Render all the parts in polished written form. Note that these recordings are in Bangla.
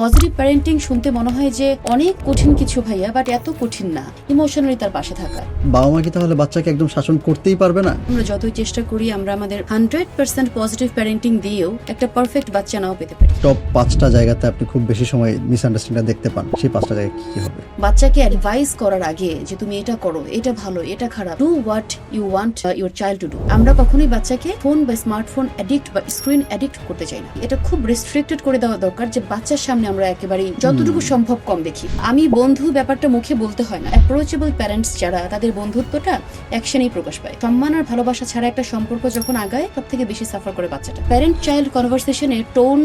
পজিটিভ প্যারেন্টিং শুনতে মনে হয় যে অনেক কঠিন কিছু ভাইয়া, বাট এত কঠিন না ইমোশনালি তার পাশে থাকা। বাবা মা কি তাহলে বাচ্চাকে একদম শাসন করতেই পারবে না? আমরা যতই চেষ্টা করি আমরা আমাদের 100% পজিটিভ প্যারেন্টিং দিয়েও একটা পারফেক্ট বাচ্চা নাও পেতে পারি। টপ 5টা জায়গাতে আপনি খুব বেশি সময় মিসআন্ডারস্ট্যান্ডিং দেখতে পান, সেই 5টা জায়গায় কি হবে? বাচ্চাকে অ্যাডভাইস করার আগে যে তুমি এটা করো, এটা ভালো, এটা খারাপ, do what you want your child to do. আমরা কখনোই বাচ্চাকে ফোন বা স্মার্টফোন অ্যাডিক্ট বা স্ক্রিন অ্যাডিক্ট করতে চাই না। এটা খুব রেস্ট্রিক্টেড করে দেওয়া দরকার যে বাচ্চার সামনে আমরা একেবারেই যতটুকু সম্ভব কম দেখি। আমি বন্ধু ব্যাপারটা মুখে বলতে হয় না। অ্যাপ্রোচেবল প্যারেন্টস যারা, তাদের বন্ধুত্বটা অ্যাকশনেই প্রকাশ পায়। সম্মান আর ভালোবাসা ছাড়া একটা সম্পর্ক যখন আগায়, সব থেকে বেশি সাফার করে বাচ্চাটা। প্যারেন্ট চাইল্ড কনভারসেশনে টোন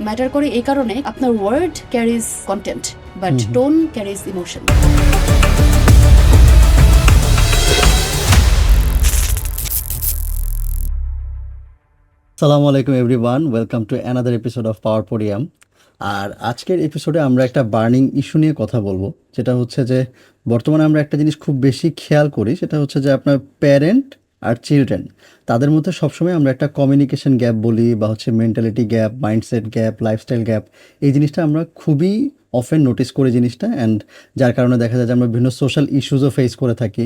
ম্যাটার করে এই কারণে, আপনার word carries content but tone carries emotion. আসসালামু আলাইকুম everyone, welcome to another episode of Power Podium. আর আজকের এপিসোডে আমরা একটা বার্নিং ইস্যু নিয়ে কথা বলবো, যেটা হচ্ছে যে বর্তমানে আমরা একটা জিনিস খুব বেশি খেয়াল করি, সেটা হচ্ছে যে আপনার প্যারেন্ট আর চিলড্রেন, তাদের মধ্যে সবসময় আমরা একটা কমিউনিকেশন গ্যাপ বলি, বা হচ্ছে mentality gap, mindset gap, lifestyle gap. এই জিনিসটা আমরা খুবই অফেন নোটিস করি জিনিসটা, অ্যান্ড যার কারণে দেখা যায় যে আমরা বিভিন্ন সোশ্যাল ইস্যুসও ফেস করে থাকি।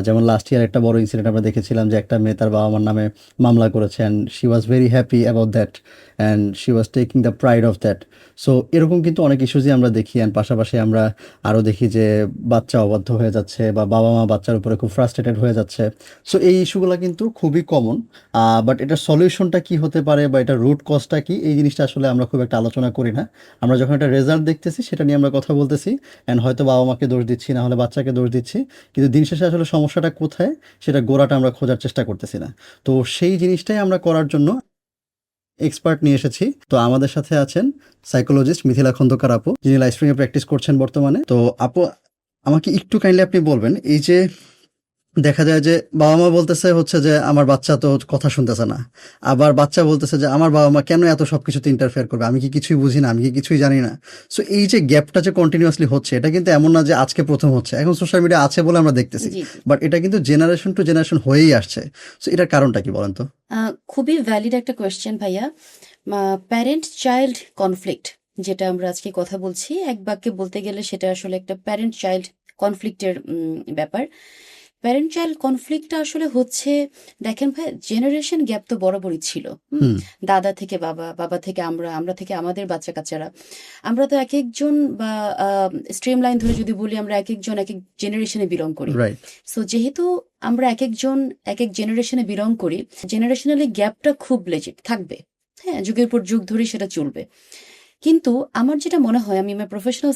যেমন লাস্ট ইয়ার একটা বড় ইনসিডেন্ট আমরা দেখেছিলাম যে একটা মেয়ে তার বাবা মার নামে মামলা করেছে, and she was very happy about that, and she was taking the pride of that. So এরকম কিন্তু অনেক ইস্যুসই আমরা দেখি, অ্যান্ড পাশাপাশি আমরা আরও দেখি যে বাচ্চা অবাধ্য হয়ে যাচ্ছে, বা বাবা মা বাচ্চার উপরে খুব ফ্রাস্ট্রেটেড হয়ে যাচ্ছে। সো এই ইস্যুগুলো কিন্তু খুবই কমন, বাট এটার সলিউশনটা কি হতে পারে, বা এটার রুট কজটা কি, এই জিনিসটা আসলে আমরা খুব একটা আলোচনা করি না। আমরা যখন একটা রেজাল্ট দেখতেছি সেটা নিয়ে আমরা কথা বলতেছি, অ্যান্ড হয়তো বাবা মাকে দোষ দিচ্ছি, না হলে বাচ্চাকে দোষ দিচ্ছি, কিন্তু দিন শেষে আসলে সমস্যাটা কোথায় সেটা গোড়াটা আমরা খোঁজার চেষ্টা করতেছি না। তো সেই জিনিসটাই আমরা করার জন্য এক্সপার্ট নিয়ে এসেছি। তো আমাদের সাথে আছেন সাইকোলজিস্ট মিথিলা খন্দকার আপু, যিনি লাইফ স্প্রিংয়ে প্র্যাকটিস করছেন বর্তমানে। তো আপু, আমাকে একটু কাইন্ডলি আপনি বলবেন, এই যে দেখা যায় যে বাবা মা বলতেছে হচ্ছে যে আমার বাচ্চা তো কথা শুনতেছে না, আবার বাচ্চা বলতেছে যে আমার বাবা মা কেন এত সবকিছুতে ইন্টারফেয়ার করবে, আমি কি কিছুই বুঝি না, আমি কি কিছুই জানি না। সো এই যে গ্যাপটা যে কন্টিনিউয়াসলি হচ্ছে, এটা কিন্তু এমন না যে আজকে প্রথম হচ্ছে, এখন সোশ্যাল মিডিয়া আছে বলে আমরা দেখতেছি, জি, বাট এটা কিন্তু জেনারেশন টু জেনারেশন হয়েই আসছে। সো এটার কারণটা কি বলেন তো? খুবই ভ্যালিড একটা কোয়েশ্চেন ভাইয়া। প্যারেন্ট চাইল্ড কনফ্লিক্ট যেটা আমরা আজকে কথা বলছি, এক বাক্যে বলতে গেলে সেটা আসলে একটা প্যারেন্ট চাইল্ড কনফ্লিক্টের ব্যাপার। প্যারেন্ট চাইল্ড কনফ্লিক্টটা আসলে হচ্ছে, দেখেন ভাই, জেনারেশন গ্যাপ তো বরাবরই ছিল। দাদা থেকে বাবা, বাবা থেকে আমরা, আমরা থেকে আমাদের বাচ্চা কাচ্চারা, আমরা তো এক একজন বা স্ট্রিম লাইন ধরে যদি বলি, আমরা এক একজন এক এক জেনারেশনে বিলং করি। রাইট। সো যেহেতু আমরা এক একজন এক এক জেনারেশনে বিলং করি, জেনারেশনালি গ্যাপটা খুব লেজিট থাকবে। হ্যাঁ, যুগের পর যুগ ধরে সেটা চলবে। কিন্তু আমার যেটা মনে হয়, আমি আমার প্রফেশনাল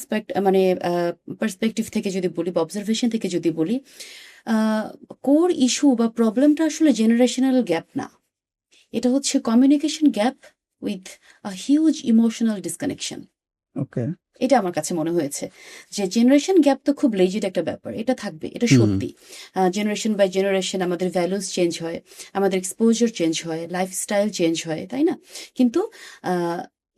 মানে পার্সপেক্টিভ থেকে যদি বলি বা অবজারভেশন থেকে যদি বলি, কোর ইস্যু বা প্রবলেমটা আসলে জেনারেশনাল গ্যাপ না, এটা হচ্ছে communication gap with a huge emotional disconnection. Okay. এটা আমার কাছে মনে হয়েছে যে জেনারেশন গ্যাপ তো খুব লেজিট একটা ব্যাপার, এটা থাকবে, এটা সত্যি। জেনারেশন বাই জেনারেশন আমাদের ভ্যালুস চেঞ্জ হয়, আমাদের এক্সপোজার চেঞ্জ হয়, লাইফস্টাইল চেঞ্জ হয়, তাই না? কিন্তু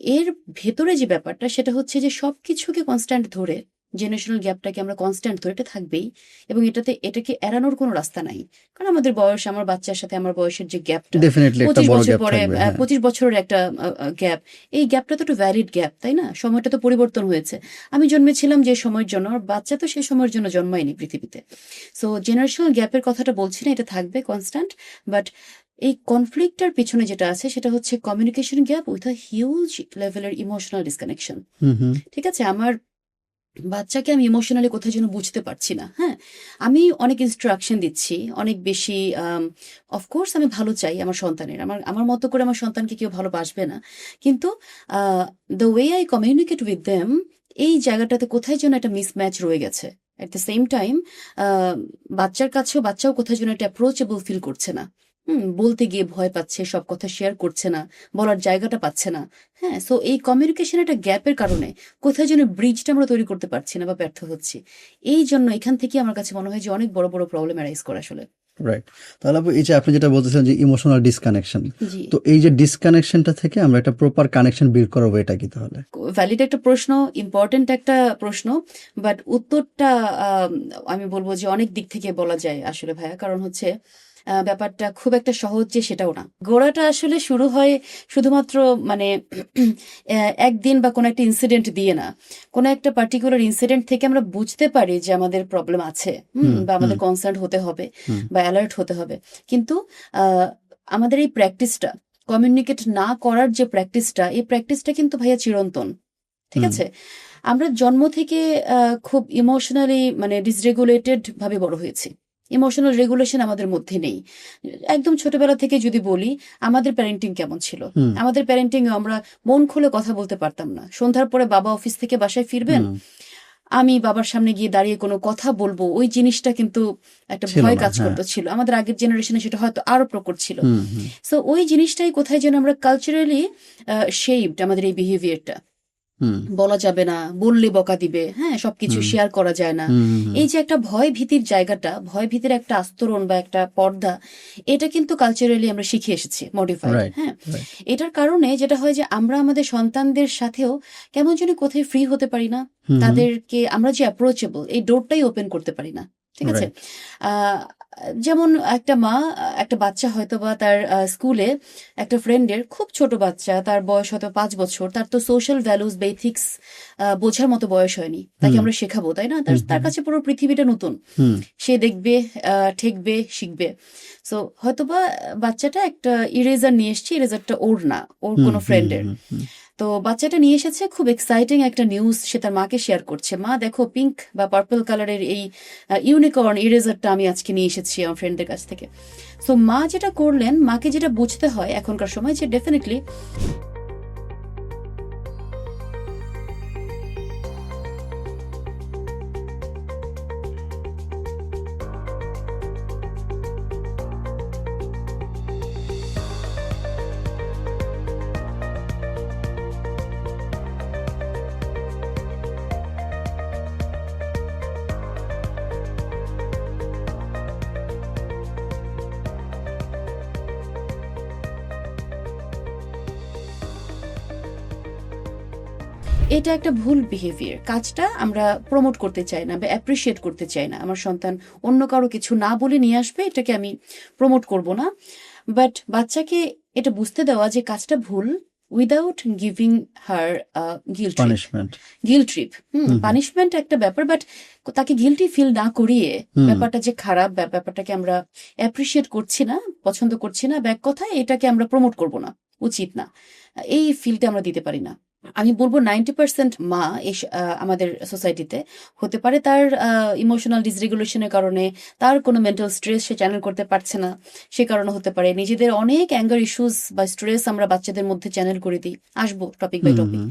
এর ভেতরে যে ব্যাপারটা, সেটা হচ্ছে যে সব কিছুকে কনস্ট্যান্ট ধরে, জেনারেশনাল গ্যাপটাকে আমরা কনস্ট্যান্ট ধরে, এটা থাকবেই, এবং এটাকে এড়ানোর কোনো রাস্তা নাই। কারণ আমাদের বয়স, আমার বাচ্চার সাথে আমার বয়সের যে গ্যাপটা, ডেফিনেটলি একটা 25 বড় বছর গ্যাপ পরে থাকবে, হ্যাঁ। 25 বছরের একটা গ্যাপ, এই গ্যাপটা তো একটু ভ্যালিড গ্যাপ, তাই না? সময়টা তো পরিবর্তন হয়েছে। আমি জন্মেছিলাম যে সময়ের জন্য, আর বাচ্চা তো সেই সময়ের জন্য জন্মায়নি পৃথিবীতে। সো জেনারেশনাল গ্যাপের কথাটা বলছি না, এটা থাকবে কনস্ট্যান্ট। বাট এই কনফ্লিক্টটার পিছনে যেটা আছে, সেটা হচ্ছে communication gap with a huge লেভেলের ইমোশনাল ডিসকানেকশন। ঠিক আছে, আমার বাচ্চাকে আমি ইমোশনালি কোথায় যেন বুঝতে পারছি না। হ্যাঁ, আমি অনেক ইনস্ট্রাকশন দিচ্ছি, অনেক বেশি, অফকোর্স আমি ভালো চাই আমার সন্তানের, আমার আমার মতো করে আমার সন্তানকে কেউ ভালোবাসবে না, কিন্তু the way I communicate with them, এই জায়গাটাতে কোথায় যেন একটা মিসম্যাচ রয়ে গেছে। অ্যাট দ্য সেম টাইম বাচ্চার কাছেও, বাচ্চাও কোথায় যেন একটা অ্যাপ্রোচেবল ফিল করছে না। বলতে গিয়ে ভয় পাচ্ছে, সব কথা শেয়ার করছে না, বলার জায়গাটা পাচ্ছে না। হ্যাঁ, সো এই কমিউনিকেশন একটা গ্যাপের কারণে কোথায় যেন ব্রিজটা আমরা তৈরি করতে পারছি না বা ব্যর্থ হচ্ছি। এই জন্য এখান থেকে আমার কাছে মনে হয় যে অনেক বড় বড় প্রবলেম অ্যারাইজ করে আসলে। রাইট। তাহলে আপু, এই যে আপনি যেটা বলতেছেন যে ইমোশনাল ডিসকানেকশন, জি, তো এই যে ডিসকানেকশনটা থেকে আমরা একটা প্রপার কানেকশন বিল্ড করাবো, এটা কি তাহলে? ভ্যালিড একটা প্রশ্ন, ইম্পর্টেন্ট একটা প্রশ্ন, বাট উত্তরটা আমি বলবো যে অনেক দিক থেকে বলা যায় আসলে ভাইয়া। কারণ হচ্ছে ব্যাপারটা খুব একটা সহজ যে সেটাও না। গোড়াটা আসলে শুরু হয় শুধুমাত্র মানে একদিন বা কোনো একটা ইনসিডেন্ট দিয়ে না। কোনো একটা পার্টিকুলার ইনসিডেন্ট থেকে আমরা বুঝতে পারি যে আমাদের প্রবলেম আছে, বা আমাদের কনসার্ন হতে হবে বা অ্যালার্ট হতে হবে। কিন্তু আমাদের এই প্র্যাকটিসটা, কমিউনিকেট না করার যে প্র্যাকটিসটা, এই প্র্যাকটিসটা কিন্তু ভাইয়া চিরন্তন। ঠিক আছে, আমরা জন্ম থেকে খুব ইমোশনালি মানে ডিসরেগুলেটেড ভাবে বড় হয়েছি। ইমোশনাল রেগুলেশন আমাদের মধ্যে নেই। একদম ছোটবেলা থেকে যদি বলি, আমাদের প্যারেন্টিং কেমন ছিল? আমাদের প্যারেন্টিং আমরা মন খুলে কথা বলতে পারতাম না। সন্ধ্যার পরে বাবা অফিস থেকে বাসায় ফিরবেন, আমি বাবার সামনে গিয়ে দাঁড়িয়ে কোনো কথা বলবো, ওই জিনিসটা কিন্তু একটা ভয় কাজ করতো ছিল। আমাদের আগের জেনারেশনে সেটা হয়তো আরো প্রকট ছিল। সো ওই জিনিসটাই কোথায় যেন আমরা কালচারালি শেপড, আমাদের এই বিহেভিয়ারটা। বলা যাবে না, বললে বকা দিবে, হ্যাঁ, সবকিছু শেয়ার করা যায় না। এই যে একটা ভয় ভীতির জায়গাটা, ভয় ভীতির একটা আস্তরণ বা একটা পর্দা, এটা কিন্তু কালচারালি আমরা শিখে এসেছি, মডিফাইড। হ্যাঁ, এটার কারণে যেটা হয় যে আমরা আমাদের সন্তানদের সাথেও কেমন যেন কোথায় ফ্রি হতে পারি না। তাদেরকে আমরা যে অ্যাপ্রোচেবল, এই ডোরটাই ওপেন করতে পারি না। ঠিক আছে, যেমন একটা মা, একটা বাচ্চা হয়তো বা তার স্কুলে একটা ফ্রেন্ডের, খুব ছোট বাচ্চা, তার বয়স হয়তো 5 বছর, তার তো সোশ্যাল ভ্যালুস বা এথিক্স বোঝার মতো বয়স হয়নি, তাকে আমরা শেখাবো, তাই না? তার কাছে পুরো পৃথিবীটা নতুন, সে দেখবে, ঠেকবে, শিখবে। সো হয়তোবা বাচ্চাটা একটা ইরেজার নিয়ে এসছে, ইরেজারটা ওর না, ওর কোনো ফ্রেন্ডের। তো বাচ্চাটা নিয়ে এসেছে, খুব এক্সাইটিং একটা নিউজ সে তার মাকে শেয়ার করছে, মা দেখো, পিঙ্ক বা পার্পল কালারের এই ইউনিকর্ন ইরেজারটা আমি আজকে নিয়ে এসেছি আমার ফ্রেন্ডের কাছ থেকে। সো মা যেটা করলেন, মাকে যেটা বুঝতে হয় এখনকার সময়, যে ডেফিনেটলি এটা একটা ভুল বিহেভিয়ার। কাজটা আমরা প্রমোট করতে চাই না বা অ্যাপ্রিসিয়েট করতে চাই না। আমার সন্তান অন্য কারো কিছু না বলে নিয়ে আসবে, এটাকে আমি প্রমোট করব না। বাট বাচ্চাকে এটা বুঝতে দেওয়া যে কাজটা ভুল, without giving her guilt trip. Punishment একটা ব্যাপার, বাট তাকে গিল্টি ফিল না করিয়ে, ব্যাপারটা যে খারাপ, ব্যাপারটাকে আমরা অ্যাপ্রিসিয়েট করছি না, পছন্দ করছি না, ব্যাক কথায় এটাকে আমরা প্রমোট করব না, উচিত না, এই ফিলটা আমরা দিতে পারি না। আমি বলবো 90% মা আমাদের সোসাইটিতে হতে পারে তার ইমোশনাল ডিসরেগুলেশনের কারণে, তার কোনো মেন্টাল স্ট্রেস সে চ্যানেল করতে পারছে না, সে কারণে হতে পারে নিজেদের অনেক অ্যাঙ্গার ইস্যুস বা স্ট্রেস আমরা বাচ্চাদের মধ্যে চ্যানেল করে দিই। আসবো টপিক বাই টপিক।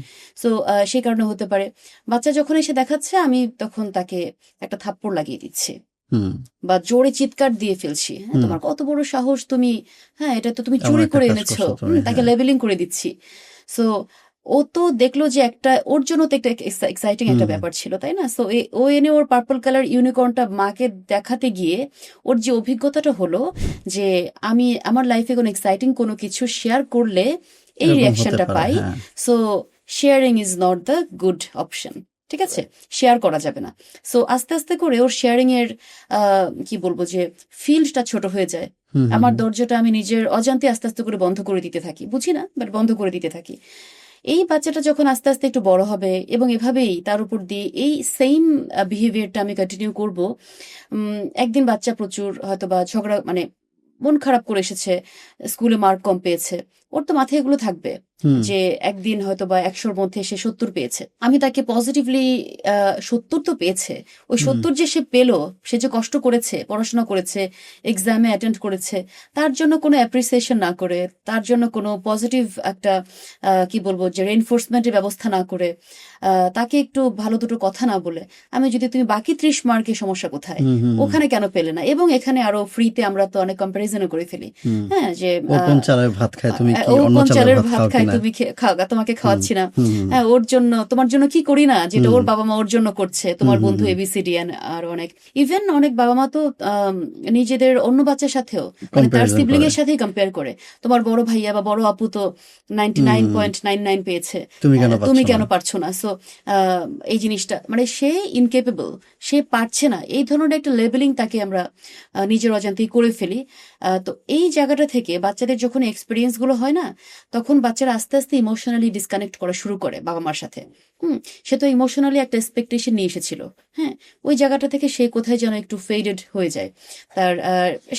সো সেই কারণে হতে পারে বাচ্চা যখন এসে দেখাচ্ছে, আমি তখন তাকে একটা থাপ্পড় লাগিয়ে দিচ্ছি বা জোরে চিৎকার দিয়ে ফেলছি, হ্যাঁ, তোমার কত বড় সাহস, তুমি, হ্যাঁ, এটা তো তুমি চুরি করে এনেছো, তাকে লেবেলিং করে দিচ্ছি। সো ও তো দেখলো যে একটা, ওর জন্য তো একটা এক্সাইটিং একটা ব্যাপার ছিল, তাই না? সো ও এনে ওর পার্পল কালার ইউনিকর্নটা মাকে দেখাতে গিয়ে ওর যে অভিজ্ঞতাটা হলো যে আমি আমার লাইফে কোনো এক্সাইটিং কোনো কিছু শেয়ার করলে এই রিয়াকশনটা পাই। So sharing is not the good option. ঠিক আছে, শেয়ার করা যাবে না। সো আস্তে আস্তে করে ওর শেয়ারিং এর কি বলবো, যে ফিল্ডটা ছোট হয়ে যায়। আমার দরজাটা আমি নিজের অজান্তে আস্তে আস্তে করে বন্ধ করে দিতে থাকি, বুঝি না, বাট বন্ধ করে দিতে থাকি। এই বাচ্চাটা যখন আস্তে আস্তে একটু বড় হবে এবং এভাবেই তার উপর দিয়ে এই সেম বিহেভিয়ারটা আমি কন্টিনিউ করব, একদিন বাচ্চা প্রচুর হয়তো বা ঝগড়া, মানে মন খারাপ করে এসেছে, স্কুলে মার্ক কম পেয়েছে, ওর তো মাথায় এগুলো থাকবে যে একদিন হয়তো বা 100-র মধ্যে সে 70 পেয়েছে। আমি তাকে পজিটিভলি 70 তো পেয়েছে, ওই 70 যে সে পেলো, সে যে কষ্ট করেছে, পড়াশোনা করেছে, এক্সামে অ্যাটেন্ড করেছে, তার জন্য কোনো অ্যাপ্রিসিয়েশন না করে, তার জন্য কোনো পজিটিভ একটা কি বলবো, যে রেইনফোর্সমেন্টের ব্যবস্থা না করে, তাকে একটু ভালো দুটো কথা না বলে, আমি যদি তুমি বাকি 30 মার্কের সমস্যা কোথায়, ওখানে কেন পেলে না, এবং এখানে আরো ফ্রিতে আমরা তো অনেক কম্পারিজনও করে ফেলি, হ্যাঁ, যে কোন চালের ভাত খায় তুমি কি ও অন্য কোন চালের চালের ভাত ভাত খাও খায়, কিনা। তুমি খাও, তোমাকে হুম খাওয়াচ্ছি না। হুম হুম হ্যাঁ, ওর জন্য তোমার জন্য কি করি না, যেটা হুম ওর বাবা মা ওর জন্য করছে, হুম তোমার হুম বন্ধু হুম এবিসিডি আর অনেক, ইভেন অনেক বাবা মা তো নিজেদের অন্য বাচ্চার সাথেও, মানে তার কম্পারিজন সিবলিং করে। এর সাথেই কম্পেয়ার করে। তোমার বড় ভাইয়া বা বড় আপু তো নাইনটি নাইন হুম, পয়েন্ট নাইন নাইন পেয়েছে, তুমি কেন পাচ্ছ তুমি না? কেন পারছো না? সো এই জিনিসটা মানে সে ইনকেপেবল, সে পারছে না, এই ধরনের একটা লেবেলিং তাকে আমরা নিজের অজান্তেই করে ফেলি। তো এই জায়গাটা থেকে বাচ্চাদের যখন এক্সপিরিয়েন্স গুলো হয় না, তখন বাচ্চারা আস্তে আস্তে ইমোশনালি ডিসকানেক্ট করা শুরু করে বাবা মার সাথে। হুম, সে তো ইমোশনালি একটা এক্সপেকটেশন নিয়ে এসেছিল। হ্যাঁ, ওই জায়গাটা থেকে সে কোথায় যেন একটু ফেডেড হয়ে যায়। তার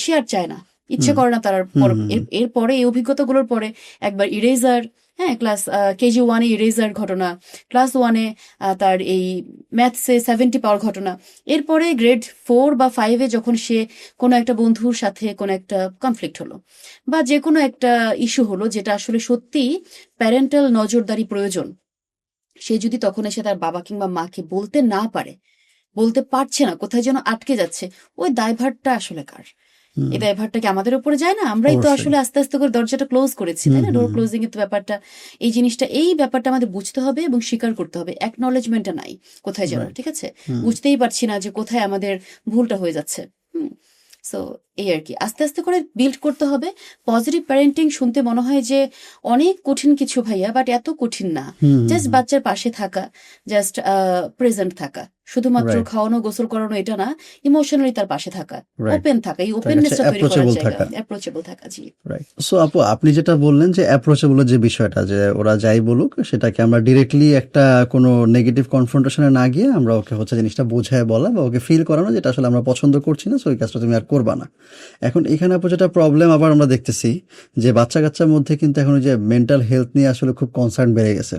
সে আর চায় না, ইচ্ছে হুম করে না তার আর হুম হুম এরপরে এই অভিজ্ঞতাগুলোর পরে একবার ইরেজার, হ্যাঁ ক্লাস কেজি ওয়ানে ইরেজার ঘটনা, ক্লাস ওয়ানে তার এই ম্যাথসে 70 পাওয়ার ঘটনা, এরপরে গ্রেড 4 বা 5-এ যখন সে কোনো একটা বন্ধুর সাথে কোনো একটা কনফ্লিক্ট হলো বা যে কোনো একটা ইস্যু হলো যেটা আসলে সত্যিই প্যারেন্টাল নজরদারি প্রয়োজন, সে যদি তখন এসে তার বাবা কিংবা মাকে বলতে না পারে, বলতে পারছে না, কোথায় যেন আটকে যাচ্ছে, ওই দায়ভারটা আসলে কার? হুম, এই দায়ভারটা কি আমাদের উপরে যায় না? আমরাই তো অবশ্যই। আসলে আস্তে আস্তে করে দরজাটা ক্লোজ করেছি, হুম তাই না? হুম ডোর ক্লোজিং এর তো ব্যাপারটা, এই জিনিসটা, এই ব্যাপারটা আমাদের বুঝতে হবে এবং স্বীকার করতে হবে। অ্যাকনলেজমেন্টটা নাই কোথায় যেন, রাইট। ঠিক আছে? হুম বুঝতেই পারছি না যে কোথায় আমাদের ভুলটা হয়ে যাচ্ছে। হুম, সো এই আর কি, আস্তে আস্তে করে বিল্ড করতে হবে। পজিটিভ প্যারেন্টিং শুনতে মনে হয় যে অনেক কঠিন কিছু ভাইয়া, বাট এত কঠিন না। হুম হুম জাস্ট হুম বাচ্চার পাশে থাকা, জাস্ট প্রেজেন্ট থাকা, শুধুমাত্র রাইট খাওয়ানো গোসল করানো এটা না, ইমোশনালি তার পাশে থাকা, রাইট। ওপেন থাকা, এই তার কাছে ওপেননেসটা তৈরি করার অ্যাপ্রোচেবল জায়গা, থাকা। অ্যাপ্রোচেবল থাকা। জি। রাইট। সো আপু, আপনি যেটা বললেন যে অ্যাপ্রোচেবল যে বিষয়টা, যে ওরা যাই বলুক সেটাকে আমরা ডিরেক্টলি একটা কোনো নেগেটিভ কনফ্রন্টেশনে না গিয়ে আমরা ওকে হচ্ছে জিনিসটা বোঝায় বলা বা ওকে ফিল করানো যেটা আসলে আমরা পছন্দ করছি না, সো ওই কাজটা তুমি আর করবা না। এখন এখানে আপু যেটা প্রবলেম আবার আমরা দেখতেছি যে বাচ্চা কাচ্চার মধ্যে কিন্তু এখন ওই যে মেন্টাল হেলথ নিয়ে আসলে খুব কনসার্ন বেড়ে গেছে।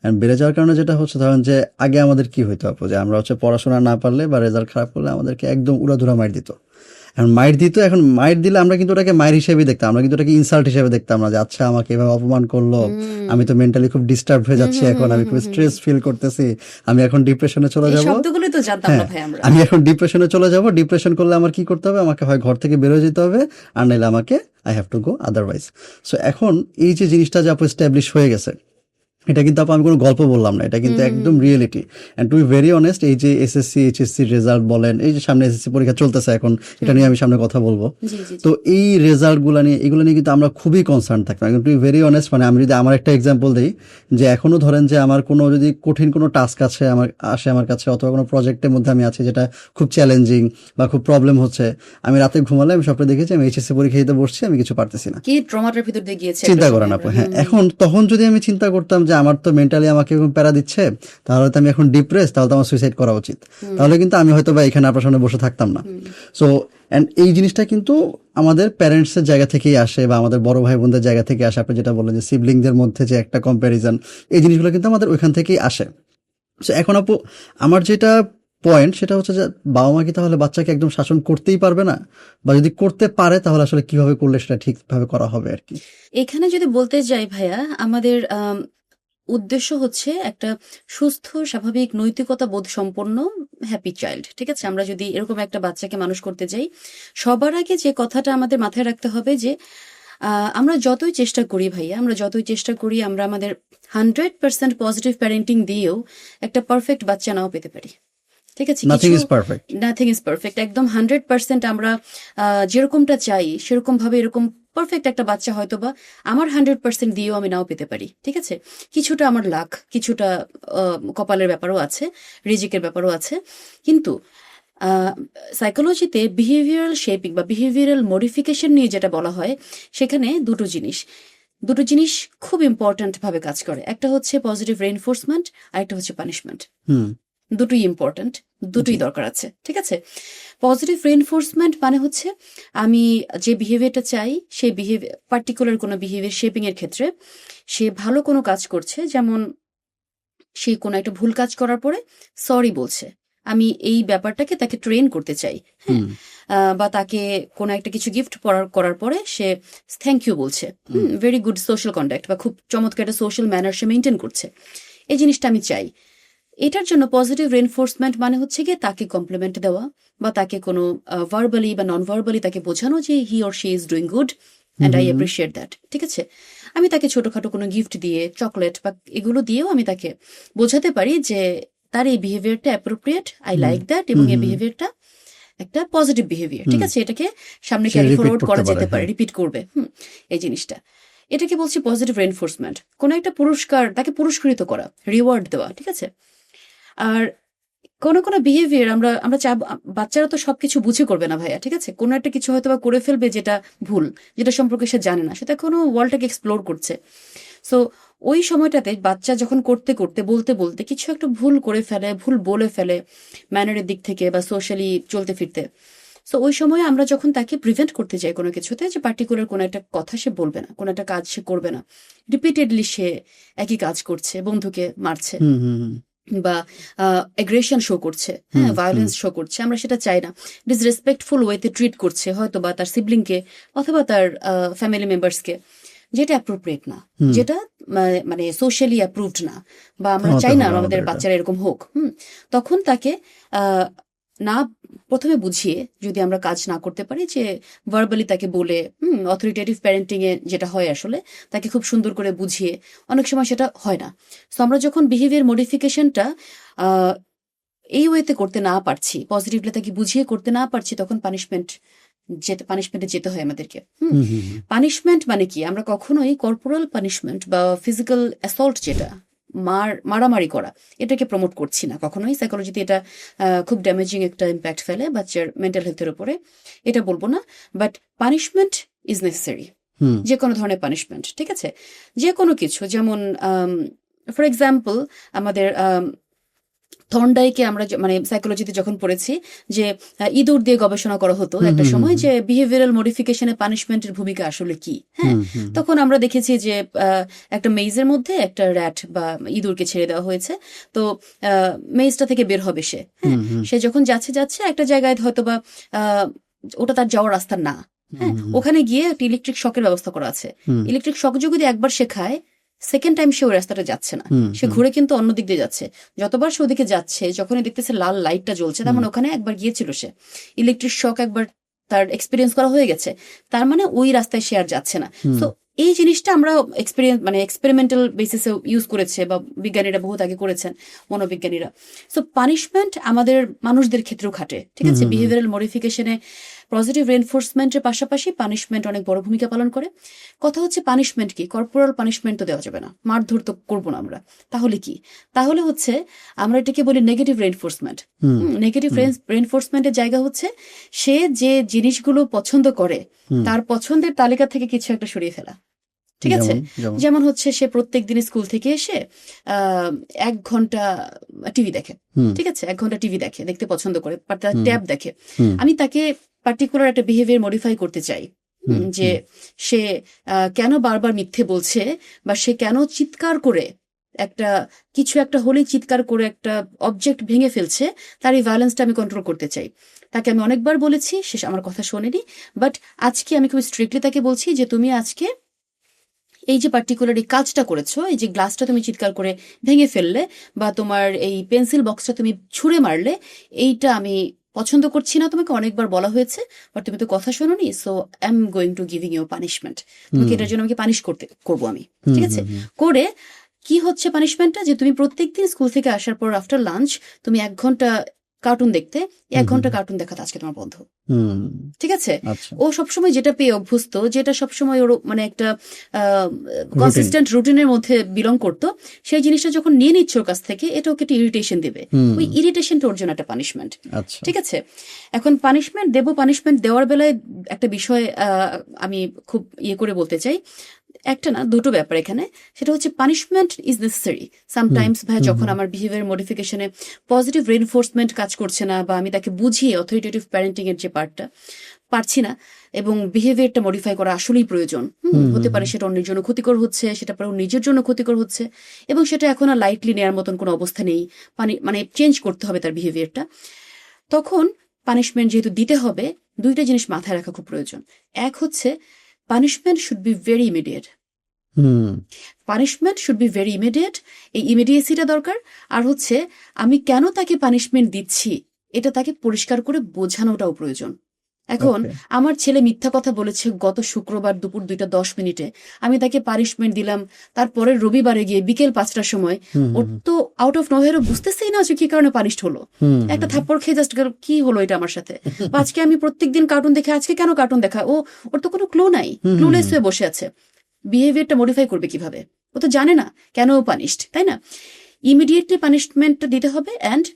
অ্যান্ড বেড়ে যাওয়ার কারণে যেটা হচ্ছে, ধরেন যে আগে আমাদের কি হইতো আপু, যে আমরা হচ্ছে পড়াশোনা না পারলে বা রেজাল্ট খারাপ করলে আমাদেরকে একদম উড়াধুরা মাইর দিত। এখন মাইর দিত, এখন মাইর দিলে আমরা কিন্তু ওটাকে মাইর হিসেবেই দেখতাম, আমরা কিন্তু ওটাকে ইনসাল্ট হিসেবে দেখতাম না, যে আচ্ছা আমাকে এভাবে অপমান করলো, হুম আমি তো মেন্টালি খুব ডিস্টার্ব হয়ে হুম যাচ্ছি, হুম এখন হুম আমি হুম খুব হুম হুম। স্ট্রেস ফিল করতেছি, আমি এখন ডিপ্রেশনে চলে এই যাব। শব্দগুলোই তো জানতাম না হ্যাঁ, ভাই আমরা। আমি এখন ডিপ্রেশনে চলে যাব, ডিপ্রেশন করলে আমার কি করতে হবে, আমাকে হয় ঘর থেকে বেরোয় যেতে হবে, আর নাইলে আমাকে I have to go otherwise. So এখন এই যে জিনিসটা যে আপু এস্টাবলিশ হয়ে গেছে, এটা কিন্তু আপু আমি কোনো গল্প বললাম না, এটা হুম কিন্তু হুম একদম হুম হুম। Reality. And to be very honest, এই যে এসএসসি এইচএসসি রেজাল্ট বলেন, এই যে সামনে এসএসসি পরীক্ষা চলতেছে এখন, এটা হুম নিয়ে হুম। আমি সামনে কথা বলবো। জি জি তো জি। এই রেজাল্টগুলো নিয়ে, এগুলো নিয়ে কিন্তু আমরা খুবই কনসার্ন থাকতাম। টু বি ভেরি অনেস্ট, মানে আমি যদি আমার একটা এক্সাম্পল দিই, যে এখনো ধরেন যে আমার কোনো যদি কঠিন কোনো টাস্ক আছে আমার কাছে, অথবা কোনো প্রজেক্টের মধ্যে আমি আছি যেটা খুব চ্যালেঞ্জিং বা খুব প্রবলেম হচ্ছে, আমি রাতে ঘুমালে আমি স্বপ্নে দেখেছি আমি এইচএসসি পরীক্ষা দিতে বসছি, আমি কিছু পারতেছি না। কি ট্রমাটার ভিতর দিয়ে গিয়েছে একটা চিন্তা করেন সময় আপু, আমরা। হ্যাঁ, হুম হুম এখন তখন যদি আমি চিন্তা করতাম যে আমার তো মেন্টালি আমাকে এরকম প্যারা দিচ্ছে, তাহলে তো আমি এখন ডিপ্রেস, তাহলে তো আমার সুইসাইড করা উচিত, হুম তাহলে কিন্তু আমি হয়তো বা এখানে আপনার সামনে বসে থাকতাম না। হুম। সো অ্যান্ড এই জিনিসটা কিন্তু আমাদের প্যারেন্টসের জায়গা থেকেই আসে বা আমাদের বড় ভাই বোনদের জায়গা থেকে আসে। আপনি যেটা বললেন যে সিবলিংদের মধ্যে যে একটা কম্প্যারিজন, এই জিনিসগুলো কিন্তু আমাদের ওইখান থেকেই আসে। সো এখন আপু, আমার যেটা পয়েন্ট সেটা হচ্ছে যে বাবা মা কি তাহলে বাচ্চাকে একদম শাসন করতেই পারবে না, বা যদি করতে পারে তাহলে আসলে কিভাবে করলে সেটা ঠিকভাবে করা হবে আর কি? এখানে যদি বলতে যাই ভাইয়া, আমাদের উদ্দেশ্য হচ্ছে একটা সুস্থ, স্বাভাবিক, নৈতিকতা বোধ সম্পন্ন হ্যাপি চাইল্ড। ঠিক আছে? আমরা যদি এরকম একটা বাচ্চাকে মানুষ করতে যাই, সবার আগে যে কথাটা আমাদের মাথায় রাখতে হবে যে আমরা যতই চেষ্টা করি ভাইয়া, আমরা যতই চেষ্টা করি, আমরা আমাদের 100% পজিটিভ প্যারেন্টিং দিয়েও একটা পারফেক্ট বাচ্চা নাও পেতে পারি। ঠিক আছে? নাথিং কিছু, is perfect. Nothing is perfect. একদম 100% আমরা যেরকমটা চাই সেরকম ভাবে এরকম পারফেক্ট একটা বাচ্চা হয়তো বা আমার 100% দিয়েও আমি নাও পেতে পারি। ঠিক আছে? কিছুটা আমার লাক, কিছুটা কপালের ব্যাপারও আছে, রিজিকের ব্যাপারও আছে। কিন্তু সাইকোলজিতে বিহেভিয়ারাল শেপিং বা বিহেভিয়ারাল মডিফিকেশন নিয়ে যেটা বলা হয়, সেখানে দুটো জিনিস খুব ইম্পর্ট্যান্ট ভাবে কাজ করে। একটা হচ্ছে পজিটিভ রেইনফোর্সমেন্ট, আর একটা হচ্ছে পানিশমেন্ট। হুম। দুটোই ইম্পর্ট্যান্ট, জি। দুটোই দরকার আছে। ঠিক আছে? পজিটিভ রেইনফোর্সমেন্ট মানে হচ্ছে আমি যে বিহেভিয়ারটা চাই, সেই বিহেভিয়ার, পার্টিকুলার কোনো বিহেভিয়ার শেপিং এর ক্ষেত্রে সে ভালো কোনো কাজ করছে, যেমন সে কোনো একটা ভুল কাজ করার পরে সরি বলছে, আমি এই ব্যাপারটাকে তাকে ট্রেন করতে চাই। হ্যাঁ, হুম বা তাকে কোনো একটা কিছু গিফট করার পরে সে থ্যাংক ইউ বলছে। হুম ভেরি গুড সোশ্যাল কন্ডাক্ট, বা খুব চমৎকার একটা সোশ্যাল ম্যানার সে মেনটেন করছে, এই জিনিসটা আমি চাই। এটার জন্য পজিটিভ রেনফোর্সমেন্ট মানে হচ্ছে গিয়ে তাকে কমপ্লিমেন্ট দেওয়া, বা তাকে কোনো ভার্বালি বা নন ভার্বালি তাকে বোঝানো যে হি or she is doing good, and I hmm appreciate that, ঠিক আছে? আমি তাকে ছোটখাটো কোনো গিফট দিয়ে, চকলেট বা এগুলো দিয়েও আমি তাকে বোঝাতে পারি যে তার এই বিহেভিয়ারটা appropriate, I hmm like that, এবং হুম এই হুম বিহেভিয়ারটা একটা পজিটিভ বিহেভিয়ার, ঠিক হুম আছে? এটাকে সামনে সে ক্যারি রিপিট ফরওয়ার্ড করতে করা পারে, যেতে পারে, হ্যাঁ। রিপিট করবে, এই জিনিসটা। এটাকে বলছি পজিটিভ রেনফোর্সমেন্ট, কোনো একটা পুরস্কার, তাকে পুরস্কৃত করা, রিওয়ার্ড দেওয়া, ঠিক আছে? আর কোনো কোনো বিহেভিয়ার আমরা আমরা চাব, বাচ্চারা তো সবকিছু বুঝে করবে না ভাইয়া, ঠিক আছে? কোনো একটা কিছু হয়তো বা করে ফেলবে যেটা ভুল, যেটা সম্পর্কে সে জানে না, সেটা কোনো ওয়ার্ল্ডটাকে এক্সপ্লোর করছে। সো ওই সময়টাতে বাচ্চা যখন করতে করতে, বলতে বলতে কিছু একটা ভুল করে ফেলে, ভুল বলে ফেলে ম্যানারের দিক থেকে বা সোশ্যালি চলতে ফিরতে, সো ওই সময় আমরা যখন তাকে প্রিভেন্ট করতে যাই কোনো কিছুতে, যে পার্টিকুলার কোনো একটা কথা সে বলবে না, কোনো একটা কাজ সে করবে না, রিপিটেডলি সে একই কাজ করছে, বন্ধুকে মারছে হুম হুম হুম বা এগ্রেশন শো করছে, হুম হ্যাঁ, হুম ভায়োলেন্স শো করছে, আমরা সেটা চাই না। ডিসরেসপেক্টফুল ওয়েতে ট্রিট করছে হয়তো বা তার সিবলিংকে অথবা তার ফ্যামিলি মেম্বার্সকে, যেটা অ্যাপ্রোপ্রিয়েট না, হুম যেটা মানে সোশ্যালি অ্যাপ্রুভড না, বা আমরা থামাতে চাই না হবে আমাদের আমাদের এটা। বাচ্চারা এরকম হোক। তখন তাকে আহ, না, প্রথমে বুঝিয়ে যদি আমরা কাজ না করতে পারি, যে ভার্বালি তাকে বলে, অথরিটেটিভ প্যারেন্টিং এ যেটা হয় আসলে, তাকে খুব সুন্দর করে বুঝিয়ে, অনেক সময় সেটা হয় না। তো আমরা যখন বিহেভিয়ার মডিফিকেশনটা এই ওয়েতে করতে না পারছি, পজিটিভলি তাকে বুঝিয়ে করতে না পারছি, তখন পানিশমেন্টে যেতে হয় আমাদেরকে। হুম হুম হুম পানিশমেন্ট মানে কি, আমরা কখনোই কর্পোরাল পানিশমেন্ট বা ফিজিক্যাল অ্যাসল্ট, যেটা মারামারি করা, এটাকে প্রমোট করছি না কখনোই। সাইকোলজিতে এটা খুব ড্যামেজিং একটা ইম্প্যাক্ট ফেলে বাচ্চার মেন্টাল হেলথের উপরে, এটা বলবো না। বাট পানিশমেন্ট ইজ নেসেসারি, হুম যে কোনো ধরনের পানিশমেন্ট, ঠিক আছে? যে কোনো কিছু, যেমন ফর এক্সাম্পল আমাদের থর্নডাইকে আমরা মানে সাইকোলজিতে যখন পড়েছি, যে ইঁদুর দিয়ে গবেষণা করা হতো হুম একটা হুম হুম সময়, হুম যে বিহেভিয়ারাল মডিফিকেশনে পানিশমেন্টের ভূমিকা আসলে কি, হ্যাঁ। হুম হুম তখন আমরা দেখেছি যে একটা মেজের মধ্যে একটা র্যাট বা ইঁদুরকে ছেড়ে দেওয়া হয়েছে। তো মেজটা থেকে বের হবে সে, হ্যাঁ। হুম হুম সে যখন যাচ্ছে যাচ্ছে একটা জায়গায় হয়তো বা আহ, ওটা তার যাওয়ার রাস্তা না, হ্যাঁ, হুম ওখানে গিয়ে একটা ইলেকট্রিক শকের ব্যবস্থা করা আছে। হুম ইলেকট্রিক শক যদি একবার সে খায়, সেকেন্ড টাইম সে ওই রাস্তাটা যাচ্ছে না, হুম সে হুম ঘুরে কিন্তু অন্য দিক দিয়ে যাচ্ছে। যতবার সে ওদিকে যাচ্ছে, যখনই দেখতেছে লাল লাইটটা জ্বলছে, তার হুম মানে ওখানে একবার গিয়েছিল সে, ইলেকট্রিক শক একবার তার এক্সপিরিয়েন্স করা হয়ে গেছে, তার মানে ওই রাস্তায় সে আর যাচ্ছে না। হুম তো এই জিনিসটা আমরা মানে এক্সপেরিমেন্টাল বেসিসে ইউজ করেছে, বা বিজ্ঞানীরা বহুত আগে করেছেন, মনোবিজ্ঞানীরা। সো পানিশমেন্ট আমাদের মানুষদের ক্ষেত্রেও খাটে, ঠিক হুম আছে? হুম হুম বিহেভিয়ারাল মডিফিকেশনে পজিটিভ রেনফোর্সমেন্টের পাশাপাশি পানিশমেন্ট অনেক বড় ভূমিকা পালন করে। কথা হচ্ছে পানিশমেন্ট কি, কর্পোরাল পানিশমেন্ট তো দেওয়া যাবে না, মারধর তো করবো না আমরা। তাহলে কি, তাহলে হচ্ছে আমরা এটাকে বলি নেগেটিভ রেনফোর্সমেন্ট। হুম নেগেটিভ হুম রেনফোর্সমেন্টের জায়গা হচ্ছে সে যে জিনিসগুলো পছন্দ করে, হুম তার পছন্দের তালিকা থেকে কিছু একটা সরিয়ে ফেলা, ঠিক আছে? যেমন যেমন যেমন হচ্ছে সে প্রত্যেক দিন স্কুল থেকে এসে 1 ঘন্টা টিভি দেখে, হুম ঠিক আছে? 1 ঘন্টা টিভি দেখতে পছন্দ করে, বা তার হুম ট্যাব দেখে। হুম আমি তাকে পার্টিকুলার একটা বিহেভিয়ার মডিফাই করতে চাই, হুম যে সে কেন বারবার মিথ্যে বলছে, বা সে কেন চিৎকার করে একটা কিছু একটা হলেই চিৎকার করে একটা অবজেক্ট ভেঙে ফেলছে, তার এই ভায়োলেন্সটা আমি কন্ট্রোল করতে চাই। তাকে আমি অনেকবার বলেছি, সে আমার কথা শোনেনি। বাট আজকে আমি খুব স্ট্রিক্টলি তাকে বলছি যে তুমি আজকে এই যে পার্টিকুলার এই কাজটা করেছো, এই যে গ্লাসটা তুমি চিৎকার করে ভেঙে ফেললে, বা তোমার এই পেন্সিল বক্সটা তুমি ছুঁড়ে মারলে, এইটা আমি পছন্দ করছি না। তোমাকে অনেকবার বলা হয়েছে, বাট তুমি তো কথা শোনোনি, so I am going to giving you punishment. তোমাকে হুম এটার জন্য আমাকে পানিশ করবো আমি, হুম ঠিক হুম আছে? হুম করে কি হচ্ছে পানিশমেন্টটা, যে তুমি প্রত্যেকদিন স্কুল থেকে আসার পর আফটার লাঞ্চ তুমি 1 ঘন্টা কার্টুন দেখতে, এই হুম 1 ঘন্টা কার্টুন দেখাতে আজকে তোমার বন্ধ, হুম ঠিক আছে? আচ্ছা, ও সবসময় যেটা পেয়ে অভ্যস্ত, যেটা সবসময় ওর মানে একটা রুটিন। কনসিস্টেন্ট রুটিনের মধ্যে বিলং করতো, সেই জিনিসটা যখন নিয়ে নিচ্ছে ওর কাছ থেকে, এটা ওকে একটা ইরিটেশন দেবে। হুম ওই ইরিটেশনটা ওর জন্য একটা পানিশমেন্ট, আচ্ছা, ঠিক আছে? এখন পানিশমেন্ট দেওয়ার বেলায় একটা বিষয় আমি খুব করে বলতে চাই। একটা না, দুটো ব্যাপার এখানে। সেটা হচ্ছে punishment is necessary hmm sometimes ভাই, হুম যখন হুম আমার বিহেভিয়ার মডিফিকেশনে পজিটিভ রেনফোর্সমেন্ট কাজ করছে না, বা আমি তাকে বুঝিয়ে অথরিটেটিভ প্যারেন্টিং এর যে পার্টটা পারছি না, এবং বিহেভিয়ারটা মডিফাই করা আসলেই প্রয়োজন। হুম হতে হুম পারে সেটা অন্যের জন্য ক্ষতিকর হচ্ছে, সেটা পরে ওর নিজের জন্য ক্ষতিকর হচ্ছে, এবং সেটা এখন আর লাইটলি নেওয়ার মতন কোনো অবস্থা নেই, মানে চেঞ্জ করতে হবে তার বিহেভিয়ারটা। তখন পানিশমেন্ট যেহেতু দিতে হবে, দুইটা জিনিস মাথায় রাখা খুব প্রয়োজন। এক হচ্ছে punishment should be very immediate, hmm punishment should be very immediate, এই ইমিডিয়েসিটা দরকার। আর হচ্ছে আমি কেন তাকে পানিশমেন্ট দিচ্ছি, এটা তাকে পরিষ্কার করে বোঝানোটাও প্রয়োজন। এখন ওকে। আমার ছেলে মিথ্যা কথা বলেছে গত শুক্রবার দুপুর 2:10 আমি তাকে পানিশমেন্ট দিলাম। তারপরে রবিবারে গিয়ে বিকেল 5টার সময় হুম ওর হুম তো আউট অফ নোহেরও বুঝতেছেই না যে কি কারণে পানিশড হলো। হুম একটা হুম থাপ্পড় খেয়ে জাস্ট কি হলো এটা আমার সাথে। বা আজকে আমি প্রত্যেকদিন কার্টুন দেখে আজকে কেন কার্টুন দেখা, ওর তো কোনো ক্লু নাই, হুম হুম ক্লুলেস হুম হয়ে বসে আছে। বিহেভিয়ারটা মডিফাই করবে কিভাবে? ও তো জানে না কেন পানিশড, তাই না? ইমিডিয়েটলি পানিশমেন্টটা দিতে হবে। অ্যান্ড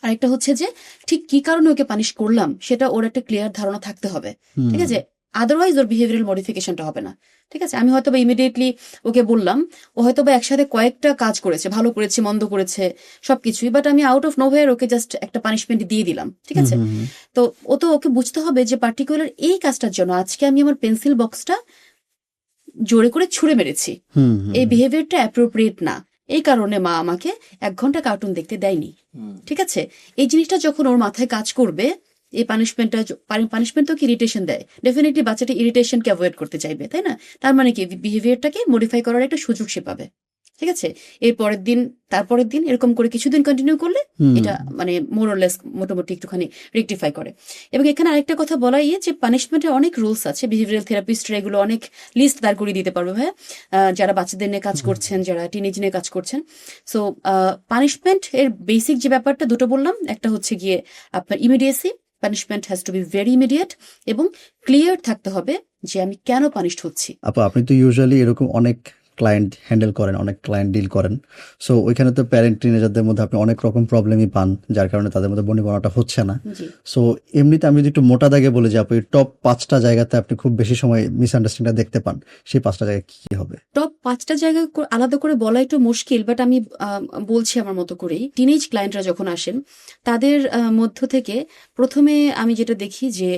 আরেকটা হচ্ছে যে ঠিক কি কারণে ওকে পানিশ করলাম সেটা ওর একটা ক্লিয়ার ধারণা থাকতে হবে, ঠিক আছে? আদারওয়াইজ ওর বিহেভিয়ারাল মডিফিকেশনটা হবে না, ঠিক আছে? আমি হয়তো বা ইমিডিয়েটলি ওকে বললাম, ও হয়তো বা একসাথে কয়েকটা কাজ করেছে, ভালো করেছে মন্দ করেছে সবকিছুই, বাট আমি আউট অফ নোভেয়ার ওকে জাস্ট একটা পানিশমেন্ট দিয়ে দিলাম, ঠিক হুম আছে? হুম হুম তো ওকে বুঝতে হবে যে পার্টিকুলার এই কাজটার জন্য আজকে আমি আমার পেন্সিল বক্সটা জোরে করে ছুঁড়ে মেরেছি, হুম হুম এই হুম বিহেভিয়ারটা অ্যাপ্রোপ্রিয়েট না, এই কারণে মা আমাকে 1 ঘন্টা কার্টুন দেখতে দেয়নি, ঠিক আছে? এই জিনিসটা যখন ওর মাথায় কাজ করবে, এই পানিশমেন্ট তো কি ইরিটেশন দেয়, ডেফিনেটলি বাচ্চাটা ইরিটেশনকে অ্যাভয়েড করতে চাইবে, তাই না? তার মানে কি বিহেভিয়ারটাকে মডিফাই করার একটা সুযোগ সে পাবে, ঠিক আছে? এর পরের দিন, তারপরের দিন, এরকম করে কিছুদিন কন্টিনিউ করলে হুম এটা মানে মোরলেস মোটামুটি একটুখানি রেকটিফাই করে। এবং এখানে আরেকটা কথা বলা যে পানিশমেন্টের অনেক রুলস আছে, বিহেভিয়ারাল থেরাপিস্টরা এগুলো অনেক লিস্ট দাঁড় করিয়ে দিতে পারবে ভাইয়া, যারা বাচ্চাদের নিয়ে কাজ করছেন, যারা টিনেজ নিয়ে কাজ করছেন। সো পানিশমেন্ট এর বেসিক যে ব্যাপারটা দুটো বললাম, একটা হচ্ছে গিয়ে আপনার immediacy, punishment has to be very immediate, এবং ক্লিয়ার থাকতে হবে যে আমি কেন পানিশড হচ্ছি। আপু, আপনি তো ইউজুয়ালি এরকম অনেক ক্লায়েন্ট হ্যান্ডেল করেন, অনেক ক্লায়েন্ট ডিল করেন। সো ওইখানে তো প্যারেন্ট টিনেজারদের মধ্যে আপনি অনেক রকম প্রবলেমই পান, যার কারণে তাদের মধ্যে বনিবনাটা হচ্ছে না। জি। সো এমনিতে আমি যদি একটু মোটা দাগে বলে যে আপু, এই টপ 5টা জায়গাতে আপনি খুব বেশি সময় মিসআন্ডারস্ট্যান্ডিংটা দেখতে পান, সেই 5টা জায়গায় কি হবে? টপ 5টা জায়গা আলাদা করে বলা একটু মুশকিল, বাট আমি বলছি আমার মতো করেই। টিনেজ ক্লায়েন্টরা যখন আসেন তাদের মধ্য থেকে প্রথমে আমি যেটা দেখি যে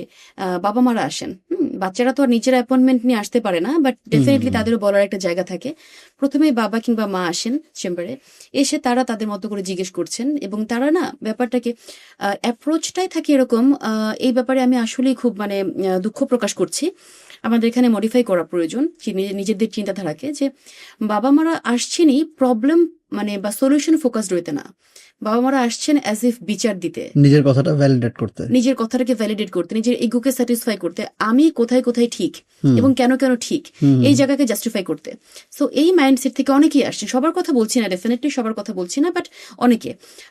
বাবা মারা আসেন। বাচ্চারা তো আর নিজের অ্যাপয়েন্টমেন্ট নিয়ে আসতে পারে না, বাট ডেফিনেটলি তাদেরও বলার একটা জায়গা থাকে। প্রথমে বাবা কিংবা মা আসেন চেম্বারে, এসে তারা তাদের মতো করে জিজ্ঞেস করছেন, এবং তারা না ব্যাপারটাকে অ্যাপ্রোচটাই থাকে এরকম, এই ব্যাপারে আমি আসলেই খুব মানে দুঃখ প্রকাশ করছি। আমাদের এখানে মডিফাই করা প্রয়োজন নিজেদের চিন্তাধারাকে, যে বাবা মারা আসছেনই প্রবলেম মানে বা সলিউশন ফোকাসড হইতে না, বাবা মারা আসছেন অ্যাজ ইফ বিচার দিতে, নিজের কথাটা ভ্যালিডেট করতে। নিজের কথাটাকে ভ্যালিডেট করতে, নিজের ইগোকে স্যাটিসফাই করতে, আমি কোথায় কোথায় ঠিক এবং কেন কেন ঠিক, এই জায়গাকে জাস্টিফাই করতে। সো এই মাইন্ডসেট থেকে অনেকেই আসছেন, সবার কথা বলছি না, ডেফিনেটলি সবার কথা বলছি না, বাট অনেকে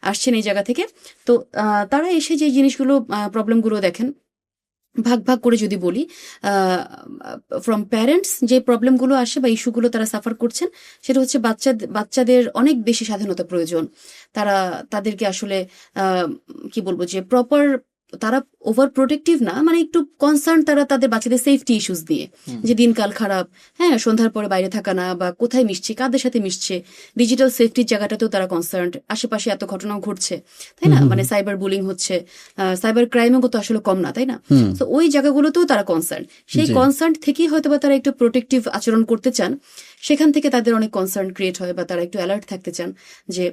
আসছেন এই জায়গা থেকে। তো তারা এসে যে জিনিসগুলো প্রবলেমগুলো দেখেন, ভাগ ভাগ করে যদি বলি, ফ্রম প্যারেন্টস যে প্রবলেমগুলো আসে বা ইস্যুগুলো তারা সাফার করছেন, সেটা হচ্ছে বাচ্চাদের অনেক বেশি স্বাধীনতা প্রয়োজন। তাদেরকে আসলে কি বলবো, যে প্রপার, তারা ওভার প্রোটেক্টিভ না, মানে একটু কনসার্ন তারা তাদের বাচ্চাদের সেফটি ইস্যুস দিয়ে, যে দিনকাল খারাপ, হ্যাঁ, সন্ধ্যার পরে বাইরে থাকা না, বা কোথায় মিশছে, কাদের সাথে মিশছে, ডিজিটাল সেফটির জায়গাটাতেও তারা কনসার্ন, আশেপাশে এত ঘটনাও ঘটছে, তাই না? মানে সাইবার বুলিং হচ্ছে, সাইবার ক্রাইমও তো আসলে কম না, তাই না? তো ওই জায়গাগুলোতেও তারা কনসার্ন, সেই কনসার্ন থেকেই হয়তো বা তারা একটু প্রোটেক্টিভ আচরণ করতে চান, সেখান থেকে তাদের অনেক কনসার্ন ক্রিয়েট হয়, বা তারা একটু অ্যালার্ট থাকতে চান যে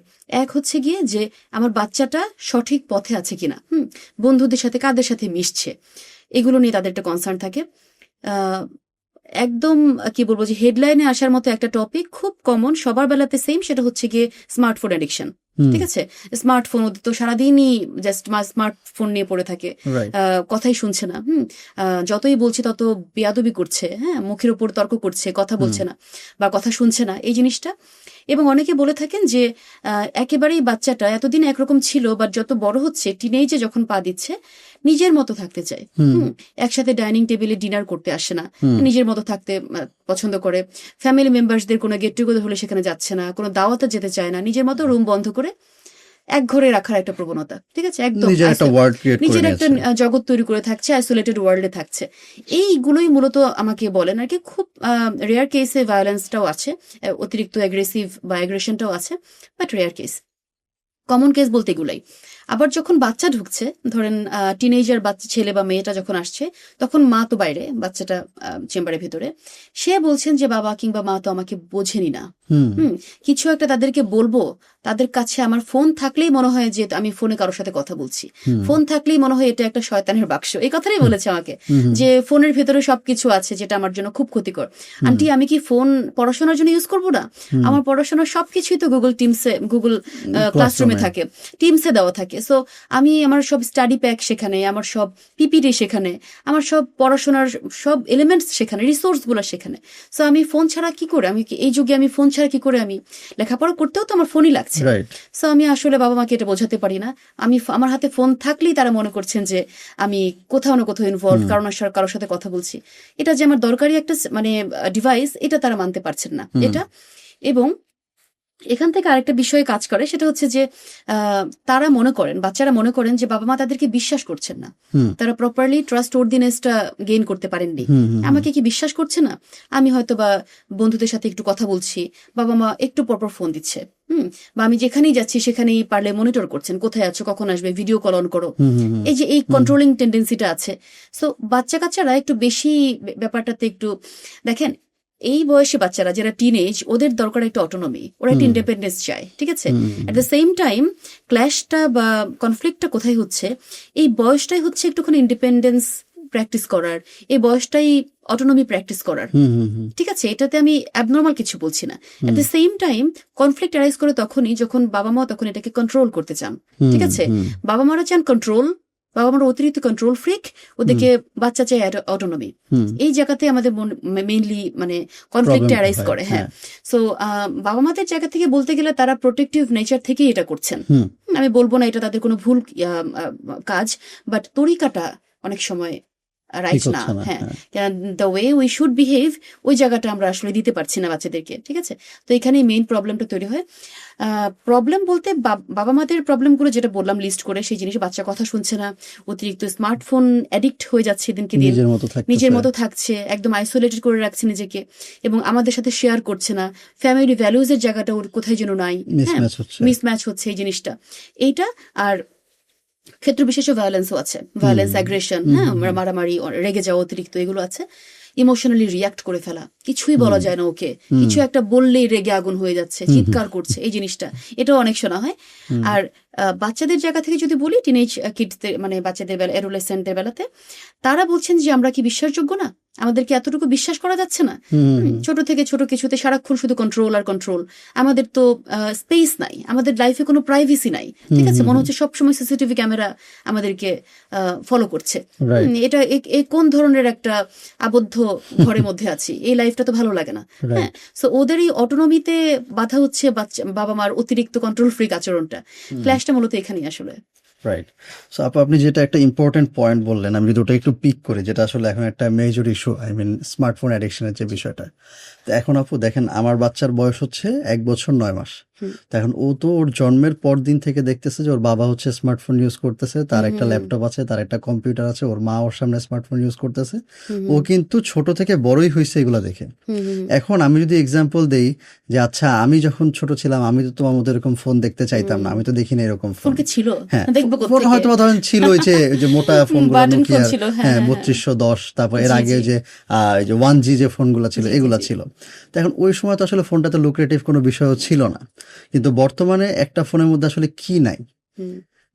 এক হচ্ছে গিয়ে যে আমার বাচ্চাটা সঠিক পথে আছে কিনা, বন্ধুদের সাথে কাদের সাথে মিশছে, এগুলো নিয়ে তাদের একটা কনসার্ন থাকে। একদম কি বলবো, যে হেডলাইনে আসার মতো একটা টপিক খুব কমন সবার বেলাতে সেম, সেটা হচ্ছে গিয়ে স্মার্টফোন অ্যাডিকশন, ঠিক আছে? স্মার্টফোন তো সারাদিনই জাস্ট স্মার্টফোন নিয়ে পড়ে থাকে, কথাই শুনছে না, যতই বলছে তত বেয়াদবি করছে, হ্যাঁ, মুখের উপর তর্ক করছে, কথা বলছে না বা কথা শুনছে না, এই জিনিসটা। এবং অনেকে বলে থাকেন যে একেবারেই বাচ্চাটা এতদিন একরকম ছিল, বা যত বড় হচ্ছে, টিনেজে যখন পা দিচ্ছে, নিজের মতো থাকতে চায়, একসাথে ডাইনিং টেবিলে ডিনার করতে আসে না, নিজের মতো থাকতে পছন্দ করে, ফ্যামিলি মেম্বারসদের কোনো গেট টুগেদার হলে সেখানে যাচ্ছে না, কোনো দাওয়াতে যেতে চায় না, নিজের মতো রুম বন্ধ করে এক ঘরে রাখার একটা প্রবণতা, ঠিক আছে? একদম নিজের একটা ওয়ার্ল্ড ক্রিয়েট করে নিজের একটা নিয়েছে। জগৎ তৈরি করে থাকছে, আইসোলেটেড ওয়ার্ল্ডে থাকছে। এইগুলোই মূলত আমাকে বলেন আর কি। খুব রেয়ার কেসে ভায়োলেন্সটাও আছে, অতিরিক্ত অ্যাগ্রেসিভ বা অ্যাগ্রেশনটাও আছে, but rare case. Common case বলতে এগুলাই। আবার যখন বাচ্চা ঢুকছে, ধরেন টিনেজার বাচ্চা, ছেলে বা মেয়েটা যখন আসছে, তখন মা তো বাইরে, বাচ্চাটা চেম্বারের ভিতরে, সে বলছেন যে বাবা কিংবা মা তো আমাকে বোঝেনি না, কিছু একটা তাদেরকে বলবো, তাদের কাছে আমার ফোন থাকলেই মনে হয় যে আমি ফোনে কারোর সাথে কথা বলছি, ফোন থাকলেই মনে হয় এটা একটা শয়তানের বাক্স, এই কথাটাই বলেছে আমাকে, যে ফোনের ভেতরে সবকিছু আছে যেটা আমার জন্য খুব ক্ষতিকর। আন্টি, আমি কি ফোন পড়াশোনার জন্য ইউজ করবো না? আমার পড়াশোনার সবকিছুই তো গুগল ক্লাসরুমে থাকে, টিমসে দেওয়া থাকে, থেকে। সো আমি আমার সব স্টাডি প্যাক সেখানে, আমার সব পিপিটি সেখানে, আমার সব পড়াশোনার সব এলিমেন্টস সেখানে, রিসোর্সগুলো সেখানে। সো আমি ফোন ছাড়া কি করে, এই যুগে আমি ফোন ছাড়া কি করে আমি লেখাপড়া করতেও তো আমার ফোনই লাগছে। রাইট। সো আমি আসলে বাবা মাকে এটা বোঝাতে পারি না। আমার হাতে ফোন থাকলেই তারা মনে করছেন যে আমি কোথাও না কোথাও ইনভলভ, কারোর সাথে কথা বলছি। এটা যে আমার দরকারি একটা মানে ডিভাইস, এটা তারা মানতে পারছেন না এটা। এবং এখান থেকে আরেকটা বিষয় কাজ করে, সেটা হচ্ছে যে তারা মনে করেন, বাচ্চারা মনে করেন যে বাবা মা তাদেরকে বিশ্বাস করছেন না, তারা প্রপারলি ট্রাস্ট ওর্দিনেসটা গেইন করতে পারেননি। আমাকে কি বিশ্বাস করছে না? আমি হয়তো বা বন্ধুদের সাথে একটু কথা বলছি, বাবা মা একটু পরপর ফোন দিচ্ছে, বা আমি যেখানেই যাচ্ছি সেখানেই পারলে মনিটর করছেন, কোথায় আছো, কখন আসবে, ভিডিও কল অন করো। এই যে এই কন্ট্রোলিং টেন্ডেন্সিটা আছে। সো বাচ্চা কাচ্চারা একটু বেশি ব্যাপারটাতে একটু দেখেন, এই বয়সী বাচ্চারা যারা টিনেজ, ওদের দরকার একটা অটোনমি, ওরা একটা ইন্ডিপেন্ডেন্স চায়, ঠিক আছে? এট দ্য সেম টাইম ক্ল্যাশটা বা কনফ্লিক্টটা কোথায় হচ্ছে, এই বয়সটাই হচ্ছে একটুখানি ইন্ডিপেন্ডেন্স প্র্যাকটিস করার, এই বয়সটাই অটোনমি প্র্যাকটিস করার, ঠিক আছে? এটাতে আমি অ্যাবনর্মাল কিছু বলছি না। At the same time conflict arise করে তখনই যখন বাবা মা তখন এটাকে কন্ট্রোল করতে চান, ঠিক আছে? বাবা মারা চান কন্ট্রোল, বাবা মারা অতিরিক্ত কন্ট্রোল ফ্রিক, ওদেরকে বাচ্চা চায় অটোনমি। এই জায়গাতে আমাদের মেইনলি মানে কনফ্লিক্ট অ্যারাইজ করে। হ্যাঁ। সো বাবা মাদের জায়গা থেকে বলতে গেলে তারা প্রোটেক্টিভ নেচার থেকেই এটা করছেন। আমি বলবো না এটা তাদের কোনো ভুল কাজ, বাট তরিকাটা অনেক সময় রাইট না। হ্যাঁ, the way we should behave, ওই জায়গাটা আমরা আসলে দিতে পারছি না বাচ্চাদেরকে, ঠিক আছে? তো এখানেই মেইন প্রবলেমটা তৈরি হয়। প্রবলেম বলতে বাবা মাদের প্রবলেমগুলো যেটা বললাম লিস্ট করে, সেই জিনিস, বাচ্চা কথা শুনছে না, অতিরিক্ত স্মার্টফোন অ্যাডিক্ট হয়ে যাচ্ছে দিনকে দিন, নিজের মতো থাকছে, একদম আইসোলেটেড করে রাখছে নিজেকে, এবং আমাদের সাথে শেয়ার করছে না, ফ্যামিলি ভ্যালুজ এর জায়গাটা ওর কোথায় যেন নাই, হ্যাঁ, মিসম্যাচ হচ্ছে এই জিনিসটা, এইটা। আর ক্ষেত্র বিশেষ ভায়োলেন্সও আছে, ভায়োলেন্স, অ্যাগ্রেশন, হ্যাঁ, মারামারি, রেগে যাওয়া অতিরিক্ত, এগুলো আছে। ইমোশনালি রিয়াক্ট করে ফেলা, কিছুই বলা যায় না ওকে, কিছু একটা বললেই রেগে আগুন হয়ে যাচ্ছে, চিৎকার করছে, এই জিনিসটা, এটাও অনেক শোনা হয়। আর বাচ্চাদের জায়গা থেকে যদি বলি, টিনেজ কিডসদের মানে বাচ্চাদের বেলা, অ্যাডোলেসেন্টদের বেলাতে, তারা বলছেন যে আমরা কি বিশ্বাসযোগ্য না, আমাদেরকে এতটুকু বিশ্বাস করা যাচ্ছে না, ছোট থেকে ছোট কিছুতে সারাক্ষণ শুধু কন্ট্রোল আর কন্ট্রোল, আমাদের তো স্পেস নাই, আমাদের লাইফে কোনো প্রাইভেসি নাই, ঠিক আছে? মনে হচ্ছে সবসময় সিসিটিভি ক্যামেরা আমাদেরকে ফলো করছে। এটা কোন ধরনের একটা আবদ্ধ ঘরের মধ্যে আছি, এই লাইফটা তো ভালো লাগে না। হ্যাঁ, সো ওদের এই অটোনমিতে বাধা হচ্ছে বাবা মার অতিরিক্ত কন্ট্রোল ফ্রিক আচরণটা। ক্ল্যাশটা মূলত এখানেই আসলে। রাইট। সো আপনি যেটা একটা ইম্পর্টেন্ট পয়েন্ট বললেন, আমি যদি ওটা একটু পিক করি, যেটা আসলে এখন একটা major issue, I mean smartphone অ্যাডিকশনের যে বিষয়টা। তো এখন আপু দেখেন, আমার বাচ্চার বয়স হচ্ছে 1 বছর 9 মাস। তো এখন ও তো ওর জন্মের পর দিন থেকে দেখতেছে যে ওর বাবা হচ্ছে স্মার্টফোন ইউজ করতেছে, তার একটা ল্যাপটপ আছে, তার একটা কম্পিউটার আছে, ওর মা ওর সামনে স্মার্টফোন ইউজ করতেছে। ও কিন্তু ছোট থেকে বড়ই হয়েছে এগুলা দেখে। এখন আমি যদি এক্সাম্পল দেই যে আচ্ছা, আমি যখন ছোট ছিলাম আমি তো তোমার মতো এরকম ফোন দেখতে চাইতাম না, আমি তো দেখি না এরকম ফোন ছিল। হ্যাঁ, ফোন হয়তো ধরেন ছিল ওই যে মোটা ফোনগুলো, নোকিয়ার, হ্যাঁ 3210, তারপর এর আগে যে 1G যে ফোনগুলো ছিল, এগুলা ছিল। তো এখন ওই সময় তো আসলে ফোনটা তো লুক্রেটিভ কোনো বিষয়ও ছিল না, কিন্তু বর্তমানে একটা ফোনের মধ্যে আসলে কি নাই,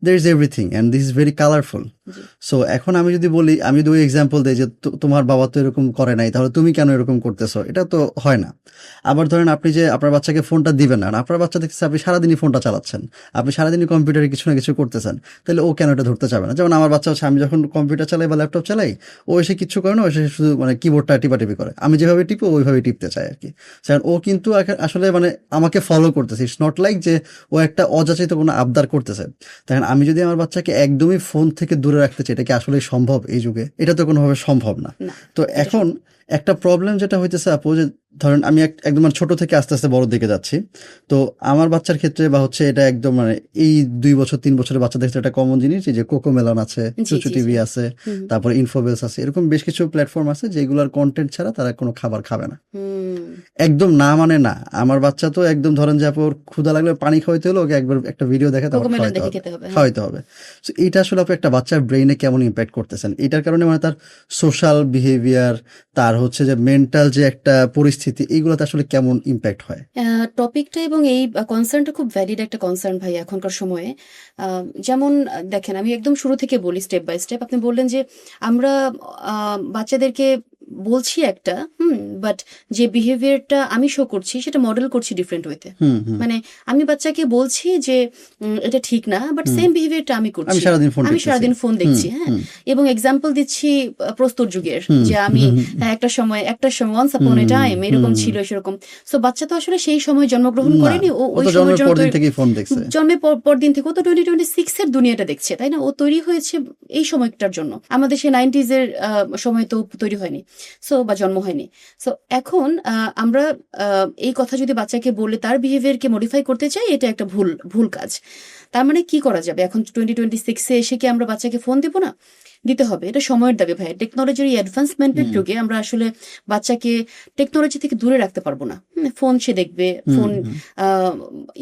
there is everything and this is very colorful. So এখন আমি যদি বলি, আমি যদি ওই এক্সাম্পল দিই যে তোমার বাবা তো এরকম করে নাই, তাহলে তুমি কেন এরকম করতেছো, এটা তো হয় না। আবার ধরেন আপনি যে আপনার বাচ্চাকে ফোনটা দিবেন না, আপনার বাচ্চা দেখতেছে আপনি সারাদিনই ফোনটা চালাচ্ছেন, আপনি সারাদিনই কম্পিউটারে কিছু না কিছু করতেছেন, তাহলে ও কেন এটা ধরতে চাবে না? যেমন আমার বাচ্চা হচ্ছে, আমি যখন কম্পিউটার চালাই বা ল্যাপটপ চালাই, ও এসে কিচ্ছু করে না, ও এসে শুধু মানে কিবোর্ডটা টিপাটিপি করে, আমি যেভাবে টিপি ওইভাবে টিপতে চাই আর কি। কারণ ও কিন্তু আসলে মানে আমাকে ফলো করতেছে, ইটস নট লাইক যে ও একটা অযাচিত কোনো আবদার করতেছে। তখন আমি যদি আমার বাচ্চাকে একদমই ফোন থেকে দূরে রাখতে চাই, এটা কি আসলে সম্ভব এই যুগে? এটা তো কোনোভাবে সম্ভব না। তো এখন একটা প্রবলেম যেটা হইতেছে আপু, যে ধরেন আমি একদম ছোট থেকে আস্তে আস্তে বড় দিকে যাচ্ছি, তো আমার বাচ্চার ক্ষেত্রে বা হচ্ছে এটা একদম মানে এই 2 বছর 3 বছরের বাচ্চাদের ক্ষেত্রে একটা কমন জিনিস, যে কোকো মেলন আছে, চুচু টিভি আছে, তারপরে ইনফোবেলস আছে, এরকম বেশ কিছু প্ল্যাটফর্ম আছে যেগুলোর কন্টেন্ট ছাড়া তারা কোনো খাবার খাবে না, একদম না মানে না। আমার বাচ্চা তো একদম ধরেন যে আপু ওর ক্ষুধা লাগলে পানি খাওয়াইতে হলো, ওকে একবার একটা ভিডিও দেখে তারপর খাওয়াইতে হবে। তো এটা আসলে আপনি একটা বাচ্চার ব্রেইনে কেমন ইম্প্যাক্ট করতেছেন, এটার কারণে মানে তার সোশ্যাল বিহেভিয়ার, তার হচ্ছে যে মেন্টাল যে একটা পরিস্থিতি, এইগুলোতে আসলে কেমন ইম্প্যাক্ট হয়? টপিকটা এবং এই কনসার্নটা খুব ভ্যালিড একটা কনসার্ন ভাই এখনকার সময়ে। যেমন দেখেন, আমি একদম শুরু থেকে বলি, স্টেপ বাই স্টেপ। আপনি বললেন যে আমরা বাচ্চাদেরকে বলছি একটা বাট যে বিহেভিয়ারটা আমি শো করছি সেটা মডেল করছি ডিফারেন্ট ওয়েতে। মানে আমি বাচ্চাকে বলছি যে এটা ঠিক না, বাট সেম বিহেভিয়ারটা আমি আমি করছি। সারাদিন ফোন আমি দেখতেছি। সারাদিন ফোন দেখছি, হ্যাঁ, এবং এক্সাম্পল দিচ্ছি প্রস্তর যুগের, যে আমি একটা সময় ওয়ান্স আপন এ টাইম এরকম ছিল সেরকম। সো বাচ্চা তো আসলে সেই সময় জন্মগ্রহণ না, করেনি, ও ও ওই তো সময়ের জন্মের জন্য পরদিন থেকেই ফোন দেখছে। জন্মের পর দিন থেকে ও তো 2026 এর দুনিয়াটা দেখছে, তাই না? ও তৈরি হয়েছে এই সময়টার জন্য, আমাদের সেই 90s এর সময় তো তৈরি হয়নি, সো বা জন্ম হয়নি। সো এখন আমরা এই কথা যদি বাচ্চাকে বলে তার বিহেভিয়ারকে মডিফাই করতে চাই, এটা একটা ভুল কাজ। তার মানে কি করা যাবে? এখন 2026-এ এসে কি আমরা বাচ্চাকে ফোন দেবো না? দিতে হবে, এটা সময়ের দাবি ভাই। টেকনোলজির এই অ্যাডভান্সমেন্টের যুগে আমরা আসলে বাচ্চাকে টেকনোলজি থেকে দূরে রাখতে পারবো না। ফোন সে দেখবে, ফোন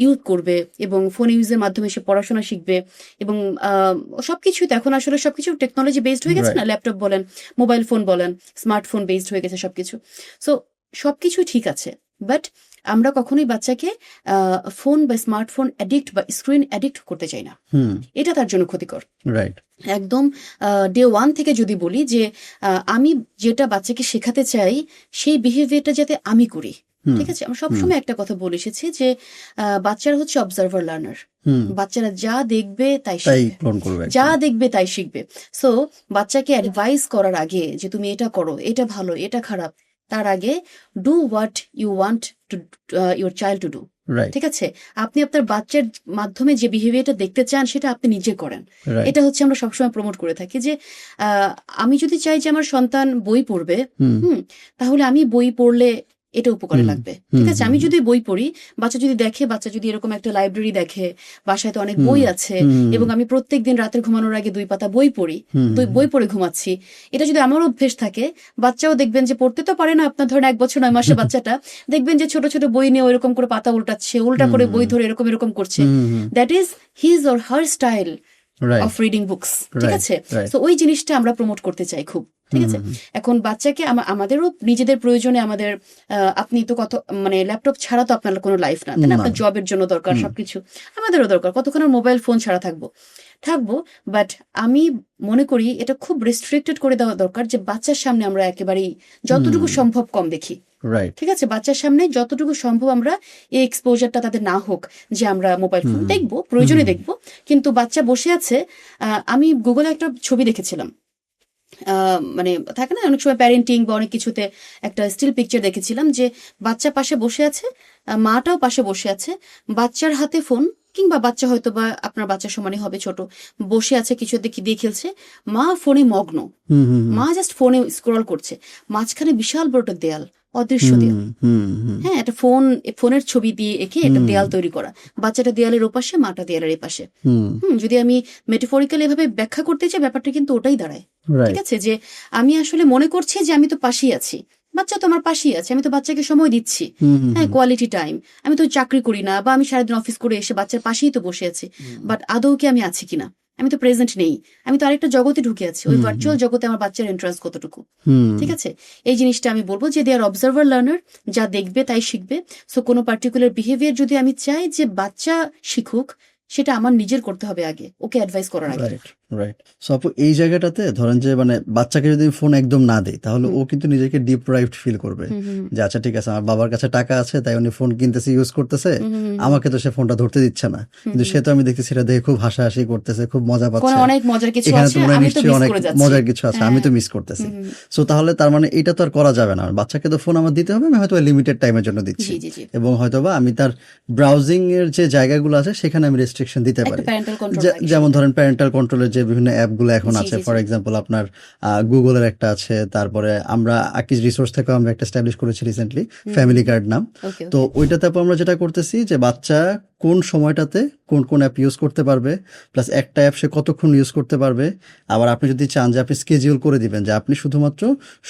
ইউজ করবে, এবং ফোন ইউজের মাধ্যমে সে পড়াশোনা শিখবে, এবং সবকিছুই তো এখন আসলে সবকিছু টেকনোলজি বেসড হয়ে গেছে না, ল্যাপটপ বলেন, মোবাইল ফোন বলেন, স্মার্টফোন বেসড হয়ে গেছে সবকিছু। সো সবকিছু ঠিক আছে, বাট আমরা কখনোই বাচ্চাকে ফোন বা স্মার্টফোন অ্যাডিক্ট বা স্ক্রিন অ্যাডিক্ট করতে চাই না, এটা তার জন্য ক্ষতিকর। রাইট। একদম ডে ওয়ান থেকে যদি বলি যে আমি যেটা বাচ্চাকে শেখাতে চাই সেই বিহেভিয়ারটা যাতে আমি করি, ঠিক আছে? আমরা সবসময় একটা কথা বলে এসেছি যে বাচ্চারা হচ্ছে অবজার্ভার লার্নার। বাচ্চারা যা দেখবে তাই শিখবে, যা দেখবে তাই শিখবে। সো বাচ্চাকে অ্যাডভাইস করার আগে যে তুমি এটা করো, এটা ভালো, এটা খারাপ, তার আগে do what you want to your child to do. ঠিক আছে? আপনি আপনার বাচ্চার মাধ্যমে যে বিহেভিয়ারটা দেখতে চান সেটা আপনি নিজে করেন। এটা হচ্ছে আমরা সবসময় প্রমোট করে থাকি যে আমি যদি চাই যে আমার সন্তান বই পড়বে, তাহলে আমি বই পড়লে এটা উপকারে লাগবে, ঠিক আছে? আমি যদি বই পড়ি, বাচ্চা যদি দেখে, বাচ্চা যদি এরকম একটা লাইব্রেরি দেখে, বাসায় তো অনেক বই আছে, এবং আমি প্রত্যেকদিন রাতের ঘুমানোর আগে 2 পাতা বই পড়ি, বই পড়ে ঘুমাচ্ছি, এটা যদি আমার অভ্যেস থাকে, বাচ্চাও দেখবেন যে পড়তে তো পারে না, আপনার ধরেন 1 বছর 9 মাসের বাচ্চাটা দেখবেন যে ছোট ছোট বই নিয়ে ওইরকম করে পাতা উল্টাচ্ছে, উল্টা করে বই ধরে এরকম করছে। That is his or her style of reading books, ঠিক আছে? তো ওই জিনিসটা আমরা প্রমোট করতে চাই খুব, ঠিক আছে? এখন বাচ্চাকে আমাদেরও নিজেদের প্রয়োজনে আমাদের আপনি তো কত মানে ল্যাপটপ ছাড়া তো আপনার কোনো লাইফ না, তাই না? আপনার জবের জন্য দরকার সবকিছু, আমাদেরও দরকার। কতক্ষণ মোবাইল ফোন ছাড়া থাকবো, বাট আমি মনে করি এটা খুব রেস্ট্রিক্টেড করে দেওয়া দরকার, যে বাচ্চার সামনে আমরা একেবারেই যতটুকু সম্ভব কম দেখি, ঠিক আছে? বাচ্চার সামনে যতটুকু সম্ভব আমরা এই এক্সপোজারটা তাদের না হোক, যে আমরা মোবাইল ফোন দেখবো, প্রয়োজনে দেখবো, কিন্তু বাচ্চা বসে আছে। আমি গুগলে একটা ছবি দেখেছিলাম, মানে থাকে না অনেক সময় প্যারেন্টিং বা অনেক কিছুতে, একটা স্টিল পিকচার দেখেছিলাম যে বাচ্চা পাশে বসে আছে, মাটাও পাশে বসে আছে, বাচ্চার হাতে ফোন, কিংবা বাচ্চা হয়তো বা আপনার বাচ্চার সমানই হবে ছোট, বসে আছে কিছু দিয়ে খেলছে, মা ফোনে মগ্ন, মা জাস্ট ফোনে স্ক্রল করছে, মাঝখানে বিশাল বড় একটা দেয়াল, অদৃশ্য দেয়াল, হ্যাঁ, একটা ফোনের ছবি দিয়ে এঁকে একটা দেয়াল তৈরি করা, বাচ্চাটা দেয়ালের ওপাশে, মাটা দেয়ালের এপাশে। যদি আমি মেটাফরিক্যালি এভাবে ব্যাখ্যা করতে চাই, ব্যাপারটা কিন্তু ওটাই দাঁড়ায়, ঠিক আছে? যে আমি আসলে মনে করছি যে আমি তো পাশেই আছি, বাচ্চা তো আমার পাশেই আছে, আমি তো বাচ্চাকে সময় দিচ্ছি, হ্যাঁ, কোয়ালিটি টাইম। আমি তো চাকরি করি না, বা আমি সারাদিন অফিস করে এসে বাচ্চার পাশেই তো বসে আছি, বাট আদৌ কি আমি আছি কিনা? আমি তো প্রেজেন্ট নেই, আমি তো আরেকটা জগতে ঢুকে আছি, ওই ভার্চুয়াল জগতে আমার বাচ্চার এন্ট্রান্স কতটুকু, ঠিক আছে? এই জিনিসটা আমি বলবো যে দে আর অবজার্ভার লার্নার, যা দেখবে তাই শিখবে। সো কোনো পার্টিকুলার বিহেভিয়ার যদি আমি চাই যে বাচ্চা শিখুক, সেটা আমার নিজের করতে হবে আগে, ওকে অ্যাডভাইস করার আগে। রাইট। সো আপু, এই জায়গাটাতে ধরেন যে মানে বাচ্চাকে যদি ফোন একদম না দেই, তাহলে ও কিন্তু নিজেকে ডিপ্রাইভড ফিল করবে, যে আচ্ছা ঠিক আছে, আমার বাবার কাছে টাকা আছে তাই উনি ফোন কিনতেছে, ইউজ করতেছে, আমাকে তো সে ফোনটা ধরতে দিচ্ছে না, কিন্তু সে তো আমি দেখতেছি এটা দেখে খুব হাসাহাসি করতেছে, খুব মজা পাচ্ছে, অনেক মজার কিছু এখানে আছে, তো মনে হয় আমি তো নিশ্চয়ই মিস অনেক করে যাচ্ছি, মজার কিছু আছে, আমি তো মিস করতেছি। সো তাহলে তার মানে এটা তো আর করা যাবে না, বাচ্চাকে তো ফোন আমার দিতে হবে, আমি হয়তো লিমিটেড টাইমের জন্য দিচ্ছি, এবং হয়তোবা আমি তার ব্রাউজিং এর যে জায়গাগুলো আছে সেখানে আমি রেস্ট্রিকশন দিতে পারি, যেমন ধরেন প্যারেন্টাল কন্ট্রোলের যে বিভিন্ন অ্যাপগুলো এখন আছে, ফর এক্সাম্পল আপনার গুগলের একটা আছে, তারপরে আমরা আকিজ রিসোর্স থেকে আমরা একটা এস্টাবলিশ করেছি রিসেন্টলি, ফ্যামিলি গার্ড নাম। তো ওইটাতে আমরা যেটা করতেছি যে বাচ্চা কোন সময়টাতে কোন কোন অ্যাপ ইউজ করতে পারবে, প্লাস একটা অ্যাপ সে কতক্ষণ ইউজ করতে পারবে। আবার আপনি যদি চান যে আপনি স্কেডিউল করে দিবেন যে আপনি শুধুমাত্র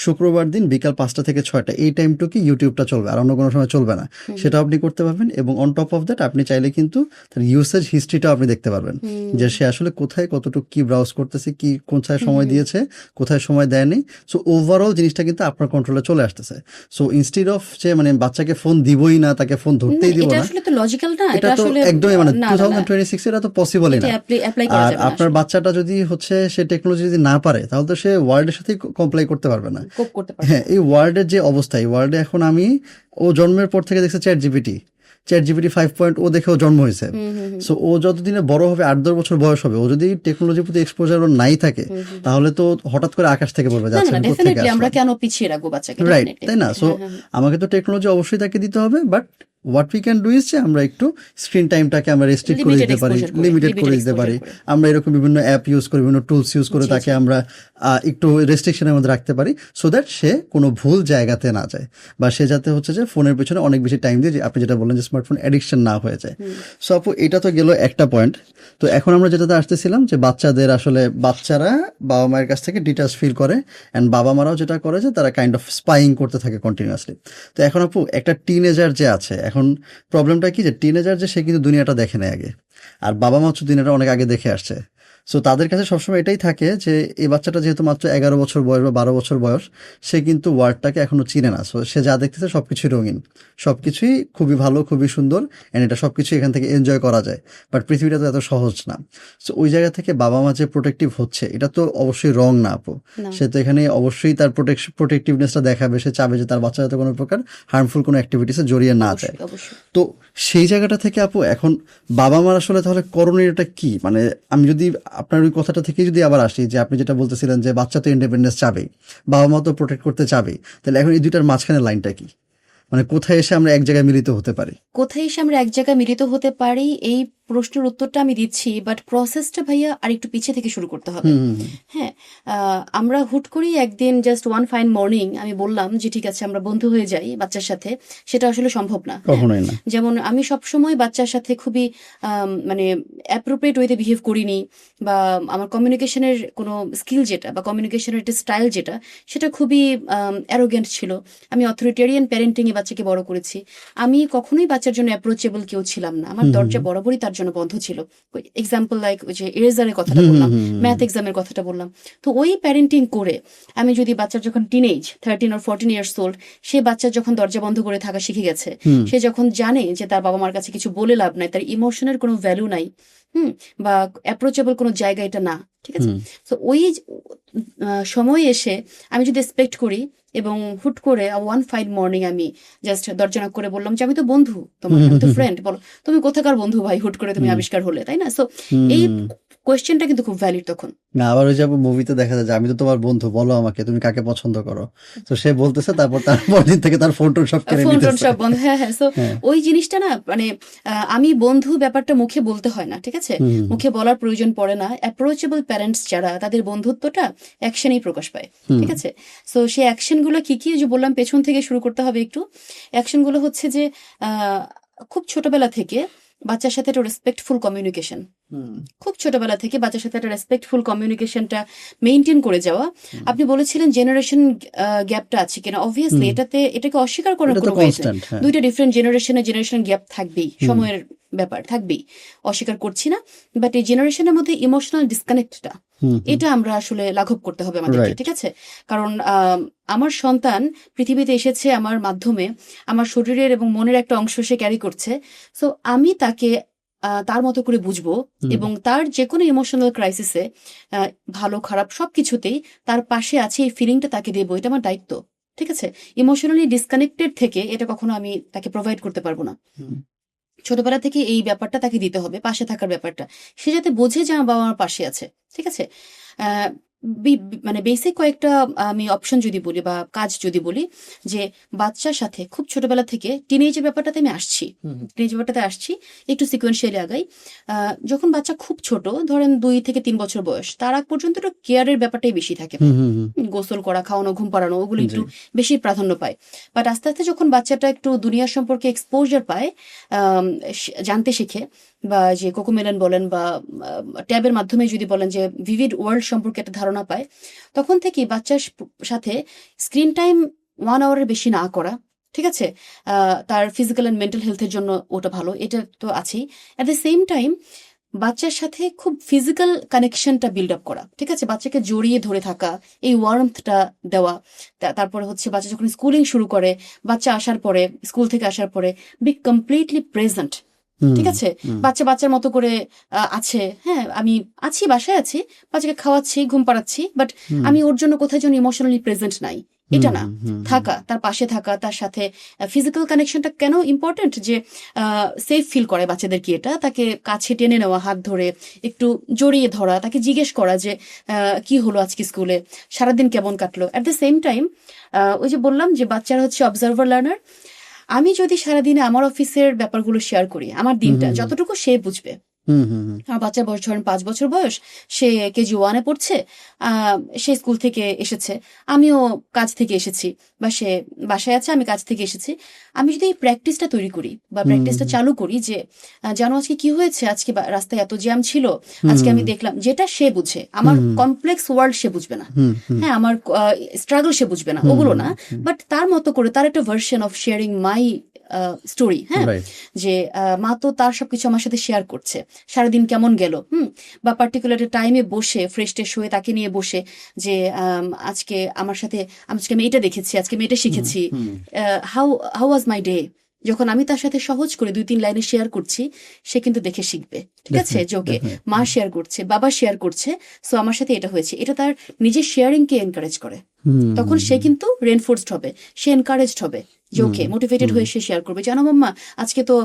শুক্রবার দিন বিকাল 5টা থেকে 6টা এই টাইমটুকু ইউটিউবটা চলবে, আর অন্য কোনো সময় চলবে না, সেটাও আপনি করতে পারবেন। এবং অন টপ অফ দ্যাট আপনি চাইলে কিন্তু তার ইউসেজ হিস্ট্রিটাও আপনি দেখতে পারবেন, যে সে আসলে কোথায় কতটুকু কি ব্রাউজ করতেছে, কি কোথায় সময় দিয়েছে, কোথায় সময় দেয়নি। সো ওভারঅল জিনিসটা কিন্তু আপনার কন্ট্রোলে চলে আসতেছে। সো ইনস্টিড অফ যে মানে বাচ্চাকে ফোন দিবই না, তাকে ফোন ধরতেই দিব না, এটা আসলে তো লজিক্যাল না, এটা তো আসলে একদমই মানে না টু না না থাউজেন্ড টোয়েন্টি সিক্স এটা তো পসিবলই এটা না। অ্যাপ্লাই করা আর যাবে না আপনার আসলে, বাচ্চাটা যদি হচ্ছে সে টেকনোলজি যদি না পারে তাহলে তো সে ওয়ার্ল্ডের সাথে কমপ্লাই করতে পারবে না। কোপ করতে পারবে হ্যাঁ, না। এই ওয়ার্ল্ডের যে অবস্থা, এই ওয়ার্ল্ডে এখন ও জন্মের পর থেকে দেখছে চ্যাট জিপিটি 5 ও দেখে ও জন্ম হয়েছে। হুম হুম হুম সো ও যতদিনে বড় হবে, 8-10 বছর বয়স হবে, ও যদি টেকনোলজির প্রতি এক্সপোজার নাই থাকে, হুম হুম। তাহলে তো হঠাৎ করে আকাশ থেকে পড়বে, না যাচ্ছে না না, আমি কোথেকে ডেফিনেটলি আমরা আসলাম। কেন পিছিয়ে রাখবো বাচ্চাকে, রাইট, ডেফিনেটলি। তাই না? সো হ্যাঁ হ্যাঁ হ্যাঁ। আমাকে তো টেকনোলজি অবশ্যই তাকে দিতে হবে, but what we can do is যে আমরা একটু স্ক্রিন টাইমটাকে আমরা রেস্ট্রিক্ট করে লিমিটেড দিতে পারি, এক্সপোজার করে, লিমিটেড লিমিটেড করে দিতে এক্সপোজার পারি। করে। আমরা এরকম বিভিন্ন অ্যাপ ইউজ করে, বিভিন্ন টুলস ইউজ করে জি তাকে জি। আমরা একটু রেস্ট্রিকশনের মধ্যে রাখতে পারি, সো দ্যাট সে কোনো ভুল জায়গাতে না যায়, বা সে যাতে হচ্ছে যে ফোনের পেছনে অনেক বেশি টাইম দিয়ে, যে আপনি যেটা বললেন যে স্মার্টফোন অ্যাডিকশন না হয়ে যায়। হুম সো আপু, এটা তো গেল একটা পয়েন্ট। তো এখন আমরা যেটাতে আসতেছিলাম যে বাচ্চারা বাবা মায়ের কাছ থেকে ডিটাচ ফিল করে, অ্যান্ড বাবা মারাও যেটা করে যে তারা কাইন্ড অফ স্পাইং করতে থাকে কন্টিনিউয়াসলি। তো এখন আপু, একটা টিনেজার যে আছে, এখন প্রবলেমটা কি যে টিনেজার যে সে কিন্তু দুনিয়াটা দেখে নেয় আগে, আর বাবা মা হচ্ছে দুনিয়াটা অনেক আগে দেখে আসছে। সো তাদের কাছে সবসময় এটাই থাকে যে এই বাচ্চাটা যেহেতু মাত্র 11 বছর বয়স বা 12 বছর বয়স, সে কিন্তু ওয়ার্ল্ডটাকে এখনো চিনে না। সো সে যা দেখতেছে সবকিছুই রঙিন, সবকিছুই খুবই ভালো, খুবই সুন্দর, অ্যান্ড এটা সবকিছু এখান থেকে এনজয় করা যায়। বাট পৃথিবীটা তো এত সহজ না। সো ওই জায়গা থেকে বাবা মা যে প্রোটেক্টিভ হচ্ছে, এটা তো অবশ্যই রং না আপু। না, সে তো এখানে অবশ্যই তার প্রোটেক্টিভনেসটা দেখাবে, সে চাবে যে তার বাচ্চা যাতে কোনো প্রকার হার্মফুল কোনো অ্যাক্টিভিটিসে জড়িয়ে না যায়। অবশ্যই অবশ্যই। তো সেই জায়গাটা থেকে আপু, এখন বাবা মার আসলে তাহলে করণীয়টা কি? মানে আমি যদি আপনার ওই কথাটা থেকে যদি আবার আসি, যে আপনি যেটা বলতেছিলেন যে বাচ্চা তো ইন্ডিপেন্ডেন্স চাবেই, বাবা মা তো প্রোটেক্ট করতে চাবেই, তাহলে এখন এই দুইটার মাঝখানে লাইনটা কি? মানে কোথায় এসে আমরা এক জায়গায় মিলিত হতে পারি? কোথায় এসে আমরা এক জায়গায় মিলিত হতে পারি, এই প্রশ্নের উত্তরটা আমি দিচ্ছি, বাট প্রসেসটা ভাইয়া আর একটু পিছিয়ে থেকে শুরু করতে হবে। হুম হুম হুম। হ্যাঁ, আমরা হুট করেই একদিন জাস্ট ওয়ান ফাইন মর্নিং আমি বললাম যে ঠিক আছে আমরা বন্ধু হয়ে যাই বাচ্চার সাথে, সেটা আসলে সম্ভব না। হ্যাঁ, কখনোই না। যেমন আমি সবসময় বাচ্চার সাথে খুবই মানে অ্যাপ্রোপ্রিয়েট ওয়েতে বিহেভ করিনি, বা আমার কমিউনিকেশনের কোনো স্কিল যেটা বা কমিউনিকেশনের একটা স্টাইল যেটা, সেটা খুবই অ্যারোগেন্ট ছিল। আমি অথরিটেরিয়ান প্যারেন্টিংয়ে বাচ্চাকে বড় করেছি। আমি কখনোই বাচ্চার জন্য অ্যাপ্রোচেবল কেউ ছিলাম না, আমার হুম হুম দরজা হুম। বরাবরই তার জন্য বন্ধ ছিল। এক্সাম্পল লাইক ওই যে ইরেজারের কথাটা হুম হুম বললাম, হুম হুম ম্যাথ হুম। এক্সামের কথাটা বললাম। তো ওই প্যারেন্টিং করে আমি যদি বাচ্চার যখন টিনেজ 13 or 14 years old, সে বাচ্চা যখন দরজা বন্ধ করে থাকা শিখে গেছে, হুম সে যখন জানে যে তার বাবা মার কাছে কিছু বলে লাভ নাই, তার ইমোশনের কোনো ভ্যালু নাই, হুম, বা অ্যাপ্রোচেবল কোনো জায়গা এটা না, ঠিক আছে। হুম তো ওই সময় এসে আমি যদি এক্সপেক্ট করি এবং হুট করে ওয়ান ফাইন মর্নিং আমি জাস্ট দরজা knock করে বললাম যে আমি তো বন্ধু তোমার, আমি তো ফ্রেন্ড, বলো তুমি কোথাকার বন্ধু ভাই, হুট করে তুমি হুম আবিষ্কার হলে, তাই না? সো এই হুম। কোয়েশ্চেনটা কিন্তু খুব ভ্যালিড তখন। না, আবার ওই যে মুভিতে দেখা যায় যে আমি তো তোমার বন্ধু, বলো আমাকে তুমি কাকে পছন্দ করো। তো সে বলতেছে, তারপর দিন থেকে তার ফোন টোন সব কেড়ে ফোন টোন নিতেছে। সব বন্ধ, হ্যাঁ হ্যাঁ। সো হ্যাঁ। ওই জিনিসটা না, মানে আমি বন্ধু ব্যাপারটা মুখে বলতে হয় না, ঠিক আছে, হুম হুম মুখে বলার প্রয়োজন পড়ে না। অ্যাপ্রোচেবল প্যারেন্টস যারা, তাদের বন্ধুত্বটা অ্যাকশনেই প্রকাশ পায়, হুম ঠিক আছে। সো সেই অ্যাকশনগুলো কি কি, ওই যে বললাম পেছন থেকে শুরু করতে হবে একটু। অ্যাকশনগুলো হচ্ছে যে আহ, খুব ছোটবেলা থেকে বাচ্চার সাথে একটা রেসপেক্টফুল কমিউনিকেশন, হুম খুব ছোটবেলা থেকে বাচ্চার সাথে একটা রেসপেক্টফুল কমিউনিকেশনটা মেনটেন করে যাওয়া। হুম। আপনি বলেছিলেন জেনারেশন গ্যাপটা আছে কিনা, অবভিয়াসলি হুম। এটাকে অস্বীকার করার এটা তো কোনো ওয়ে নেই। কনস্ট্যান্ট। হ্যাঁ। দুইটা ডিফারেন্ট জেনারেশন গ্যাপ থাকবেই, হুম সময়ের ব্যাপার থাকবেই, অস্বীকার করছি না। বাট এই জেনারেশনের মধ্যে ইমোশনাল ডিসকানেক্টটা, হুম হুম। এটা আমরা আসলে লাঘব করতে হবে আমাদেরকে, রাইট। ঠিক আছে। কারণ আমার সন্তান পৃথিবীতে এসেছে আমার মাধ্যমে, আমার শরীরের এবং মনের একটা অংশ সে ক্যারি করছে। সো আমি তাকে তার মতো করে বুঝবো, হুম এবং তার যে কোনো ইমোশনাল ক্রাইসিসে, ভালো খারাপ সবকিছুতেই তার পাশে আছে, এই ফিলিংটা তাকে দেবো, এটা আমার দায়িত্ব, ঠিক আছে। ইমোশনালি ডিসকানেক্টেড থেকে এটা কখনো আমি তাকে প্রোভাইড করতে পারবো না। হুম ছোটবেলা থেকে এই ব্যাপারটা তাকে দিতে হবে, পাশে থাকার ব্যাপারটা, সে যাতে বোঝে যে আমার বাবা আমার পাশে আছে, ঠিক আছে। আহ, মানে বেসিক কয়েকটা আমি অপশন যদি বলি বা কাজ যদি বলি, যে বাচ্চার সাথে খুব ছোটবেলা থেকে টিনেজের ব্যাপারটাতে আমি আসছি, হুম টিনেজ ব্যাপারটাতে আসছি, একটু সিকোয়েন্সিয়ালি আগাই। যখন বাচ্চা খুব ছোট, ধরেন 2 থেকে 3 বছর বয়স, তার আগ পর্যন্ত একটু কেয়ারের ব্যাপারটাই বেশি থাকে হুম ভাই। হুম হুম। গোসল করা, খাওয়ানো, ঘুম পাড়ানো, ওগুলো জি। একটু বেশি প্রাধান্য পায়। বাট আস্তে আস্তে যখন বাচ্চাটা একটু দুনিয়া সম্পর্কে এক্সপোজার পায়, আম, জানতে শিখে, বা যে কোকোমেলন বলেন বা ট্যাবের মাধ্যমে যদি বলেন যে ভিভিড ওয়ার্ল্ড সম্পর্কে একটা ধারণা পায়, তখন থেকে বাচ্চার সাথে স্ক্রিন টাইম 1 আওয়ারের বেশি না করা, ঠিক আছে। তার ফিজিক্যাল অ্যান্ড মেন্টাল হেলথের জন্য ওটা ভালো, এটা তো আছেই। অ্যাট দ্য সেম টাইম বাচ্চার সাথে খুব ফিজিক্যাল কানেকশনটা বিল্ড আপ করা, ঠিক আছে, বাচ্চাকে জড়িয়ে ধরে থাকা, এই ওয়ার্মথটা দেওয়া। তারপরে হচ্ছে বাচ্চা যখন স্কুলিং শুরু করে, বাচ্চা আসার পরে, স্কুল থেকে আসার পরে, বি কমপ্লিটলি প্রেজেন্ট, ঠিক আছে, বাচ্চা বাচ্চার মতো করে আছে, হ্যাঁ আমি আছি, বাসায় আছি, বাচ্চাকে খাওয়াচ্ছি, ঘুম পাড়াচ্ছি, বাট আমি ওর জন্য কোথায় যেন ইমোশনালি প্রেজেন্ট নাই, এটা না। থাকা, তার পাশে থাকা, তার সাথে ফিজিক্যাল কানেকশনটা কেন ইম্পর্টেন্ট, যে সেফ ফিল করে বাচ্চাদেরকে, এটা তাকে কাছে টেনে নেওয়া, হাত ধরে একটু জড়িয়ে ধরা, তাকে জিজ্ঞেস করা যে কি হলো আজকে স্কুলে, সারাদিন কেমন কাটলো। অ্যাট দ্য সেম টাইম ওই যে বললাম যে বাচ্চারা হচ্ছে অবজার্ভার লার্নার। আমি যদি সারাদিনে আমার অফিসের ব্যাপারগুলো শেয়ার করি, আমার দিনটা যতটুকু সে বুঝবে, আমার বাচ্চার বয়স ধরেন 5 বছর বয়স, সে কেজি 1-এ পড়ছে, সে স্কুল থেকে এসেছে, আমিও কাজ থেকে এসেছি, বা সে বাসায় আছে, আমি কাজ থেকে এসেছি। আমি যদি এই প্র্যাকটিসটা তৈরি করি বা প্র্যাকটিসটা চালু করি যে জানো আজকে কি হয়েছে, আজকে রাস্তায় এত জ্যাম ছিল, আজকে আমি দেখলাম, যেটা সে বুঝে, আমার কমপ্লেক্স ওয়ার্ল্ড সে বুঝবে না, হ্যাঁ আমার স্ট্রাগল সে বুঝবে না, ওগুলো না, বাট তার মতো করে তার একটা version of sharing my story, হ্যাঁ, যে মা তো তার সবকিছু আমার সাথে শেয়ার করছে, সারাদিন কেমন গেল, বা পার্টিকুলার টাইমে বসে ফ্রেশ ট্রেশ হয়ে তাকে নিয়ে বসে যে আজকে আমার সাথে, আজকে আমি এটা দেখেছি, আজকে আমি এটা শিখেছি, হাউ ওয়াজ মাই ডে। যখন আমি তার সাথে সহজ করে 2-3 লাইনে শেয়ার করছি, সে কিন্তু দেখে শিখবে, ঠিক আছে, যে ওকে মা শেয়ার করছে, বাবা শেয়ার করছে, সো আমার সাথে এটা হয়েছে, এটা তার নিজের শেয়ারিংকে এনকারেজ করে। তখন সে কিন্তু রেনফোর্সড হবে, সে এনকারেজড হবে, যে ওকে মোটিভেটেড হয়ে সে শেয়ার করবে, জানো মাম্মা আজকে তো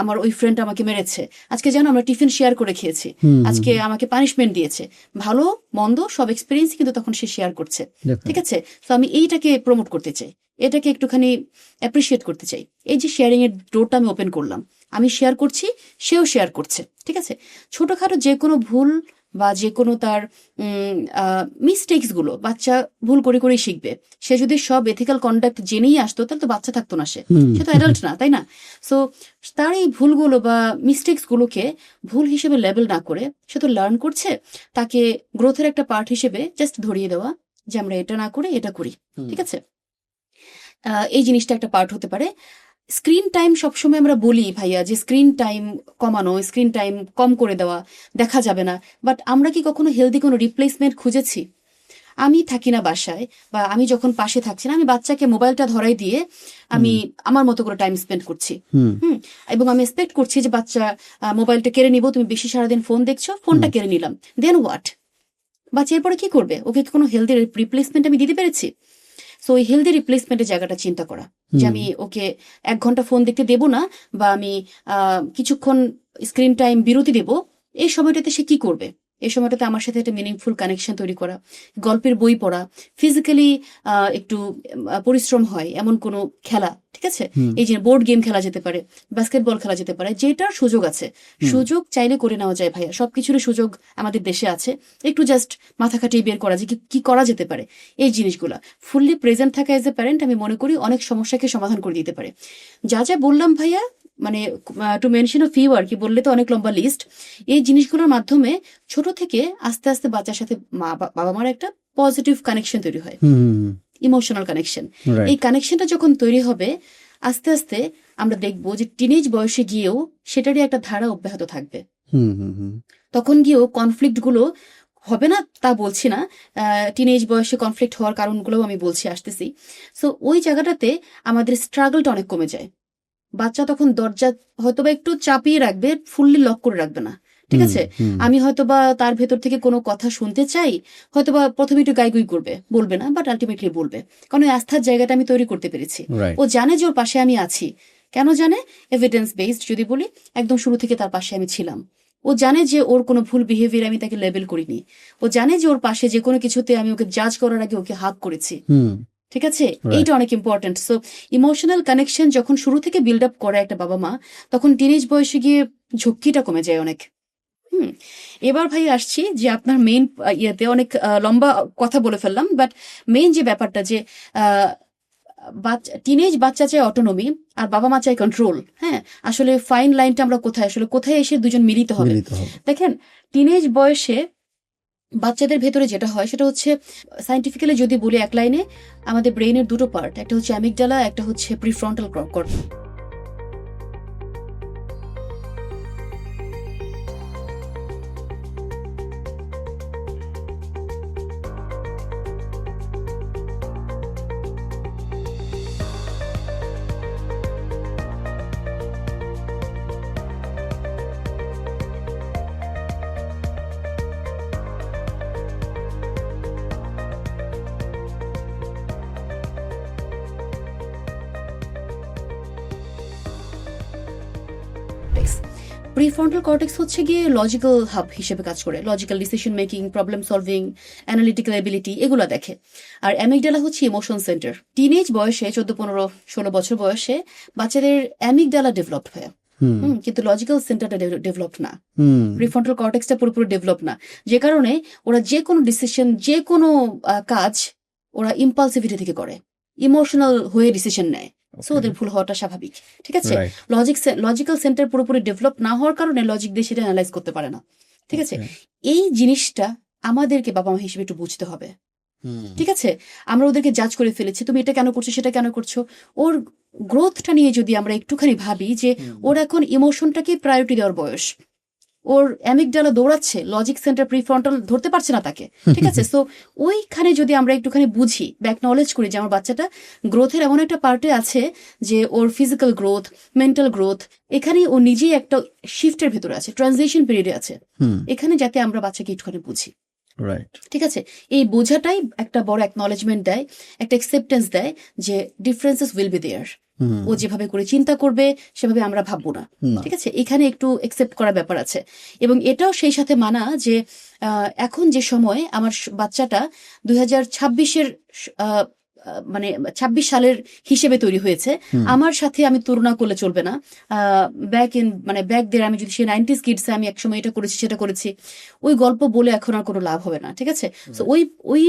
আমার ওই ফ্রেন্ড আমাকে মেরেছে, আজকে জানো আমরা টিফিন শেয়ার করে খেয়েছি, আজকে আমাকে পানিশমেন্ট দিয়েছে, ভালো মন্দ সব এক্সপিরিয়েন্স কিন্তু তখন সে শেয়ার করছে, ঠিক আছে। তো আমি এইটাকে প্রমোট করতে চাই, এটাকে একটুখানি অ্যাপ্রিসিয়েট করতে চাই। এই যে শেয়ারিং এর ডোরটা আমি ওপেন করলাম, আমি শেয়ার করছি, সেও শেয়ার করছে, ঠিক আছে। ছোটখাটো যে কোনো ভুল বা যে কোনো তার মিস্টেক্স গুলো বাচ্চা ভুল করে করেই শিখবে। সে যদি সব এথিক্যাল কন্ডাক্ট জেনেই আসতো, তাহলে তো বাচ্চা থাকতো না, সে তো অ্যাডাল্ট না, তাই না? সো তার এই ভুলগুলো বা মিস্টেক্স গুলোকে ভুল হিসেবে লেবেল না করে, সে তো লার্ন করছে, তাকে গ্রোথের একটা পার্ট হিসেবে জাস্ট ধরিয়ে দেওয়া যে আমরা এটা না করে এটা করি, ঠিক আছে। এই জিনিসটা একটা পার্ট হতে পারে। স্ক্রিন টাইম সবসময় আমরা বলি ভাইয়া যে স্ক্রিন টাইম কমানো, স্ক্রিন টাইম কম করে দেওয়া, দেখা যাবে না, বাট আমরা কি কখনো হেলদি কোনো রিপ্লেসমেন্ট খুঁজেছি? আমি থাকি না বাসায়, বা আমি যখন পাশে থাকছি না, আমি বাচ্চাকে মোবাইলটা ধরাই দিয়ে আমি আমার মতো করে টাইম স্পেন্ড করছি, এবং আমি এক্সপেক্ট করছি যে বাচ্চা মোবাইলটা কেড়ে নিব, তুমি বেশি সারাদিন ফোন দেখছো, ফোনটা কেড়ে নিলাম, দেন হোয়াট? বাচ্চা এরপরে কি করবে? ওকে কোনো হেলদি রিপ্লেসমেন্ট আমি দিতে পেরেছি? সো ওই হেলদি রিপ্লেসমেন্টের জায়গাটা চিন্তা করা, যে আমি ওকে 1 ঘন্টা ফোন দেখতে দেবো না, বা আমি কিছুক্ষণ স্ক্রিন টাইম বিরতি দেবো, এই সময়টাতে সে কি করবে? এই সময়টাতে আমার সাথে একটা মিনিংফুল কানেকশন তৈরি করা, গল্পের বই পড়া, ফিজিক্যালি একটু পরিশ্রম হয় এমন কোনো খেলা, ঠিক আছে, এই যে বোর্ড গেম খেলা যেতে পারে, বাস্কেটবল খেলা যেতে পারে, যেটার সুযোগ আছে, সুযোগ চাইলে করে নেওয়া যায় ভাইয়া, সবকিছুরই সুযোগ আমাদের দেশে আছে, একটু জাস্ট মাথা খাটিয়ে বের করা যে কি করা যেতে পারে। এই জিনিসগুলা ফুললি প্রেজেন্ট থাকা এজ এ প্যারেন্ট, আমি মনে করি অনেক সমস্যাকে সমাধান করে দিতে পারে। যা যা বললাম ভাইয়া, মানে টু মেনশন অফ ফিউ আর কি, বললে তো অনেক লম্বা লিস্ট। এই জিনিসগুলোর মাধ্যমে ছোট থেকে আস্তে আস্তে বাচ্চার সাথে বাবা মার একটা পজিটিভ কানেকশন তৈরি হয়, ইমোশনাল কানেকশন। এই কানেকশনটা যখন তৈরি হবে, আস্তে আস্তে আমরা দেখবো যে টিনেজ বয়সে গিয়েও সেটারই একটা ধারা অব্যাহত থাকবে। তখন গিয়েও কনফ্লিক্ট গুলো হবে না তা বলছি না, টিনেজ বয়সে কনফ্লিক্ট হওয়ার কারণগুলোও আমি বলছি, আসতেছি। সো ওই জায়গাটাতে আমাদের স্ট্রাগলটা অনেক কমে যায়। বাচ্চা তখন দরজা হয়তোবা একটু চাপিয়ে রাখবে, ফুললি লক করে রাখবে না, ঠিক আছে। আমি হয়তোবা তার ভেতর থেকে কোনো কথা শুনতে চাই, হয়তোবা প্রথমে একটু গাইগুই করবে, বলবে না, বাট আলটিমেটলি বলবে, কারণ ওই আস্থার জায়গাটা আমি তৈরি করতে পেরেছি। ও জানে যে ওর পাশে আমি আছি। কেন জানে? এভিডেন্স বেসড যদি বলি, একদম শুরু থেকে তার পাশে আমি ছিলাম। ও জানে যে ওর কোনো ভুল বিহেভিয়ার আমি তাকে লেবেল করিনি। ও জানে যে ওর পাশে যে কোনো কিছুতে আমি ওকে জাজ করার আগে ওকে হাগ করেছি, ঠিক আছে। এইটা অনেক ইম্পর্টেন্ট। সো ইমোশনাল কানেকশন যখন শুরু থেকে বিল্ড আপ করে একটা বাবা মা, তখন টিনেজ বয়সে গিয়ে ঝক্কিটা কমে যায় অনেক। এবার ভাই আসছি যে আপনার মেইন ইয়েতে, অনেক লম্বা কথা বলে ফেললাম, বাট মেইন যে ব্যাপারটা যে টিনেজ বাচ্চা চায় অটোনমি আর বাবা মা চায় কন্ট্রোল। হ্যাঁ, আসলে ফাইন লাইনটা আমরা কোথায় এসে দুজন মিলিত হবে। দেখেন, টিনেজ বয়সে বাচ্চাদের ভেতরে যেটা হয় সেটা হচ্ছে, সাইন্টিফিক্যালি যদি বলি এক লাইনে, আমাদের ব্রেইনের দুটো পার্ট, একটা হচ্ছে অ্যামিগডালা, একটা হচ্ছে প্রিফ্রন্টাল কর্টেক্স। প্রিফ্রন্টাল কর্টেক্স হচ্ছে গিয়ে লজিক্যাল হাব হিসেবে কাজ করে, logical decision making, problem solving, analytical ability এগুলো দেখে। আর অ্যামিগডালা হচ্ছে ইমোশন সেন্টার। টিনেজ বয়সে 14-15-16 বছর বয়সে বাচ্চাদের অ্যামিগডালা ডেভেলপড হয়, কিন্তু লজিক্যাল সেন্টারটা ডেভেলপ না, প্রিফ্রন্টাল কর্টেক্সটা পুরোপুরি ডেভেলপ না, যে কারণে ওরা যে কোনো ডিসিশন, যে কোনো কাজ ওরা ইম্পালসিভিটি থেকে করে, ইমোশনাল হয়ে ডিসিশন নেয়। সো ওদের ভুল হওয়াটা স্বাভাবিক, ঠিক আছে। লজিক্যাল সেন্টার পুরোপুরি ডেভেলপ না হওয়ার কারণে লজিক দিয়ে সেটা অ্যানালাইজ করতে পারে না, ঠিক আছে। এই জিনিসটা আমাদেরকে বাবা মা হিসেবে একটু বুঝতে হবে, ঠিক আছে। আমরা ওদেরকে জাজ করে ফেলেছি, তুমি এটা কেন করছো, সেটা কেন করছো। ওর গ্রোথটা নিয়ে যদি আমরা একটুখানি ভাবি যে ওর এখন ইমোশনটাকে প্রায়োরিটি দেওয়ার বয়স, ওর অ্যামিগডালা দৌড়াচ্ছে, লজিক সেন্টার প্রিফ্রন্টাল ধরতে পারছে না তাকে, ঠিক আছে। সো ওইখানে যদি আমরা একটুখানি বুঝি বা অ্যাকনলেজ করি যে আমার বাচ্চাটা গ্রোথের এমন একটা পার্টে আছে যে ওর ফিজিক্যাল গ্রোথ, মেন্টাল গ্রোথ, এখানে ও নিজেই একটা শিফটের ভেতরে আছে, ট্রানজিশন পিরিয়ডে আছে, এখানে যাতে আমরা বাচ্চাকে একটুখানি বুঝি, ঠিক আছে। এই বোঝাটাই একটা বড় অ্যাকনলেজমেন্ট দেয়, একটা অ্যাকসেপ্টেন্স দেয় যে ডিফারেন্সেস উইল বি দেয়ার। ও যেভাবে করে চিন্তা করবে সেভাবে আমরা ভাববো না, ঠিক আছে। এখানে একটু অ্যাকসেপ্ট করার ব্যাপার আছে। এবং এটাও সেই সাথে মানা যে এখন যে সময় আমার বাচ্চাটা 2026-এর মানে 26 সালের হিসেবে তৈরি হয়েছে, আমার সাথে আমি তুলনা করলে চলবে না। ব্যাক দের আমি যদি সে 90s কিডসে আমি একসময় এটা করেছি সেটা করেছি, ওই গল্প বলে এখন আর কোনো লাভ হবে না, ঠিক আছে। তো ওই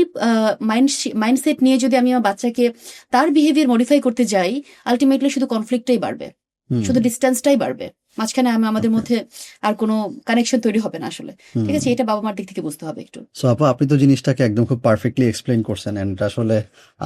মাইন্ডসেট নিয়ে যদি আমি আমার বাচ্চাকে তার বিহেভিয়ার মডিফাই করতে যাই, আলটিমেটলি শুধু কনফ্লিক্টটাই বাড়বে, শুধু ডিস্টেন্সটাই বাড়বে, মাঝখানে আমাদের মধ্যে আর কোনো কানেকশন তৈরি হবে না আসলে, ঠিক আছে। এটা বাবা মার দিক থেকে বুঝতে হবে একটু। সো আপু, আপনি তো জিনিসটাকে একদম খুব পারফেক্টলি এক্সপ্লেইন করছেন, এন্ড আসলে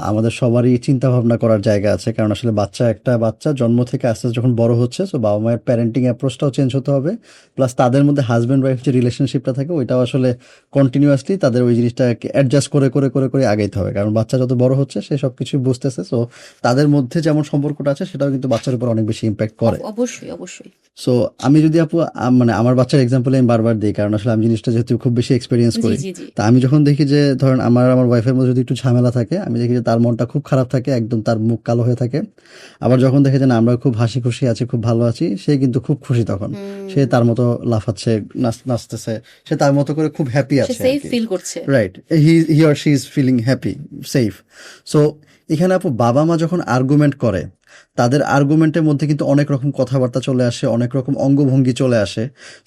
আমাদের সবারই চিন্তা ভাবনা করার জায়গা আছে, কারণ আসলে একটা বাচ্চা জন্ম থেকে আস্তে আস্তে যখন বড় হচ্ছে, সো বাবা মায়ের প্যারেন্টিং অ্যাপ্রোচটাও চেঞ্জ হতে হবে, প্লাস তাদের মধ্যে হাজব্যান্ড ওয়াইফ যে রিলেশনশিপটা থাকে ওইটাও আসলে কন্টিনিউয়াসলি তাদের ওই জিনিসটাকে অ্যাডজাস্ট করে করে করে করে আগাইতে হবে, কারণ বাচ্চা যত বড় হচ্ছে সে সব কিছুই বুঝতেছে। সো তাদের মধ্যে যেমন সম্পর্কটা আছে সেটাও কিন্তু বাচ্চার উপর অনেক বেশি ইম্প্যাক্ট করে। অবশ্যই অবশ্যই। সো আমি যদি আপু মানে আমার বাচ্চার এক্সাম্পল আমি বারবার দিই, কারণ আসলে আমি জিনিসটা যেহেতু খুব বেশি এক্সপিরিয়েন্স করি, তা আমি যখন দেখি যে ধরেন আমার ওয়াইফের মধ্যে যদি একটু ঝামেলা থাকে, আমি দেখি যে তার মনটা খুব খারাপ থাকে, একদম তার মুখ কালো হয়ে থাকে। আবার যখন দেখে যে না আমরা খুব হাসি খুশি আছি, খুব ভালো আছি, সে কিন্তু খুব খুশি, তখন সে তার মতো লাফাচ্ছে, নাচতেছে, সে তার মতো করে খুব হ্যাপি আছে, সেফ ফিল করছে, right. He or she is feeling happy, safe. So এখানে আপু বাবা মা যখন আর্গুমেন্ট করে, তাদের আর্গুমেন্টের মধ্যে কিন্তু অনেক রকম কথাবার্তা চলে আসে, অনেক রকম অঙ্গভঙ্গি চলে আসে।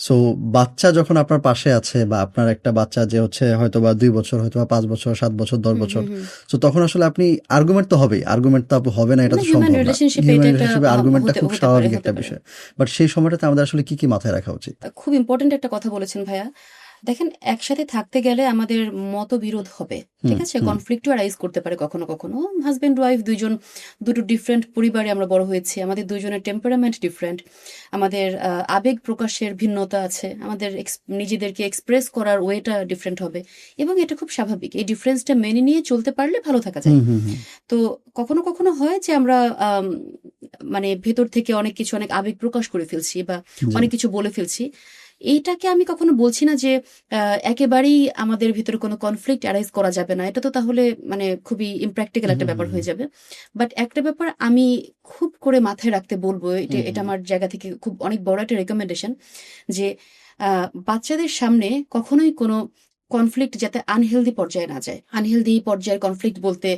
সো বাচ্চা যখন আপনার পাশে আছে, বা আপনার একটা বাচ্চা যে হচ্ছে হয়তো বা 2 বছর, হয়তো বা 5 বছর, 7 বছর, 10 বছর, সো তখন আসলে আপনি আর্গুমেন্ট তো হবেই, আর্গুমেন্ট তো আপু হবে না এটা তো সম্ভব না। হিউম্যান রিলেশনশিপে আর্গুমেন্টটা খুব স্বাভাবিক একটা বিষয়, বাট সেই সময়টাতে আমাদের আসলে কি কি মাথায় রাখা উচিত? খুব ইম্পর্টেন্ট একটা কথা বলেছেন ভাইয়া। দেখেন, একসাথে থাকতে গেলে আমাদের মতবিরোধ হবে, ঠিক আছে, কনফ্লিক্টও অ্যারাইজ করতে পারে কখনো কখনো। হাজব্যান্ড ওয়াইফ দুটো ডিফারেন্ট পরিবারে আমরা বড় হয়েছি, আমাদের দুজনের টেম্পারামেন্ট ডিফারেন্ট, আমাদের আবেগ প্রকাশের ভিন্নতা আছে, আমাদের নিজেদেরকে এক্সপ্রেস করার ওয়েটা ডিফারেন্ট হবে, এবং এটা খুব স্বাভাবিক। এই ডিফারেন্সটা মেনে নিয়ে চলতে পারলে ভালো থাকা যায়। তো কখনো কখনো হয় যে আমরা মানে ভেতর থেকে অনেক কিছু, অনেক আবেগ প্রকাশ করে ফেলছি বা অনেক কিছু বলে ফেলছি। এইটাকে আমি কখনো বলছি না যে একেবারেই আমাদের ভিতরে কোনো কনফ্লিক্ট অ্যারাইজ করা যাবে না, এটা তো তাহলে মানে খুবই ইমপ্র্যাকটিক্যাল একটা ব্যাপার হয়ে যাবে। বাট একটা ব্যাপার আমি খুব করে মাথায় রাখতে বলবো, এটা আমার জায়গা থেকে খুব অনেক বড় একটা রেকমেন্ডেশন, যে বাচ্চাদের সামনে কখনোই কোনো কনফ্লিক্ট যাতে আনহেলদি পর্যায়ে না যায়। আনহেলদি পর্যায়ের কনফ্লিক্ট বলতে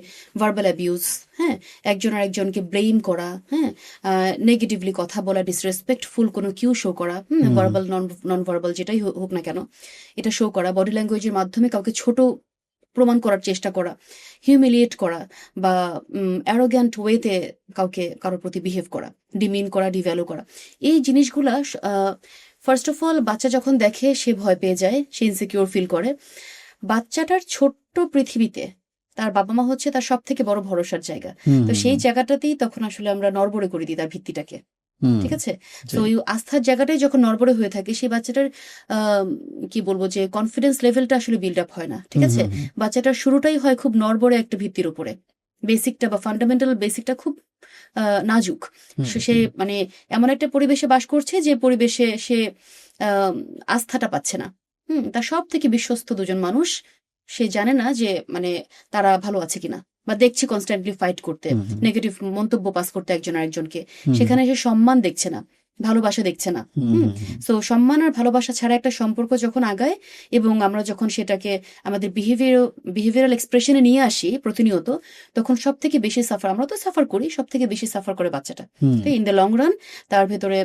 ভার্বাল অ্যাবিউজ, হ্যাঁ, একজন আর একজনকে ব্লেম করা, হ্যাঁ, নেগেটিভলি কথা বলা, ডিসরেসপেক্টফুল কোনো কিউ শো করা, ভার্বাল নন ভার্বাল যেটাই হোক না কেন, এটা শো করা, বডি ল্যাঙ্গুয়েজের মাধ্যমে কাউকে ছোট প্রমাণ করার চেষ্টা করা, হিউমিলিয়েট করা, বা অ্যারোগ্যান্ট ওয়েতে কারোর প্রতি বিহেভ করা, ডিমিন করা, ডিভ্যালু করা, এই জিনিসগুলা ফার্স্ট অফ অল বাচ্চা যখন দেখে সে ভয় পেয়ে যায়, সে ইনসিকিউর ফিল করে। বাচ্চাটার ছোট্ট পৃথিবীতে তার বাবা মা হচ্ছে তার সব থেকে বড় ভরসার জায়গা। তো সেই জায়গাটাতেই তখন আসলে আমরা নড়বড়ে করে দিই তার ভিত্তিটাকে, ঠিক আছে। তো ওই আস্থার জায়গাটাই যখন নড়বড়ে হয়ে থাকে, সেই বাচ্চাটার কি বলবো যে কনফিডেন্স লেভেলটা আসলে বিল্ড আপ হয় না, ঠিক আছে। বাচ্চাটার শুরুটাই হয় খুব নড়বড়ে একটা ভিত্তির উপরে, বেসিকটা বা ফান্ডামেন্টাল বেসিকটা খুব নাজুক। সে মানে এমন একটা পরিবেশে বাস করছে যে পরিবেশে সে আস্থাটা পাচ্ছে না। তার সব থেকে বিশ্বস্ত দুজন মানুষ, সে জানে না যে মানে তারা ভালো আছে কিনা, বা দেখছে কনস্ট্যান্টলি ফাইট করতে, নেগেটিভ মন্তব্য পাস করতে একজন আরেকজনকে, সেখানে সে সম্মান দেখছে না। ভালোবাসা দেখছে না। হুম হুম হুম হুম। সো সম্মান আর ভালোবাসা ছাড়া একটা সম্পর্ক যখন আগায় এবং আমরা যখন সেটাকে আমাদের বিহেভিয়ারাল এক্সপ্রেশনে নিয়ে আসি প্রতিনিয়ত, তখন সব থেকে বেশি সাফার, আমরা তো সাফার করি, সব থেকে বেশি সাফার করে বাচ্চাটা। হুম, ইন দ্য লং রান তার ভেতরে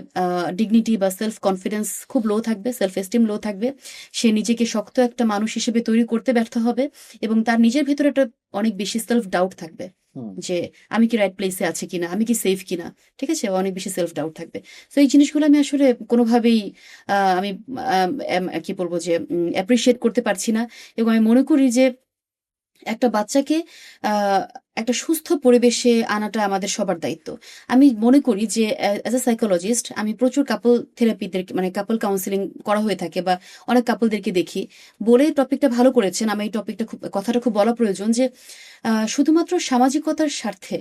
ডিগনিটি বা সেলফ কনফিডেন্স খুব লো থাকবে, সেলফ এস্টিম লো থাকবে, সে নিজেকে শক্ত একটা মানুষ হিসেবে তৈরি করতে ব্যর্থ হবে এবং তার নিজের ভেতরে একটা অনেক বেশি সেলফ ডাউট থাকবে হুম। যে আমি কি রাইট প্লেসে আছি কিনা, আমি কি সেফ কিনা, ঠিক আছে, অনেক বেশি সেলফ ডাউট থাকবে। তো এই জিনিসগুলো আমি আসলে কোনোভাবেই আমি কি বলবো যে অ্যাপ্রিসিয়েট করতে পারছি না এবং আমি মনে করি যে একটা বাচ্চাকে আহ, একটা সুস্থ পরিবেশে আনাটা আমাদের সবার দায়িত্ব। আমি মনে করি যে অ্যাজ এ সাইকোলজিস্ট আমি প্রচুর কাপল থেরাপিদের মানে কাপল কাউন্সিলিং করা হয়ে থাকে বা অনেক কাপলদেরকে দেখি, বলে টপিকটা ভালো করেছেন, আমি এই টপিকটা কথাটা খুব বলা প্রয়োজন যে শুধুমাত্র সামাজিকতার স্বার্থে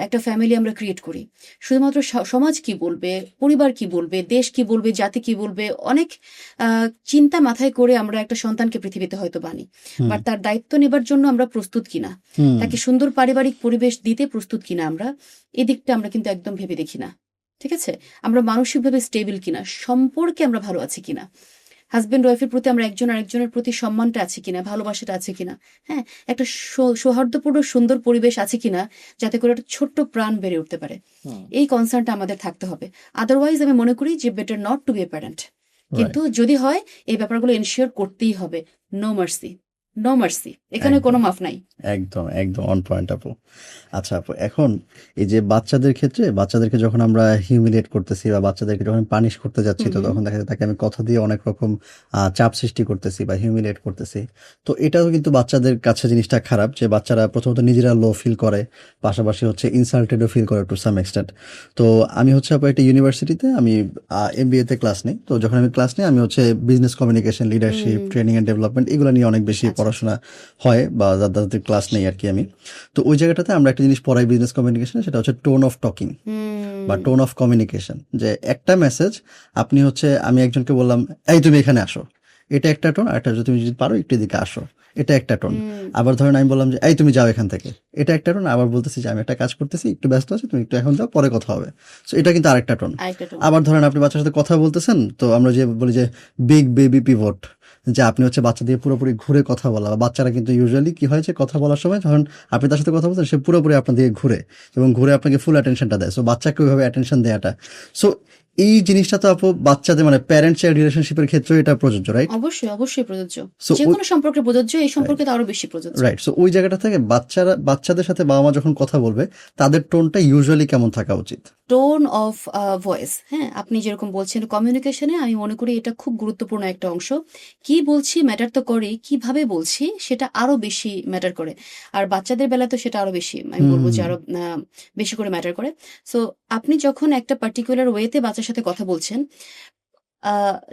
একটা ফ্যামিলি আমরা ক্রিয়েট করি, শুধুমাত্র সমাজ কি বলবে, পরিবার কি বলবে, দেশ কি বলবে, জাতি কি বলবে, অনেক চিন্তা মাথায় করে আমরা একটা সন্তানকে পৃথিবীতে হয়তো বানি, হুম বাট তার দায়িত্ব নেবার জন্য আমরা প্রস্তুত কিনা, হুম। তাকে সুন্দর পারিবারিক পরিবেশ দিতে প্রস্তুত কিনা, আমরা এদিকটা আমরা কিন্তু একদম ভেবে দেখি না। ঠিক আছে, আমরা মানসিকভাবে স্টেবল কিনা, সম্পর্কে আমরা ভালো আছি কিনা, হাজবেন্ড ওয়াইফের প্রতি আমরা একজন আরেকজনের প্রতি সম্মানটা আছে কিনা, ভালোবাসাটা আছে কিনা, হ্যাঁ, একটা সৌহার্দ্যপূর্ণ সুন্দর পরিবেশ আছে কিনা, যাতে করে একটা ছোট্ট প্রাণ বেড়ে উঠতে পারে। হুম। এই কনসার্নটা আমাদের থাকতে হবে। আদারওয়াইজ আমি মনে করি যে better not to be a parent. কিন্তু যদি হয় এই ব্যাপারগুলো এনশিওর করতেই হবে। নো মার্সি, নো মার্সি, এখানে একদম কোনো মাফ নাই। একদম একদম অন পয়েন্ট আপু। আচ্ছা আপু, এখন এই যে বাচ্চাদের ক্ষেত্রে বাচ্চাদেরকে যখন আমরা হিউমিলিয়েট করতেছি বা বাচ্চাদেরকে যখন পানিশ করতে যাচ্ছি, হুম তো হুম তখন দেখা যায় তাকে আমি কথা দিয়ে অনেক রকম চাপ সৃষ্টি করতেছি বা হিউমিলিয়েট করতেছি। তো এটাও কিন্তু বাচ্চাদের কাছে জিনিসটা খারাপ, যে বাচ্চারা প্রথমত নিজেরা লো ফিল করে, পাশাপাশি হচ্ছে ইনসাল্টেডও ফিল করে টু সাম এক্সটেন্ট। তো আমি হচ্ছে আপু একটা ইউনিভার্সিটিতে আমি এমবিএ তে ক্লাস নিই। তো যখন আমি ক্লাস নিই আমি হচ্ছে business communication, leadership, hmm training and development এগুলো নিয়ে অনেক বেশি আচ্ছা পড়াশোনা হয় বা যাদের ক্লাস নেই আর কি আমি। তো ওই জায়গাটাতে আমরা একটা জিনিস পড়াই বিজনেস কমিউনিকেশনে, সেটা হচ্ছে টোন অফ টকিং বা হুম টোন অফ কমিউনিকেশন। যে একটা মেসেজ আপনি হচ্ছে, আমি একজনকে বললাম এই তুমি এখানে আসো, এটা একটা টোন। আর একটা তুমি যদি পারো একটু এদিকে আসো, এটা একটা টোন। হুম আবার ধরেন আমি বললাম যে এই তুমি যাও এখান থেকে, এটা একটা টোন। আবার বলতেছি যে আমি একটা কাজ করতেছি, একটু ব্যস্ত আছি, তুমি একটু এখন যাও, পরে কথা হবে। সো এটা কিন্তু আরেকটা টোন। আরেকটা টোন। আবার ধরেন আপনি বাচ্চার সাথে কথা বলতেছেন, তো আমরা যে বলি যে বিগ বেবি পিভট, যে আপনি হচ্ছে বাচ্চা দিয়ে পুরোপুরি ঘুরে কথা বলা। বা বাচ্চারা কিন্তু ইউজুয়ালি কি হয় যে কথা বলার সময় যখন আপনি তার সাথে কথা বলছেন, সে পুরোপুরি আপনার দিকে ঘুরে এবং ঘুরে আপনাকে ফুল অ্যাটেনশনটা দেয়। সো বাচ্চাকে ওইভাবে অ্যাটেনশন দেওয়াটা, সো এই জিনিসটা তো আপু বাচ্চাদের মানে প্যারেন্ট চাইল্ড রিলেশনশিপের ক্ষেত্রেও এটা প্রযোজ্য, রাইট? অবশ্যই অবশ্যই প্রযোজ্য, সো যে কোনো সম্পর্কে প্রযোজ্য, এই সম্পর্কে তো আরো বেশি প্রযোজ্য। রাইট, সো ওই জায়গাটা থেকে বাচ্চাদের সাথে বাবা মা যখন কথা বলবে, তাদের টোনটা ইউজুয়ালি কেমন থাকা উচিত? টোন অফ ভয়েস, হ্যাঁ, আপনি যেরকম বলছেন কমিউনিকেশনে, আমি মনে করি এটা খুব গুরুত্বপূর্ণ একটা অংশ। কি বলছি ম্যাটার তো করে, কিভাবে বলছি সেটা আরো বেশি ম্যাটার করে। আর বাচ্চাদের বেলায় তো সেটা আরো বেশি, আমি হুম বলবো হুম যে আরো বেশি করে ম্যাটার করে। সো আপনি যখন একটা পার্টিকুলার ওয়েতে বাচ্চার সাথে কথা বলছেন,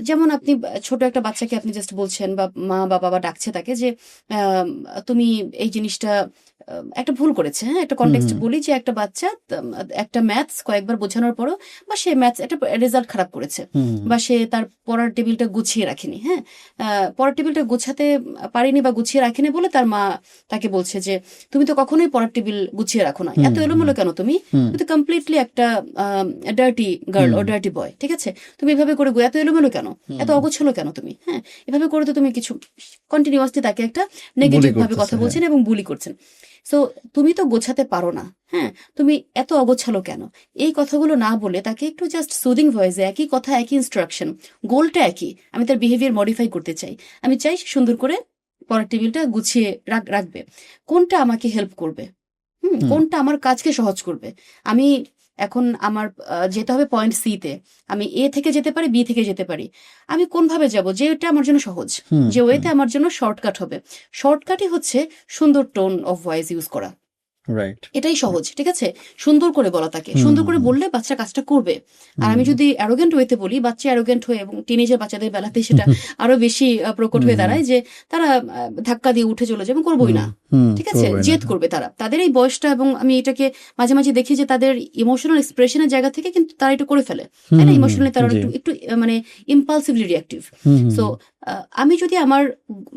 যেমন আপনি ছোট একটা বাচ্চাকে আপনি জাস্ট বলছেন বা মা বা বাবা ডাকছে তাকে যে আম, তুমি এই জিনিসটা একটা ভুল করেছে, হ্যাঁ, একটা হুম কনটেক্সট হুম বলি যে একটা বাচ্চা একটা ম্যাথস কয়েকবার বোঝানোর পরও বা সে ম্যাথস একটা রেজাল্ট খারাপ করেছে হুম বা সে তার পড়ার টেবিলটা গুছিয়ে রাখেনি, হ্যাঁ, পড়ার টেবিলটা গুছাতে পারেনি বা গুছিয়ে রাখেনি বলে তার মা তাকে বলছে যে তুমি তো কখনোই পড়ার টেবিল গুছিয়ে রাখো না, হুম এত হুম এলোমেলো কেন তুমি, হুম তুমি তো কমপ্লিটলি একটা ডার্টি গার্ল ও হুম ডার্টি বয়, ঠিক আছে, তুমি এভাবে করে এত এলোমেলো কেন, এত হুম। অগোছালো কেন তুমি, হ্যাঁ, এভাবে করে তো তুমি কিছু কন্টিনিউয়াসলি তাকে একটা বুলি নেগেটিভ ভাবে করতেছে, কথা হ্যাঁ। বলছেন এবং বুলি করছেন। সো তুমি তো গোছাতে পারো না, হ্যাঁ, তুমি এত অগোছালো কেন, এই কথাগুলো না বলে তাকে একটু জাস্ট সুদিং ভয়েসে একই কথা একই ইনস্ট্রাকশন, গোলটা একই, আমি তার বিহেভিয়ার মডিফাই করতে চাই, আমি চাই সে সুন্দর করে পড়ার টেবিলটা গুছিয়ে রাখবে, কোনটা আমাকে হেল্প করবে, হুম কোনটা আমার কাজকে সহজ করবে। আমি এখন আমার যেতে হবে পয়েন্ট সি তে, আমি এ থেকে যেতে পারি, বি থেকে যেতে পারি, আমি কোনভাবে যাব যে এটা আমার জন্য সহজ, হুম যে হুম। ওয়েতে আমার জন্য শর্টকাট হবে। শর্টকাটই হচ্ছে সুন্দর টোন অফ ভয়েস ইউজ করা, রাইট। এটাই সহজ, ঠিক আছে, সুন্দর করে বলা, তাকে হুম সুন্দর করে হুম বললে বাচ্চা কাজটা করবে। আর হুম আমি যদি অ্যারোগেন্ট ওয়েতে বলি, বাচ্চা অ্যারোগেন্ট হয়ে, এবং টিনেজার বাচ্চাদের বেলাতে সেটা আরো বেশি প্রকট হুম হয়ে দাঁড়ায় যে তারা ধাক্কা দিয়ে উঠে চলে যাবে, করবোই হুম না, হুম। ঠিক আছে, করবে না। জেদ করবে তারা, তাদের এই বয়সটা, এবং আমি এটাকে মাঝে মাঝে দেখি যে তাদের ইমোশনাল এক্সপ্রেশনের জায়গা থেকে কিন্তু তারা একটু করে ফেলে, হুম তাই না, হুম হুম। ইমোশনালি তারা জি। একটু একটু মানে ইম্পালসিভলি রিয়াক্টিভ। হুম হুম সো আমি যদি আমার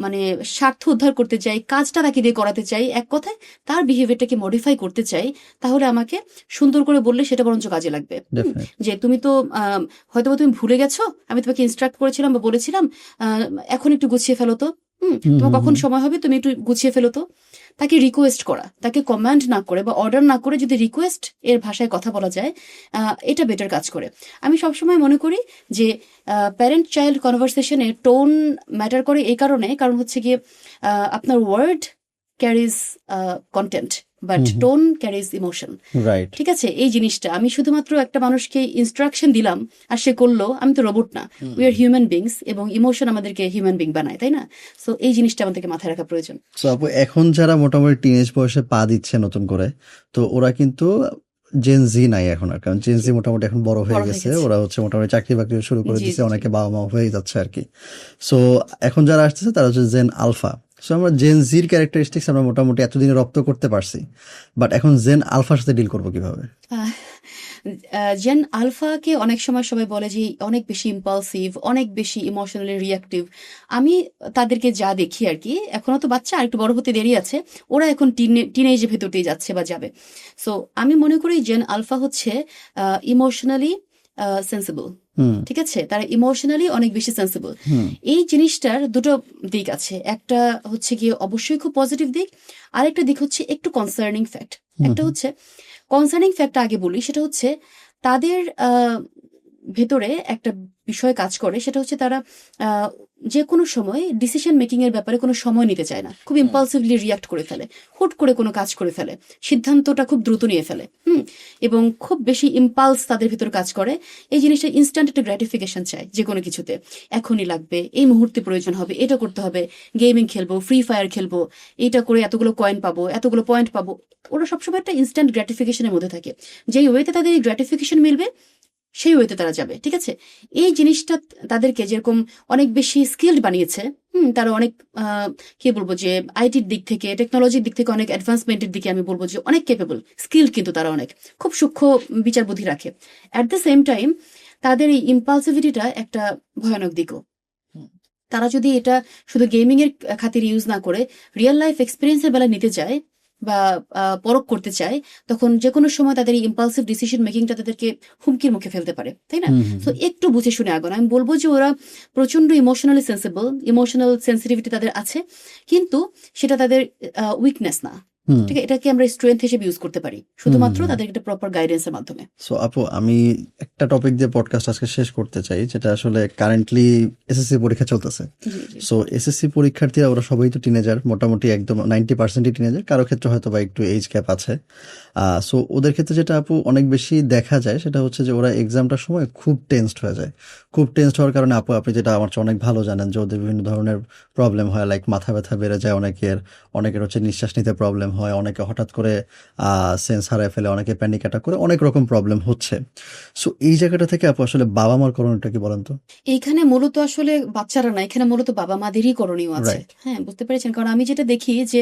মানে স্বার্থ উদ্ধার করতে চাই, কাজটা তাকে দিয়ে করাতে চাই, এক কথায় তার বিহেভিয়ারটাকে মডিফাই করতে চাই, তাহলে আমাকে সুন্দর করে বললে সেটা বরঞ্চ কাজে লাগবে। ডেফিনেট। যে তুমি তো হয়তো তুমি ভুলে গেছো, আমি তোমাকে ইনস্ট্রাক্ট করেছিলাম বা বলেছিলাম এখন একটু গুছিয়ে ফেলো তো, হুম তোমার হুম কখন হুম। সময় হবে তুমি একটু গুছিয়ে ফেলো তো। তাকে রিকোয়েস্ট করা, তাকে কমান্ড না করে বা অর্ডার না করে যদি রিকোয়েস্ট এর ভাষায় কথা বলা যায়, এটা বেটার কাজ করে। আমি সবসময় মনে করি যে প্যারেন্ট চাইল্ড কনভারসেশনে টোন ম্যাটার করে এই কারণ হচ্ছে গিয়ে আপনার word carries content, but hmm hmm. Tone carries emotion. Right. ঠিক আছে, এই জিনিসটা আমি শুধুমাত্র একটা মানুষকে ইনস্ট্রাকশন দিলাম আর সে করলো, আমি তো রোবট না, উই আর হিউম্যান বিংস, এবং ইমোশন আমাদেরকে হিউম্যান বিং বানায়, তাই না? সো এই জিনিসটা আমাদেরকে মাথায় রাখা প্রয়োজন। সো আপু, এখন যারা মোটামুটি টিনেজ বয়সে পা দিচ্ছে নতুন করে, তো ওরা কিন্তু জেন জি নাই এখন আর, কারণ জেন জি মোটামুটি এখন বড় হয়ে বড় হয়ে গেছে, গেছে। ওরা হচ্ছে মোটামুটি চাকরি বাকরি শুরু করে জি দিছে, জি জি। অনেকে বাবা মা হয়ে যাচ্ছে আর কি। সো এখন যারা আসতেছে তারা হচ্ছে জেন আলফা। সো আমরা জেন জির ক্যারেক্টারিস্টিক্স আমরা মোটামুটি এতদিনে রপ্ত করতে পারছি, বাট এখন জেন আলফার সাথে ডিল করবো কিভাবে? জেন আলফাকে অনেক সময় সবাই বলে যে অনেক বেশি ইম্পালসিভ, অনেক বেশি ইমোশনালি রিয়াক্টিভ। আমি তাদেরকে যা দেখি আর কি, এখনো তো বাচ্চা, আর একটু বড় হতে দেরি আছে, ওরা এখন টিনেজের ভেতর দিয়ে যাচ্ছে বা যাবে। সো আমি মনে করি জেন আলফা হচ্ছে ইমোশনালি সেন্সিবল। হুম ঠিক আছে, তারা ইমোশনালি অনেক বেশি সেন্সিবল। হুম এই জিনিসটার দুটো দিক আছে, একটা হচ্ছে গিয়ে অবশ্যই খুব পজিটিভ দিক, আরেকটা দিক হচ্ছে একটু কনসার্নিং ফ্যাক্ট। হুম একটা হচ্ছে কনসার্নিং ফ্যাক্টটা আগে বলি, সেটা হচ্ছে তাদের ভেতরে একটা বিষয় কাজ করে, সেটা হচ্ছে তারা আহ, যে কোনো সময় ডিসিশন মেকিং এর ব্যাপারে কোনো সময় নিতে চায় না, খুব ইম্পালসিভলি রিয়াক্ট করে ফেলে, হুট করে কোনো কাজ করে ফেলে, সিদ্ধান্তটা খুব দ্রুত নিয়ে ফেলে, এবং খুব বেশি ইম্পালস তাদের ভিতর কাজ করে। এই জিনিসটা ইনস্ট্যান্ট একটা গ্র্যাটিফিকেশন চায় যে কোনো কিছুতে, এখনই লাগবে, এই মুহূর্তে প্রয়োজন হবে, এটা করতে হবে, গেমিং খেলবো, ফ্রি ফায়ার খেলবো, এইটা করে এতগুলো কয়েন পাবো, এতগুলো পয়েন্ট পাবো। ওরা সবসময় একটা ইনস্ট্যান্ট গ্র্যাটিফিকেশনের মধ্যে থাকে, যেই ওয়েতে তাদের এই গ্র্যাটিফিকেশন মিলবে সেই ওয়েতে তারা যাবে। ঠিক আছে, এই জিনিসটা তাদেরকে যেরকম অনেক বেশি স্কিল্ড বানিয়েছে, তারা অনেক কি বলবো যে আইটির দিক থেকে, টেকনোলজির দিক থেকে অনেক অ্যাডভান্সমেন্টের দিকে আমি বলবো যে অনেক কেপেবল, স্কিল্ড, কিন্তু তারা অনেক খুব সূক্ষ্ম বিচার বুদ্ধি রাখে। অ্যাট দ্য সেম টাইম তাদের এই ইম্পালসিভিটিটা একটা ভয়ানক দিকও। তারা যদি এটা শুধু গেমিং এর খাতির ইউজ না করে রিয়েল লাইফ এক্সপিরিয়েন্সের বেলা নিতে চায় বা পরখ করতে চায়, তখন যে কোনো সময় তাদের এই ইম্পালসিভ ডিসিশন মেকিংটা তাদেরকে হুমকির মুখে ফেলতে পারে, তাই না? হুম হুম সো একটু বুঝে শুনে আগানো। আমি বলবো যে ওরা প্রচন্ড ইমোশনালি সেন্সিবল, ইমোশনাল সেন্সিটিভিটি তাদের আছে, কিন্তু সেটা তাদের উইকনেস না। হুম। ঠিক আছে, এটাকে আমরা স্ট্রেংথ হিসেবে ইউজ করতে পারি শুধুমাত্র তাদেরকে একটা প্রপার গাইডেন্সের মাধ্যমে। সো আপু, আমি একটা টপিক দিয়ে পডকাস্ট আজকে শেষ করতে চাই, যেটা আসলে কারেন্টলি এসএসসি পরীক্ষা চলতেছে। জি জি সো এসএসসি পরীক্ষার্থীরা ওরা সবাই তো টিনেজার, মোটামুটি একদম 90%ই টিনেজার, কারো ক্ষেত্রে হয়তো বা একটু এজ গ্যাপ আছে। সো ওদের ক্ষেত্রে যেটা আপু অনেক বেশি দেখা যায় সেটা হচ্ছে যে ওরা এক্সামটার সময় খুব টেনসড হয়ে যায়। খুব টেনসড হওয়ার কারণে আপু, আপনি যেটা আমার চেয়ে অনেক ভালো জানেন, যে ওদের বিভিন্ন ধরনের প্রবলেম হয়, লাইক মাথা ব্যথা বেড়ে যায় অনেকের হচ্ছে নিঃশ্বাস নিতে প্রবলেম হয়, অনেকে হঠাৎ করে সেন্স হারায় ফেলে, অনেকে প্যানিক অ্যাটাক করে, অনেক রকম প্রবলেম হচ্ছে। সো এই জায়গাটা থেকে আপু আসলে বাবা মার করণীয়টা কি বলেন তো? এইখানে মূলত আসলে বাচ্চারা না, এখানে মূলত বাবা মাদেরই করণীয় আছে। রাইট। হ্যাঁ, বুঝতে পেরেছেন? কারণ আমি যেটা দেখি যে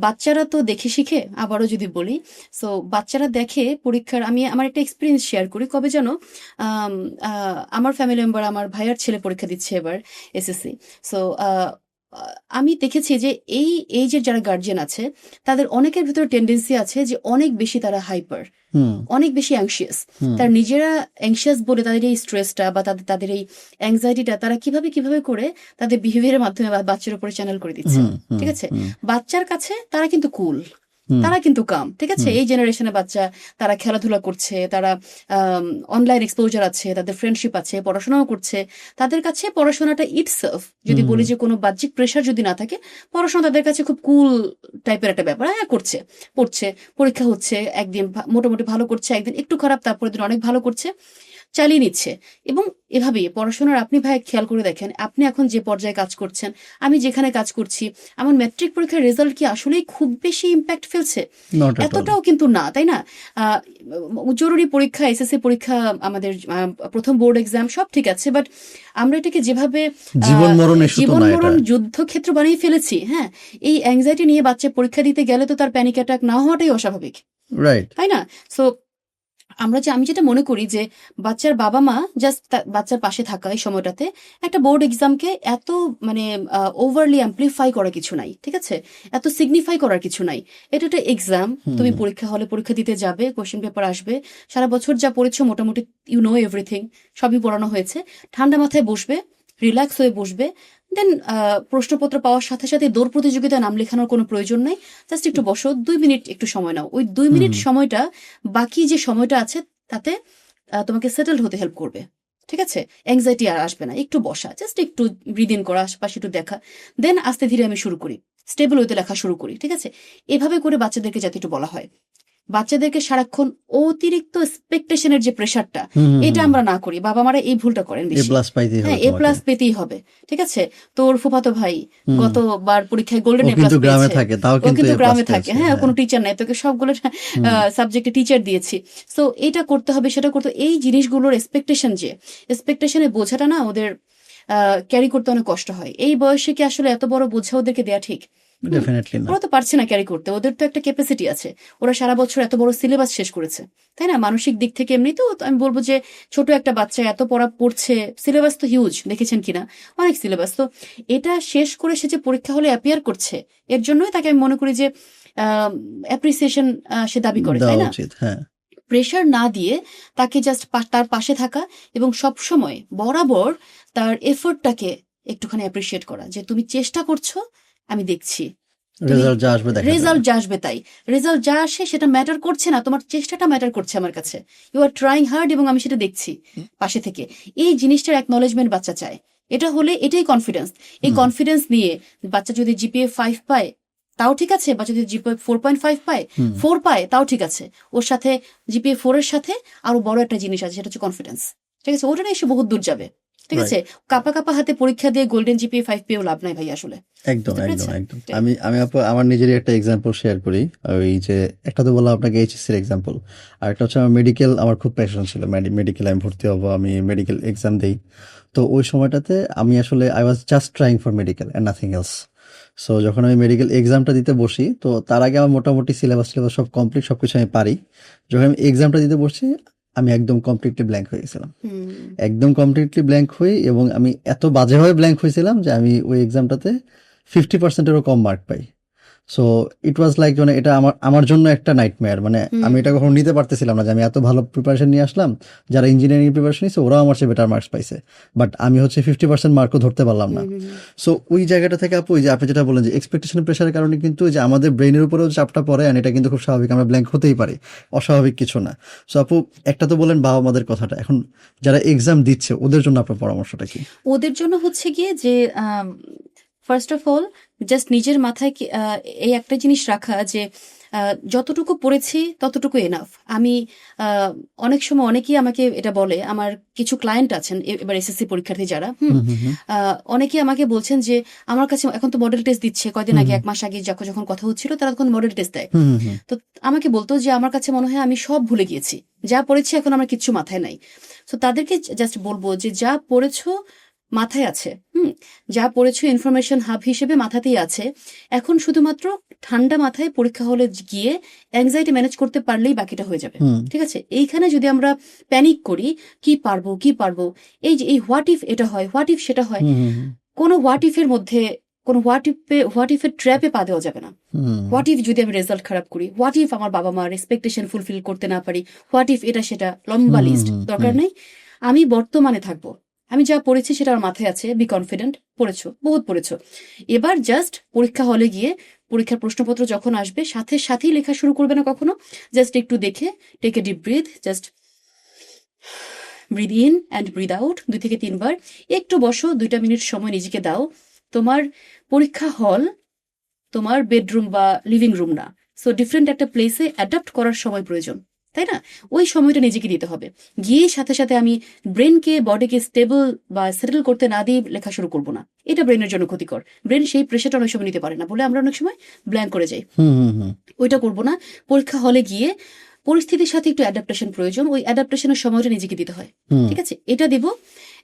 বাচ্চারা তো দেখে শিখে, আবারও যদি বলি, সো বাচ্চারা দেখে পরীক্ষার, আমি আমার একটা এক্সপিরিয়েন্স শেয়ার করি। কবে যেন আমার ফ্যামিলি মেম্বার, আমার ভাইয়ার ছেলে পরীক্ষা দিচ্ছে এবার এসএসসি। সো আমি দেখেছি যে এই এইজের যারা গার্জিয়ান আছে, তাদের অনেকের ভিতরে টেন্ডেন্সি আছে যে অনেক বেশি তারা হাইপার, হুম অনেক বেশি অ্যাংশিয়াস। হুম তার নিজেরা অ্যাংশিয়াস বলে তাদের এই স্ট্রেসটা বা তাদের এই অ্যাংজাইটিটা তারা কিভাবে কিভাবে করে তাদের বিহেভিয়ারের মাধ্যমে বাচ্চার উপরে চ্যানেল করে দিচ্ছে। হুম হুম ঠিক আছে, হুম বাচ্চার কাছে তারা কিন্তু কুল, হুম তারা কিন্তু কাম। ঠিক আছে, হুম এই জেনারেশনের বাচ্চা, তারা খেলাধুলা করছে, তারা অনলাইন এক্সপোজার আছে, তাদের ফ্রেন্ডশিপ আছে, পড়াশোনাও করছে। তাদের কাছে পড়াশোনাটা ইটসেলফ, যদি হুম বলি যে কোনো বাহ্যিক প্রেশার যদি না থাকে, পড়াশোনা তাদের কাছে খুব কুল টাইপের একটা ব্যাপার। হ্যাঁ, করছে, পড়ছে, পরীক্ষা হচ্ছে, একদিন মোটামুটি ভালো করছে, একদিন একটু খারাপ, তারপরের দিন অনেক ভালো করছে, চালিয়ে নিচ্ছে। এবং এভাবেই পড়াশোনার, আপনি ভাই খেয়াল করে দেখেন, আপনি এখন যে পর্যায়ে কাজ করছেন, আমি যেখানে কাজ করছি, আমার ম্যাট্রিক পরীক্ষার রেজাল্ট কি আসলেই খুব বেশি ইম্প্যাক্ট ফেলছে? Not at all. এতটাও কিন্তু না, তাই না? আহ, জরুরি পরীক্ষা, এসএসসি পরীক্ষা, আমাদের প্রথম বোর্ড এক্সাম, সব ঠিক আছে, বাট আমরা এটাকে যেভাবে জীবন মরণ ইস্যু তো জীবন না এটা। মরণ যুদ্ধক্ষেত্র বানিয়ে ফেলেছি, হ্যাঁ, এই অ্যাংজাইটি নিয়ে বাচ্চা পরীক্ষা দিতে গেলে তো তার প্যানিক অ্যাটাক না হওয়াটাই অস্বাভাবিক, রাইট। তাই না? সো আমি যেটা মনে করি যে বাচ্চার বাবা মা জাস্ট বাচ্চার পাশে থাকা এই সময়টাতে একটা বোর্ড এক্সামকে এত মানে ওভারলি অ্যাম্পলিফাই করার কিছু নাই, ঠিক আছে, এত সিগনিফাই করার কিছু নাই। এটা একটা এক্সাম, তুমি পরীক্ষা হলে পরীক্ষা দিতে যাবে, কোশ্চেন পেপার আসবে, সারা বছর যা পড়েছো মোটামুটি ইউ নো এভরিথিং, সবই পড়ানো হয়েছে, ঠান্ডা মাথায় বসবে, রিল্যাক্স হয়ে বসবে, দেন প্রশ্নপত্র পাওয়ার সাথে সাথে দৌড় প্রতিযোগিতায় নাম লেখানোর কোনো প্রয়োজন নেই, জাস্ট একটু বসো, 2 মিনিট একটু সময় নাও, ওই 2 মিনিট সময়টা বাকি যে সময়টা আছে তাতে তোমাকে সেটেলড হতে হেল্প করবে, ঠিক আছে, অ্যাংজাইটি আর আসবে না, একটু বসা, জাস্ট একটু ব্রিদ ইন করা, আশপাশে একটু দেখা, দেন আস্তে ধীরে আমি শুরু করি, স্টেবল হতে লেখা শুরু করি, ঠিক আছে। এভাবে করে বাচ্চাদেরকে যাতে একটু বলা হয়, বাচ্চাদেরকে সারাক্ষণ অতিরিক্ত এক্সপেকটেশনের যে প্রেশারটা, এটা আমরা না করি, বাবা মারা এই ভুলটা করেন এ বেশি। প্লাস পাইতেই হবে হ্যাঁ, এ তোমাকে। প্লাস পেতেই হবে, ঠিক আছে। তোর ফুফাতো ভাই হুম। গতবার পরীক্ষায় গোল্ডেন ও এ প্লাস কিন্তু গ্রামে পেয়েছে, থাকে, তাও ও কিন্তু কিন্তু এ প্লাস গ্রামে থাকে, পেয়েছে। হ্যাঁ, হ্যাঁ। কোনো টিচার নাই, তোকে সবগুলো সাবজেক্টে টিচার দিয়েছি। সো এটা করতে হবে, সেটা করতে, এই জিনিসগুলোর এক্সপেকটেশন, যে এক্সপেকটেশনের বোঝাটা না ওদের ক্যারি করতে অনেক কষ্ট হয়। এই বয়সে কি আসলে এত বড় বোঝা ওদেরকে দেয়া ঠিক? ডেফিনেটলি না। ওরা তো পারছে না ক্যারি করতে, ওদের তো একটা ক্যাপাসিটি আছে, ওরা সারা বছর এত বড় সিলেবাস শেষ করেছে, তাই না? মানসিক দিক থেকে এমনি তো আমি বলবো যে ছোট একটা বাচ্চা এত পড়া পড়ছে, সিলেবাস তো হিউজ, দেখেছেন কিনা, অনেক সিলেবাস। তো এটা শেষ করে সে যে পরীক্ষা হলে অ্যাপিয়ার করছে, এর জন্যই তাকে আমি মনে করি যে অ্যাপ্রিসিয়েশন সে দাবি করে, তাই দেওয়া না? উচিত, হ্যাঁ। প্রেশার না দিয়ে তাকে জাস্ট তার পাশে থাকা এবং সব সময় বরাবর তার এফোর্টটাকে একটুখানি অ্যাপ্রিসিয়েট করা, যে তুমি চেষ্টা করছো, আমি দেখছি, রেজাল্ট যা আসবে দেখা যাবে। রেজাল্ট যা আসবে তাই, রেজাল্ট যা আসে সেটা ম্যাটার করছে না, তোমার চেষ্টাটা ম্যাটার করছে আমার কাছে, ইউ আর ট্রাইং হার্ড এবং আমি সেটা দেখছি পাশে থেকে। এই জিনিসটার অ্যাকনলেজমেন্ট বাচ্চা চায়, এটা হলে এটাই কনফিডেন্স। এই কনফিডেন্স নিয়ে বাচ্চা যদি জিপিএ 5 পায় তাও ঠিক আছে, বাচ্চা যদি জিপিএ 4.5 পায়, 4 পায় তাও ঠিক আছে, ওর সাথে জিপিএ 4 এর সাথে আরো বড় একটা জিনিস আছে, সেটা হচ্ছে কনফিডেন্স, ঠিক আছে, ওটা নিয়ে এসে বহুত দূর যাবে, ঠিক আছে। কাপা কাপা হাতে পরীক্ষা দিয়ে গোল্ডেন জিপিএ 5 পেয়েও লাভ নাই ভাই আসলে। একদম বুঝতে একদম পেরেছেন? একদম। আমি আমি আপু আমার নিজেরই একটা এক্সাম্পল শেয়ার করি। ওই যে একটা তো বললাম আপনাকে এইচএসসির এক্সাম্পল, আর একটা হচ্ছে আমার মেডিকেল, আমার খুব প্যাশন ছিল মেডিকেল, আমি ভর্তি হবো, আমি মেডিকেল এক্সাম দেই। তো ওই সময়টাতে আমি আসলে I was just trying for medical and nothing else. So যখন আমি মেডিকেল এক্সামটা দিতে বসি, তো তার আগে আমার মোটামুটি সিলেবাস সব কমপ্লিট, সব কিছু আমি পারি। যখন আমি এক্সামটা দিতে বসছি, আমি একদম কমপ্লিটলি ব্ল্যাঙ্ক হয়ে গেছিলাম, একদম কমপ্লিটলি ব্ল্যাঙ্ক হই, এবং আমি এত বাজেভাবে ব্ল্যাঙ্ক হয়েছিলাম যে আমি ওই এক্সামটাতে 50%-এরও কম মার্ক পাই। সো ইট ওয়াজ লাইক, মানে এটা আমার জন্য একটা নাইটমেয়ার, মানে আমি এটা কখনো নিতে পারতেছিলাম না যে আমি এত ভালো প্রিপারেশন নিয়ে আসলাম, যারা ইঞ্জিনিয়ারিং প্রিপারেশন নিচ্ছে ওরাও আমার চেয়ে বেটার মার্কস পাইছে, বাট আমি হচ্ছে 50% মার্কও ধরতে পারলাম না। সো ওই জায়গাটা থেকে আপু, ওই যে আপনি যেটা বলেন যে এক্সপেকটেশন প্রেশারের কারণে কিন্তু ওই যে আমাদের ব্রেনের উপরেও চাপটা পড়ে, আর এটা কিন্তু খুব স্বাভাবিক, আমরা ব্ল্যাঙ্ক হতেই পারি, অস্বাভাবিক কিছু না। সো আপু, একটা তো বলেন বাবা মাদের কথাটা, এখন যারা এক্সাম দিচ্ছে ওদের জন্য আপনার পরামর্শটা কি? ওদের জন্য হচ্ছে গিয়ে যে ফার্স্ট অফ অল জাস্ট নিজের মাথায় এই একটা জিনিস রাখা যে যতটুকু পড়েছি ততটুকু এনাফ। আমি অনেক সময় অনেকেই আমাকে এটা বলে, আমার কিছু ক্লায়েন্ট আছেন এবার এসএসসি পরীক্ষার্থী যারা, অনেকেই আমাকে বলছেন যে আমার কাছে এখন তো মডেল টেস্ট দিচ্ছে, কয়দিন আগে 1 মাস আগে যখন কথা হচ্ছিল তারা তখন মডেল টেস্ট দেয়। তো আমাকে বলতো যে আমার কাছে মনে হয় আমি সব ভুলে গিয়েছি, যা পড়েছি এখন আমার কিচ্ছু মাথায় নাই। তো তাদেরকে জাস্ট বলবো যে যা পড়েছো মাথায় আছে, যা পড়েছো ইনফরমেশন হাব হিসেবে মাথাতেই আছে, এখন শুধুমাত্র ঠান্ডা মাথায় পরীক্ষা হলে গিয়ে অ্যাংজাইটি ম্যানেজ করতে পারলেই বাকিটা হয়ে যাবে, ঠিক আছে। এইখানে যদি আমরা প্যানিক করি, কি পারবো, এই যে এই হোয়াট ইফ এটা হয়, হোয়াট ইফ সেটা হয়, কোনো হোয়াট ইফের মধ্যে, কোনো হোয়াট ইফের ট্র্যাপে পা দেওয়া যাবে না। হোয়াট ইফ যদি আমি রেজাল্ট খারাপ করি, হোয়াট ইফ আমার বাবা মার এক্সপেকটেশন ফুলফিল করতে না পারি, হোয়াট ইফ এটা সেটা, লম্বা লিস্ট দরকার নেই। আমি বর্তমানে থাকবো, আমি যা পড়েছি সেটা আমার মাথায় আছে, বি কনফিডেন্ট, পড়েছো, বহুত পড়েছো, এবার জাস্ট পরীক্ষা হলে গিয়ে পরীক্ষার প্রশ্নপত্র যখন আসবে সাথে সাথেই লেখা শুরু করবে না কখনো, জাস্ট একটু দেখে take a deep breath, just breathe in and breathe out 2 থেকে 3 বার, একটু বসো, 2টা মিনিট সময় নিজেকে দাও। তোমার পরীক্ষা হল তোমার বেডরুম বা লিভিং রুম না, সো ডিফারেন্ট একটা প্লেসে অ্যাডাপ্ট করার সময় প্রয়োজন, তাই না? ওই সময়টা নিজেকে দিতে হবে। গিয়ে সাথে সাথে আমি ব্রেনকে বডিকে স্টেবল বা সেটেল করতে না দিয়ে লেখা শুরু করবো না, এটা ব্রেনের জন্য ক্ষতিকর। ব্রেন সেই প্রেশারটা অনেক সময় নিতে পারে না বলে আমরা অনেক সময় ব্ল্যাঙ্ক করে যাই, ওইটা করবো না। পরীক্ষা হলে গিয়ে পরিস্থিতির সাথে একটু অ্যাডাপ্টেশন প্রয়োজন, ওই অ্যাডাপ্টেশনের সময়টা নিজেকে দিতে হয়, ঠিক আছে, এটা দিব।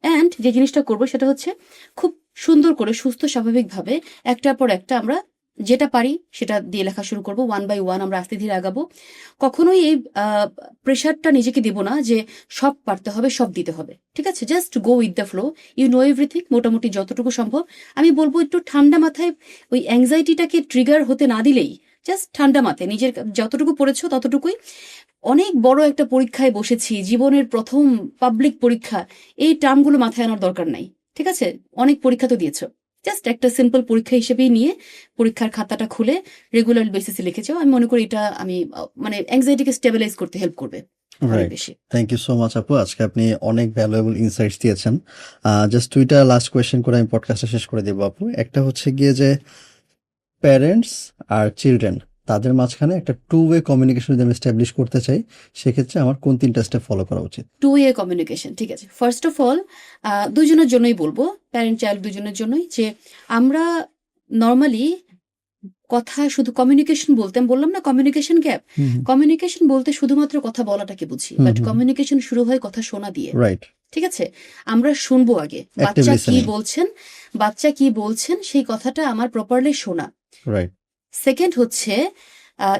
অ্যান্ড যে জিনিসটা করবো সেটা হচ্ছে খুব সুন্দর করে সুস্থ স্বাভাবিকভাবে একটার পর একটা আমরা যেটা পারি সেটা দিয়ে লেখা শুরু করব, 1 by 1 আমরা আস্তে ধীরে আগাবো। কখনোই এই প্রেশারটা নিজেকে দেব না যে সব পারতে হবে, সব দিতে হবে, ঠিক আছে? Just go with the flow, you know everything, মোটামুটি যতটুকু সম্ভব। আমি বলবো একটু ঠান্ডা মাথায় ওই অ্যাংজাইটিটাকে ট্রিগার হতে না দিলেই, জাস্ট ঠান্ডা মাথায় নিজের যতটুকু পড়েছো ততটুকুই। অনেক বড় একটা পরীক্ষায় বসেছি, জীবনের প্রথম পাবলিক পরীক্ষা, এই টার্মগুলো মাথায় আনার দরকার নাই, ঠিক আছে? অনেক পরীক্ষা তো দিয়েছো, জাস্ট একটা সিম্পল পরীক্ষা হিসেবেই নিয়ে পরীক্ষার খাতাটা খুলে রেগুলার বেসিসে লিখেছো। আমি মনে করি এটা মানে অ্যাংজাইটিকে স্টেবিলাইজ করতে হেল্প করবে অনেক রাইট। বেশি। থ্যাংক ইউ সো মাচ আপু, আজকে আপনি অনেক ভ্যালুয়েবল ইনসাইটস দিয়েছেন। জাস্ট দুইটা লাস্ট কোয়েশ্চেন করে আমি পডকাস্টটা শেষ করে দেবো আপু। একটা হচ্ছে গিয়ে যে প্যারেন্টস আর চিলড্রেন তাদের মাঝখানে একটা টু ওয়ে কমিউনিকেশন যদি আমি এস্টাবলিশ করতে চাই, সেক্ষেত্রে আমার কোন 3টা স্টেপ ফলো করা উচিত? 2 way কমিউনিকেশন, ঠিক আছে? ফার্স্ট অফ অল দুজনের জন্যই বলবো, প্যারেন্ট চাইল্ড দুজনের জন্যই, যে আমরা নর্মালি কথা শুধু কমিউনিকেশন বলতে, আমি বললাম না কমিউনিকেশন গ্যাপ, কমিউনিকেশন বলতে শুধুমাত্র কথা বলাটাকে বুঝি, বাট কমিউনিকেশন শুরু হয় কথা শোনা দিয়ে, রাইট। ঠিক আছে? আমরা শুনবো আগে অ্যাক্টিভ বাচ্চা কি লিসেনিং। বলছেন, বাচ্চা কি বলছেন সেই কথাটা আমার প্রপারলি শোনা। রাইট। সেকেন্ড হচ্ছে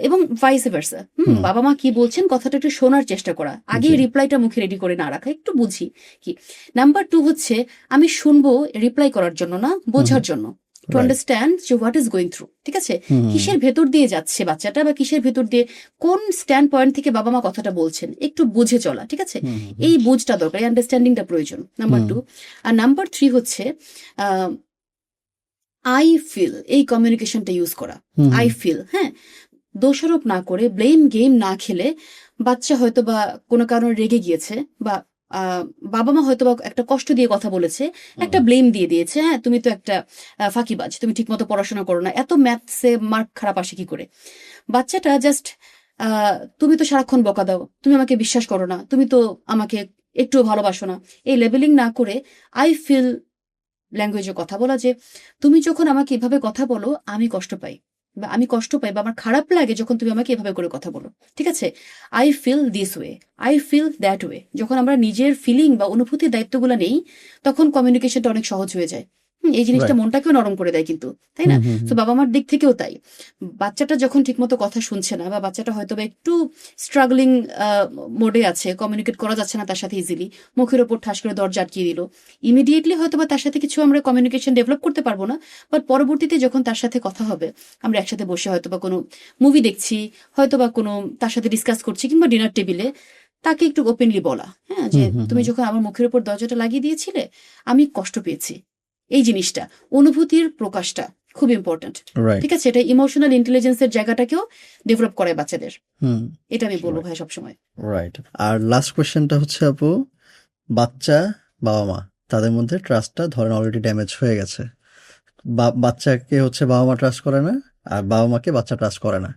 এবং ভাইস ভার্সা, বাবা মা কি বলছেন কথাটা একটু শোনার চেষ্টা করা, আগে জি। রিপ্লাইটা মুখে রেডি করে না রাখা, একটু বুঝি কি। নাম্বার 2 হচ্ছে আমি শুনবো রিপ্লাই করার জন্য না, বোঝার জন্য, টু রাইট। আন্ডারস্ট্যান্ড যে হোয়াট ইজ গোয়িং থ্রু, ঠিক আছে? হুম। কিসের ভেতর দিয়ে যাচ্ছে বাচ্চাটা, বা কিসের ভেতর দিয়ে, কোন স্ট্যান্ড পয়েন্ট থেকে বাবা মা কথাটা বলছেন, একটু বুঝে চলা, ঠিক আছে? এই বুঝটা দরকার, এই আন্ডারস্ট্যান্ডিংটা প্রয়োজন, নাম্বার 2। আর নাম্বার 3 হচ্ছে আই ফিল, এই কমিউনিকেশনটা ইউজ করা। আই ফিল, হ্যাঁ, দোষারোপ না করে, ব্লেম গেম না খেলে, বাচ্চা হয়তো বা কোনো কারণে রেগে গিয়েছে, বা বাবা মা হয়তো বা একটা কষ্ট দিয়ে কথা বলেছে, একটা ব্লেম দিয়ে দিয়েছে, হ্যাঁ তুমি তো একটা ফাঁকিবাজ, তুমি ঠিকমতো পড়াশোনা করো না, এত ম্যাথসে মার্ক খারাপ আসে কি করে? বাচ্চাটা জাস্ট তুমি তো সারাক্ষণ বকা দাও, তুমি আমাকে বিশ্বাস করো না, তুমি তো আমাকে একটুও ভালোবাসো না, এই লেবেলিং না করে আই ফিল ল্যাঙ্গুয়েজে কথা বলা, যে তুমি যখন আমাকে এভাবে কথা বলো আমি কষ্ট পাই, বা আমি কষ্ট পাই বা আমার খারাপ লাগে যখন তুমি আমাকে এভাবে করে কথা বলো, ঠিক আছে? I feel this way, I feel that way. যখন আমরা নিজের ফিলিং বা অনুভূতির দায়িত্বগুলো নেই, তখন কমিউনিকেশনটা অনেক সহজ হয়ে যায়। এই জিনিসটা রাইট। মনটাকেও নরম করে দেয় কিন্তু, তাই না? তো বাবা মার দিক থেকেও তাই, বাচ্চাটা যখন ঠিকমতো কথা শুনছে না, বা বাচ্চাটা হয়তো বা একটু স্ট্রাগলিং মোডে আছে, কমিউনিকেট করা যাচ্ছে না তার সাথে ইজিলি, মুখের ওপর ঠাস করে দরজা আটকিয়ে দিল, ইমিডিয়েটলি হয়তো বা তার সাথে কিছু আমরা কমিউনিকেশন ডেভেলপ করতে পারবো না, বাট পরবর্তীতে যখন তার সাথে কথা হবে, আমরা একসাথে বসে হয়তো বা কোনো মুভি দেখছি, হয়তো বা কোনো তার সাথে ডিসকাস করছি, কিংবা ডিনার টেবিলে, তাকে একটু ওপেনলি বলা, হ্যাঁ, যে তুমি যখন আমার মুখের উপর দরজাটা লাগিয়ে দিয়েছিলে আমি কষ্ট পেয়েছি, এই জিনিসটা, অনুভূতির প্রকাশটা খুব ইম্পর্ট্যান্ট, রাইট। ঠিক আছে? এটা ইমোশনাল ইন্টেলিজেন্সের জায়গাটাকেও ডেভেলপ করে বাচ্চাদের, এটা আমি বলবো ভাই সবসময়। রাইট। আর লাস্ট কোয়েশ্চেনটা হচ্ছে আপু, বাচ্চা বাবা মা তাদের মধ্যে ট্রাস্টটা ধরেন অলরেডি ড্যামেজ হয়ে গেছে, বাচ্চাকে হচ্ছে বাবা মা ট্রাস্ট করে না, আর বাবা মাকে বাচ্চা ট্রাস্ট করে না,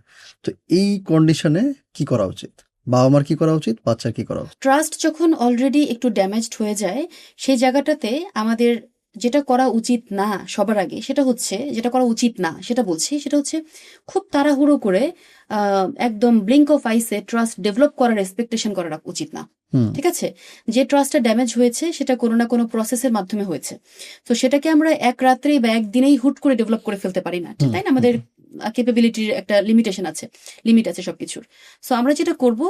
তো এই কন্ডিশনে কি করা উচিত? বাবা মার কি করা উচিত, বাচ্চার কি করা উচিত? ট্রাস্ট যখন অলরেডি একটু ড্যামেজড হয়ে যায়, সেই জায়গাটাতে আমাদের যেটা করা উচিত না সবার আগে, সেটা হচ্ছে, যেটা করা উচিত না সেটা বলছি, সেটা হচ্ছে খুব তাড়াহুড়ো করে একদম ব্লিঙ্ক অফ আইসে ট্রাস্ট ডেভেলপ করার এক্সপেকটেশন করা উচিত না, ঠিক আছে? যে ট্রাস্টটা ড্যামেজ হয়েছে সেটা কোনো না কোনো প্রসেসের মাধ্যমে হয়েছে, তো সেটাকে আমরা এক রাত্রেই বা একদিনেই হুট করে ডেভেলপ করে ফেলতে পারি না, তাই না? আমাদের ক্যাপাবিলিটির একটা লিমিটেশন আছে, লিমিট আছে সবকিছুর। সো আমরা যেটা করব,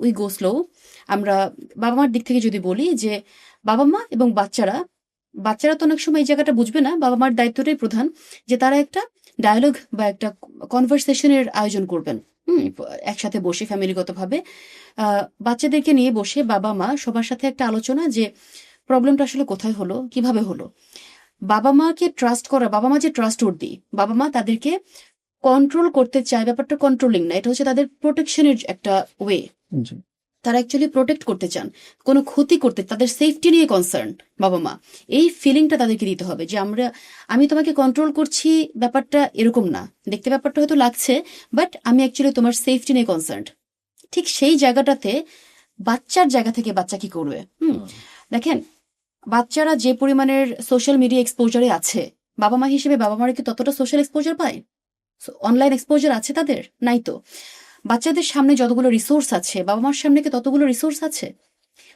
উই গো স্লো। আমরা বাবা মার দিক থেকে যদি বলি, যে বাবা মা এবং বাচ্চারা তো অনেক সময় এই জায়গাটা বুঝবে না, বাবা মার দায়িত্বটাই প্রধান, যে তারা একটা ডায়ালগ বা একটা কনভারসেশনের আয়োজন করবেন, একসাথে বসে ফ্যামিলিগতভাবে বাচ্চাদেরকে নিয়ে বসে বাবা মা সবার সাথে একটা আলোচনা, যে প্রবলেমটা আসলে কোথায় হলো, কিভাবে হলো। বাবা মাকে ট্রাস্ট করা, বাবা মা যে ট্রাস্টওয়ার্দি, বাবা মা তাদেরকে কন্ট্রোল করতে চায়, ব্যাপারটা কন্ট্রোলিং না, এটা হচ্ছে তাদের প্রোটেকশনের একটা ওয়ে, জি। তারা অ্যাকচুয়ালি প্রোটেক্ট করতে চান, কোনো ক্ষতি করতে, তাদের সেফটি নিয়ে কনসার্ন বাবা মা। এই ফিলিংটা তাদেরকে দিতে হবে, যে আমি তোমাকে কন্ট্রোল করছি, ব্যাপারটা এরকম না, দেখতে ব্যাপারটা হয়তো লাগছে, বাট আমি অ্যাকচুয়ালি তোমার সেফটি নিয়ে কনসার্ন। ঠিক সেই জায়গাটাতে বাচ্চার জায়গা থেকে বাচ্চা কি করবে? দেখেন, বাচ্চারা যে পরিমাণের সোশ্যাল মিডিয়া এক্সপোজারে আছে, বাবা মা হিসেবে বাবা মারা কি ততটা সোশ্যাল এক্সপোজার পায়? অনলাইন এক্সপোজার আছে তাদের? নাই তো। বাচ্চাদের সামনে যতগুলো রিসোর্স আছে, বাবা মার সামনে কি ততগুলো রিসোর্স আছে?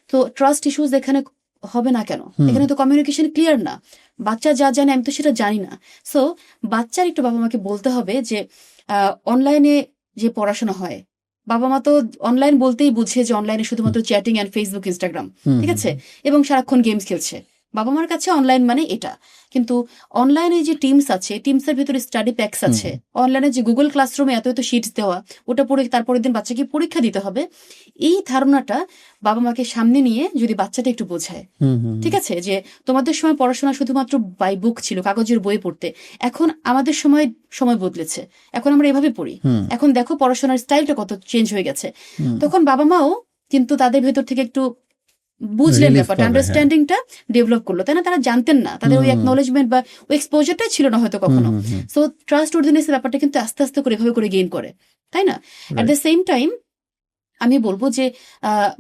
তো ট্রাস্ট ইস্যুস এখানে হবে না কেন? হুম এখানে তো কমিউনিকেশন ক্লিয়ার না। বাচ্চা যা জানে আমি তো সেটা জানি না। সো বাচ্চার একটু বাবা মাকে বলতে হবে যে অনলাইনে যে পড়াশোনা হয়, বাবা মা তো অনলাইন বলতেই বুঝে যে অনলাইনে শুধুমাত্র চ্যাটিং অ্যান্ড ফেসবুক, ইনস্টাগ্রাম, হুম ঠিক হুম আছে? এবং সারাক্ষণ গেমস খেলছে। বাবা মার কাছে অনলাইন মানে এটা। কিন্তু অনলাইনে যে টিমস আছে, টিমসের ভিতরে স্টাডি প্যাকস হুম আছে। অনলাইনে যে গুগল ক্লাসরুমে এত এত শিটস দেওয়া, ওটা পড়ে তারপরের দিন বাচ্চাকে পরীক্ষা দিতে হবে। এই ধারণাটা বাবা মাকে সামনে নিয়ে যদি বাচ্চাটা একটু বোঝায়, হুম হুম ঠিক আছে, যে তোমাদের সময় পড়াশোনা শুধুমাত্র বাই বুক ছিল, কাগজের বই পড়তে। এখন আমাদের সময় সময় বদলেছে, এখন আমরা এভাবে পড়ি। হুম এখন দেখো পড়াশোনার স্টাইলটা কত চেঞ্জ হয়ে গেছে। হুম তখন বাবা মাও কিন্তু তাদের ভেতর থেকে একটু বুঝলেন রিলিফ ব্যাপারটা, পাবে, হ্যাঁ। আন্ডারস্ট্যান্ডিংটা ডেভেলপ করলো, তাই না? তারা জানতেন না, তাদের ওই হুম অ্যাকনোলেজমেন্ট বা ওই এক্সপোজারটাই ছিল না হয়তো হুম কখনো। হুম হুম সো ট্রাস্ট ওর্দিনেস ব্যাপারটা কিন্তু আস্তে আস্তে করে এভাবে করে গেইন করে, তাই না? At write the same time আমি বলবো যে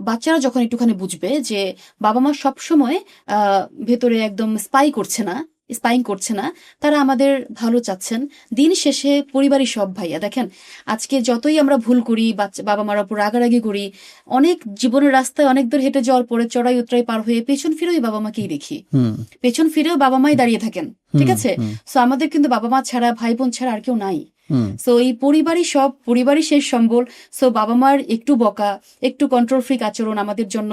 বাচ্চারা যখন একটুখানি বুঝবে যে বাবা মা সবসময় ভেতরে একদম স্পাইং করছে না, তারা আমাদের ভালো চাচ্ছেন। দিন শেষে পরিবারই সব, ভাইয়া দেখেন, আজকে যতই আমরা ভুল করি, বাবা মার উপর রাগারাগি করি, অনেক জীবনের রাস্তায় অনেক দূর হেঁটে যাওয়ার পরে চড়াই উতরাই পার হয়ে পেছন ফিরেও ওই বাবা মাকেই দেখি। হুম পেছন ফিরেও বাবা মাই দাঁড়িয়ে থাকেন, ঠিক হুম আছে? হুম সো আমাদের কিন্তু বাবা মা ছাড়া, ভাই বোন ছাড়া আর কেউ নাই। হুম সো এই পরিবারই সব, পরিবারই শেষ সম্বল। সো বাবা মার একটু বকা, একটু কন্ট্রোল ফ্রিক আচরণ আমাদের জন্য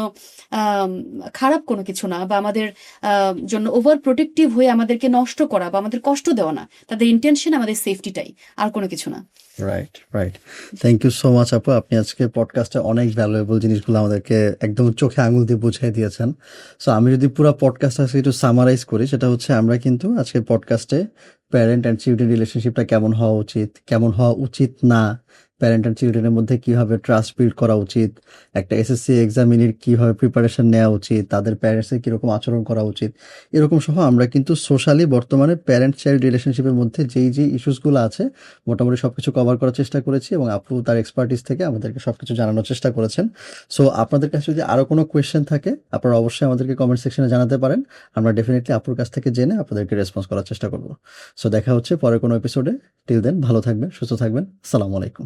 আম, খারাপ কোনো কিছু না, বা আমাদের জন্য ওভার প্রোটেক্টিভ হয়ে আমাদেরকে নষ্ট করা বা আমাদের কষ্ট দেওয়া না। তাদের ইন্টেনশন আমাদের সেফটিটাই, আর কোনো কিছু না। Right right thank you so much আপু, আপনি আজকে পডকাস্টে অনেক ভ্যালুয়েবল জিনিসগুলো আমাদেরকে একদম চোখে আঙুল দিয়ে বুঝিয়ে দিয়েছেন। সো আমি যদি পুরো পডকাস্ট আজকে একটু সামারাইজ করি, সেটা হচ্ছে আমরা কিন্তু আজকে পডকাস্টে প্যারেন্ট অ্যান্ড চিলড্রেন রিলেশনশিপটা কেমন হওয়া উচিত, কেমন হওয়া উচিত না, প্যারেন্ট অ্যান্ড চিলড্রেনের মধ্যে কীভাবে ট্রাস্ট বিল্ড করা উচিত, একটা এসএসসি এক্সামিনের কীভাবে প্রিপারেশন নেওয়া উচিত, তাদের প্যারেন্টসের কীরকম আচরণ করা উচিত, এরকম সহ আমরা কিন্তু সোশ্যালি বর্তমানে প্যারেন্ট চাইল্ড রিলেশনশিপের মধ্যে যেই ইস্যুসগুলো আছে মোটামুটি সবকিছু কভার করার চেষ্টা করেছি, এবং আপু তার এক্সপার্টিস থেকে আমাদেরকে সবকিছু জানানোর চেষ্টা করেছেন। সো আপনাদের কাছে যদি আরও কোনো কোয়েশ্চেন থাকে, আপনারা অবশ্যই আমাদেরকে কমেন্ট সেকশনে জানাতে পারেন। আমরা ডেফিনেটলি আপুর কাছ থেকে জেনে আপনাদেরকে রেসপন্স করার চেষ্টা করব। সো দেখা হচ্ছে পরের কোনো এপিসোডে। টিল দেন ভালো থাকবেন, সুস্থ থাকবেন। আসসালামু আলাইকুম।